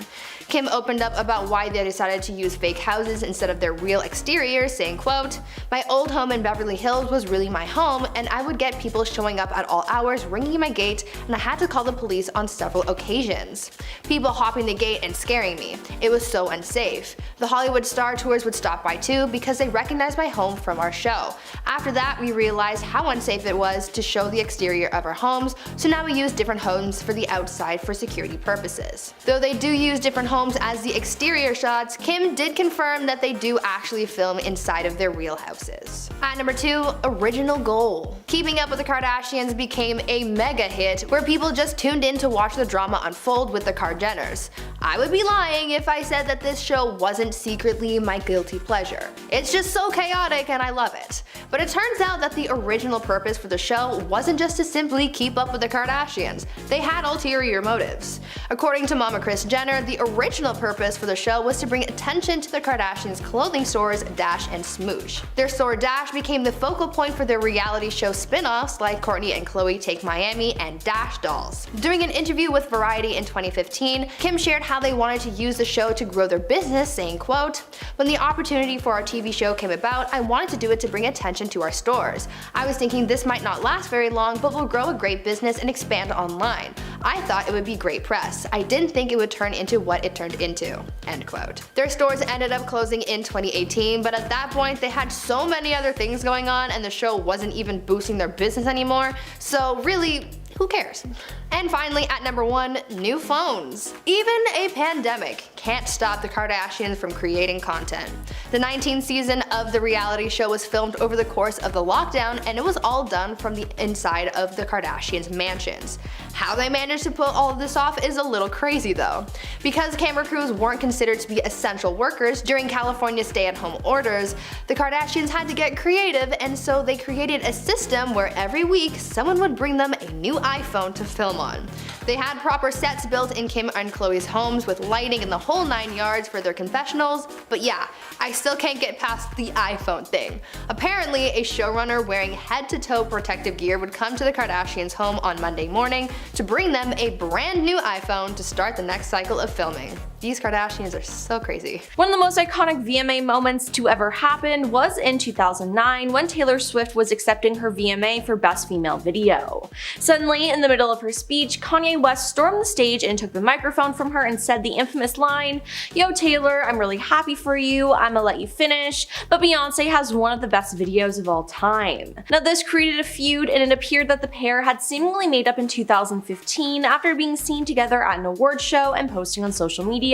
Kim opened up about why they decided to use fake houses instead of their real exteriors, saying, quote, "My old home in Beverly Hills was really my home, and I would get people showing up at all hours ringing my gate, and I had to call the police on several occasions. People hopping the gate and scaring me. It was so unsafe. The Hollywood Star Tours would stop by too because they recognized my home from our show. After that, we realized how unsafe it was to show the exterior of our homes, so now we use different homes for the outside for security purposes." Though they do use different homes as the exterior shots, Kim did confirm that they do actually film inside of their real houses. At number 2, original goal. Keeping Up with the Kardashians became a mega hit where people just tuned in to watch the drama unfold with the Kar Jenners. I would be lying if I said that this show wasn't secretly my guilty pleasure. It's just so chaotic and I love it. But it turns out that the original purpose for the show wasn't just to simply keep up with the Kardashians. They had ulterior motives. According to Mama Kris Jenner, the original purpose for the show was to bring attention to the Kardashians' clothing stores Dash and Smoosh. Their store Dash became the focal point for their reality show spin-offs like Kourtney and Khloe Take Miami and Dash Dolls. During an interview with Variety in 2015, Kim shared how they wanted to use the show to grow their business, saying, quote, "When the opportunity for our TV show came about, I wanted to do it to bring attention to our stores. I was thinking this might not last very long, but will grow a great business and expand online. I thought it would be great press. I didn't think it would turn into what it turned into." End quote. Their stores ended up closing in 2018, but at that point they had so many other things going on and the show wasn't even boosting their business anymore, so really, who cares? And finally, at number 1, new phones. Even a pandemic can't stop the Kardashians from creating content. The 19th season of the reality show was filmed over the course of the lockdown, and it was all done from the inside of the Kardashians' mansions. How they managed to pull all of this off is a little crazy though. Because camera crews weren't considered to be essential workers during California's stay-at-home orders, the Kardashians had to get creative, and so they created a system where every week someone would bring them a new iPhone to film on. They had proper sets built in Kim and Khloe's homes with lighting and the whole 9 yards for their confessionals, but yeah, I still can't get past the iPhone thing. Apparently, a showrunner wearing head-to-toe protective gear would come to the Kardashians' home on Monday morning to bring them a brand new iPhone to start the next cycle of filming. These Kardashians are so crazy. One of the most iconic VMA moments to ever happen was in 2009 when Taylor Swift was accepting her VMA for Best Female Video. Suddenly, in the middle of her speech, Kanye West stormed the stage and took the microphone from her and said the infamous line, "Yo Taylor, I'm really happy for you, I'ma let you finish, but Beyonce has one of the best videos of all time." Now this created a feud, and it appeared that the pair had seemingly made up in 2015 after being seen together at an award show and posting on social media,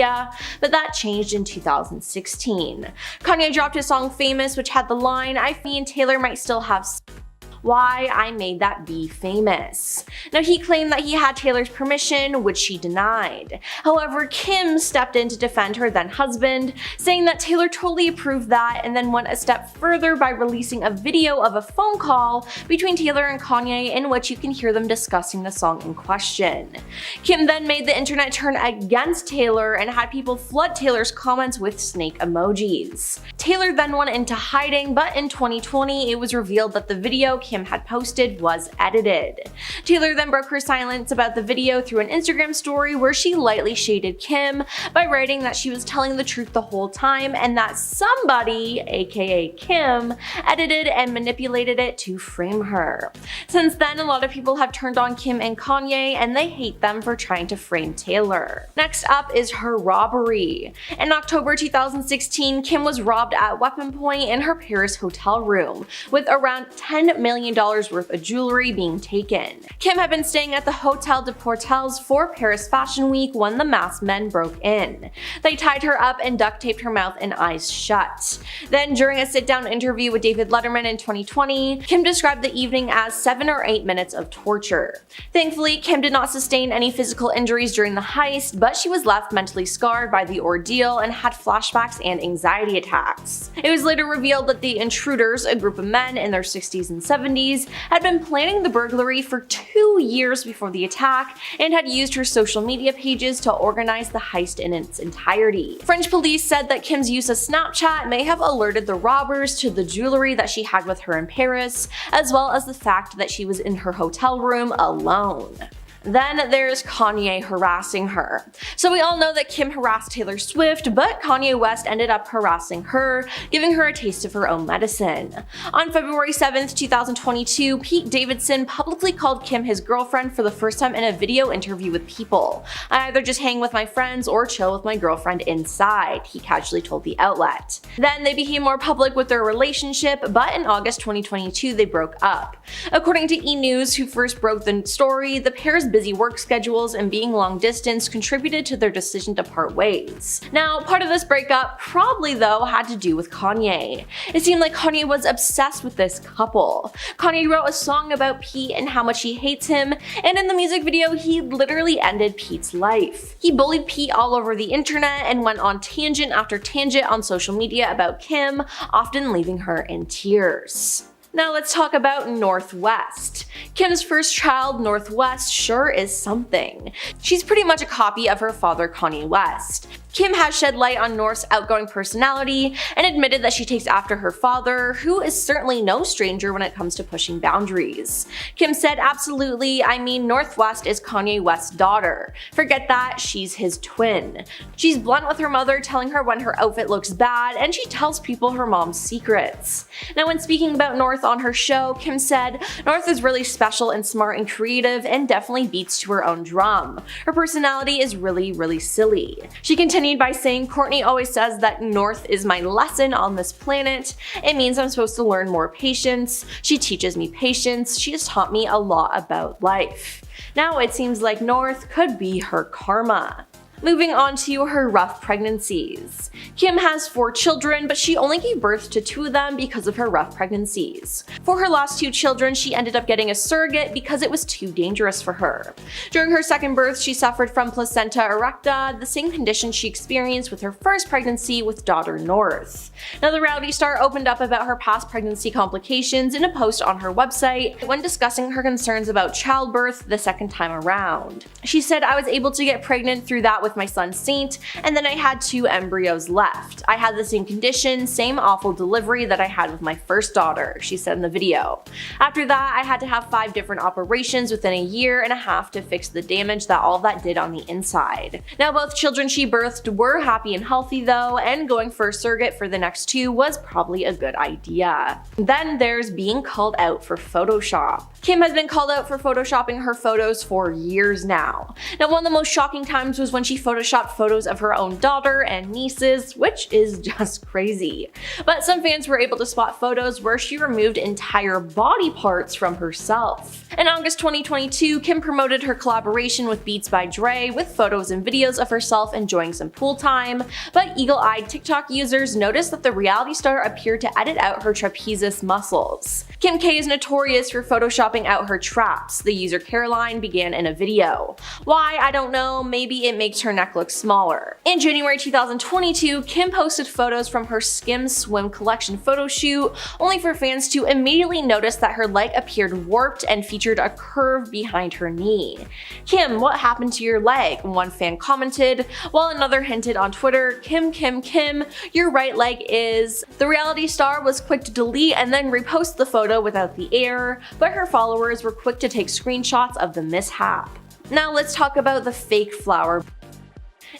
but that changed in 2016. Kanye dropped his song Famous, which had the line, "I and Taylor might still have why I made that be famous." Now he claimed that he had Taylor's permission, which she denied. However, Kim stepped in to defend her then husband, saying that Taylor totally approved that, and then went a step further by releasing a video of a phone call between Taylor and Kanye in which you can hear them discussing the song in question. Kim then made the internet turn against Taylor and had people flood Taylor's comments with snake emojis. Taylor then went into hiding, but in 2020 it was revealed that the video Kim Kim had posted was edited. Taylor then broke her silence about the video through an Instagram story where she lightly shaded Kim by writing that she was telling the truth the whole time and that somebody, aka Kim, edited and manipulated it to frame her. Since then, a lot of people have turned on Kim and Kanye and they hate them for trying to frame Taylor. Next up is her robbery. In October 2016, Kim was robbed at weapon point in her Paris hotel room, with around $10 million worth of jewelry being taken. Kim had been staying at the Hotel de Portels for Paris Fashion Week when the masked men broke in. They tied her up and duct taped her mouth and eyes shut. Then, during a sit-down interview with David Letterman in 2020, Kim described the evening as 7 or 8 minutes of torture. Thankfully, Kim did not sustain any physical injuries during the heist, but she was left mentally scarred by the ordeal and had flashbacks and anxiety attacks. It was later revealed that the intruders, a group of men in their 60s and 70s, had been planning the burglary for 2 years before the attack and had used her social media pages to organize the heist in its entirety. French police said that Kim's use of Snapchat may have alerted the robbers to the jewelry that she had with her in Paris, as well as the fact that she was in her hotel room alone. Then there's Kanye harassing her. So we all know that Kim harassed Taylor Swift, but Kanye West ended up harassing her, giving her a taste of her own medicine. On February 7th, 2022, Pete Davidson publicly called Kim his girlfriend for the first time in a video interview with People. "I either just hang with my friends or chill with my girlfriend inside," he casually told the outlet. Then they became more public with their relationship, but in August 2022 they broke up. According to E! News, who first broke the story, the pair's busy work schedules and being long distance contributed to their decision to part ways. Now, part of this breakup probably though had to do with Kanye. It seemed like Kanye was obsessed with this couple. Kanye wrote a song about Pete and how much he hates him, and in the music video he literally ended Pete's life. He bullied Pete all over the internet and went on tangent after tangent on social media about Kim, often leaving her in tears. Now let's talk about North West. Kim's first child, North West, sure is something. She's pretty much a copy of her father, Kanye West. Kim has shed light on North's outgoing personality and admitted that she takes after her father, who is certainly no stranger when it comes to pushing boundaries. Kim said, "Absolutely, I mean North West is Kanye West's daughter. Forget that, she's his twin. She's blunt with her mother, telling her when her outfit looks bad, and she tells people her mom's secrets." Now when speaking about North on her show, Kim said, "North is really special and smart and creative and definitely beats to her own drum. Her personality is really silly." She continued by saying, "Courtney always says that North is my lesson on this planet. It means I'm supposed to learn more patience. She teaches me patience. She has taught me a lot about life." Now it seems like North could be her karma. Moving on to her rough pregnancies. Kim has 4 children, but she only gave birth to 2 of them because of her rough pregnancies. For her last 2 children, she ended up getting a surrogate because it was too dangerous for her. During her second birth, she suffered from placenta erecta, the same condition she experienced with her first pregnancy with daughter North. Now the reality star opened up about her past pregnancy complications in a post on her website when discussing her concerns about childbirth the second time around. She said, "I was able to get pregnant through that with my son Saint, and then I had 2 embryos left. I had the same condition, same awful delivery that I had with my first daughter," she said in the video. "After that, I had to have 5 different operations within a year and a half to fix the damage that all that did on the inside." Now both children she birthed were happy and healthy though, and going for a surrogate for the next 2 was probably a good idea. Then there's being called out for Photoshop. Kim has been called out for photoshopping her photos for years now. Now one of the most shocking times was when she photoshopped photos of her own daughter and nieces, which is just crazy. But some fans were able to spot photos where she removed entire body parts from herself. In August 2022, Kim promoted her collaboration with Beats by Dre with photos and videos of herself enjoying some pool time, but eagle-eyed TikTok users noticed that the reality star appeared to edit out her trapezius muscles. Kim K is notorious for photoshopping out her traps, the user Caroline began in a video. Why, I don't know, maybe it makes her neck look smaller. In January 2022, Kim posted photos from her Skims swim collection photo shoot, only for fans to immediately notice that her leg appeared warped and featured a curve behind her knee. "Kim, what happened to your leg?" one fan commented, while another hinted on Twitter, "Kim, your right leg is..." The reality star was quick to delete and then repost the photo without the error, but her followers were quick to take screenshots of the mishap. Now let's talk about the fake flower.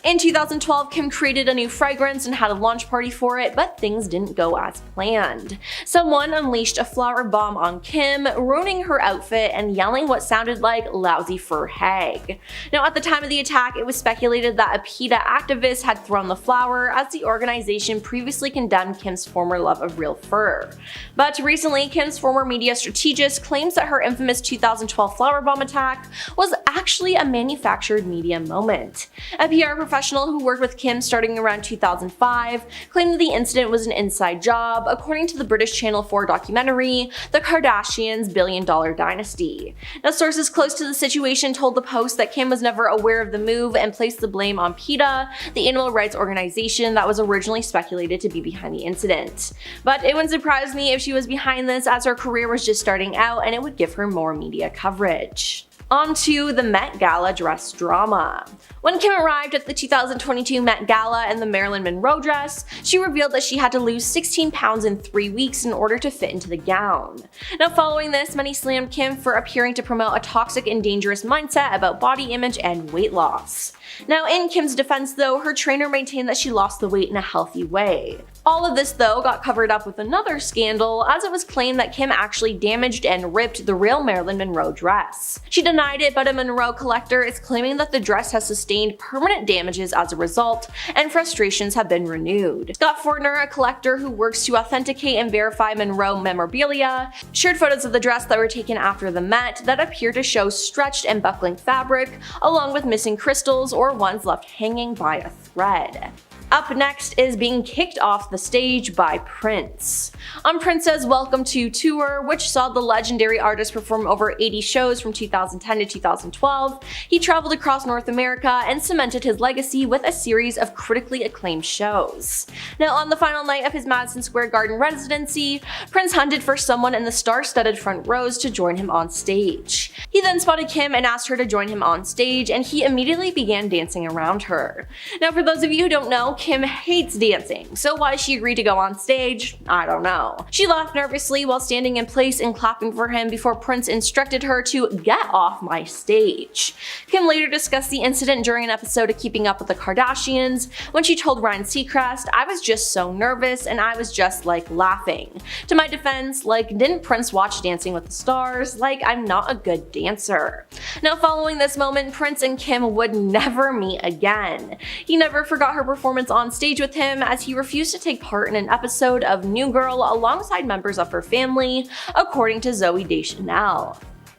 In 2012, Kim created a new fragrance and had a launch party for it, but things didn't go as planned. Someone unleashed a flower bomb on Kim, ruining her outfit and yelling what sounded like "lousy fur hag." Now, at the time of the attack, it was speculated that a PETA activist had thrown the flower, as the organization previously condemned Kim's former love of real fur. But recently, Kim's former media strategist claims that her infamous 2012 flower bomb attack was actually a manufactured media moment. A PR professional who worked with Kim starting around 2005 claimed that the incident was an inside job, according to the British Channel 4 documentary, The Kardashians' Billion-Dollar Dynasty. Now, sources close to the situation told the Post that Kim was never aware of the move and placed the blame on PETA, the animal rights organization that was originally speculated to be behind the incident. But it wouldn't surprise me if she was behind this, as her career was just starting out and it would give her more media coverage. On to the Met Gala dress drama. When Kim arrived at the 2022 Met Gala in the Marilyn Monroe dress, she revealed that she had to lose 16 pounds in 3 weeks in order to fit into the gown. Now, following this, many slammed Kim for appearing to promote a toxic and dangerous mindset about body image and weight loss. Now, in Kim's defense though, her trainer maintained that she lost the weight in a healthy way. All of this though got covered up with another scandal, as it was claimed that Kim actually damaged and ripped the real Marilyn Monroe dress. She denied it, but a Monroe collector is claiming that the dress has sustained permanent damages as a result, and frustrations have been renewed. Scott Fortner, a collector who works to authenticate and verify Monroe memorabilia, shared photos of the dress that were taken after the Met that appear to show stretched and buckling fabric, along with missing crystals or ones left hanging by a thread. Up next is being kicked off the stage by Prince. On Prince's Welcome to Tour, which saw the legendary artist perform over 80 shows from 2010 to 2012, he traveled across North America and cemented his legacy with a series of critically acclaimed shows. Now, on the final night of his Madison Square Garden residency, Prince hunted for someone in the star-studded front rows to join him on stage. He then spotted Kim and asked her to join him on stage, and he immediately began dancing around her. Now, for those of you who don't know, Kim hates dancing, so why she agreed to go on stage, I don't know. She laughed nervously while standing in place and clapping for him before Prince instructed her to "get off my stage." Kim later discussed the incident during an episode of Keeping Up with the Kardashians, when she told Ryan Seacrest, "I was just so nervous and I was just like laughing. To my defense, like, didn't Prince watch Dancing with the Stars? Like, I'm not a good dancer." Now, following this moment, Prince and Kim would never meet again. He never forgot her performance on stage with him, as he refused to take part in an episode of New Girl alongside members of her family, according to Zooey Deschanel.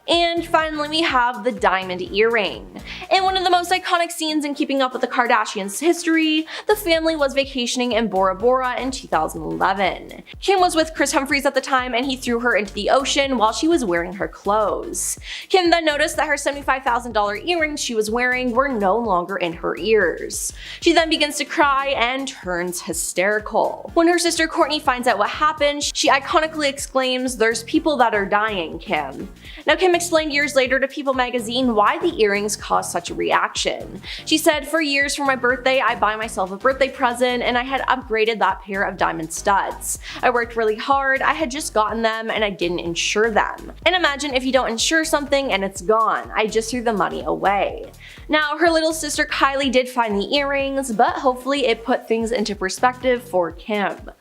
And finally, we have the diamond earring. In one of the most iconic scenes in Keeping Up with the Kardashians history, the family was vacationing in Bora Bora in 2011. Kim was with Chris Humphries at the time, and he threw her into the ocean while she was wearing her clothes. Kim then noticed that her $75,000 earrings she was wearing were no longer in her ears. She then begins to cry and turns hysterical. When her sister Courtney finds out what happened, she iconically exclaims, "There's people that are dying, Kim." Now, Kim explained years later to People magazine why the earrings caused such a reaction. She said, "For years for my birthday, I buy myself a birthday present, and I had upgraded that pair of diamond studs. I worked really hard, I had just gotten them, and I didn't insure them. And imagine if you don't insure something and it's gone. I just threw the money away." Now, her little sister Kylie did find the earrings, but hopefully it put things into perspective for Kim.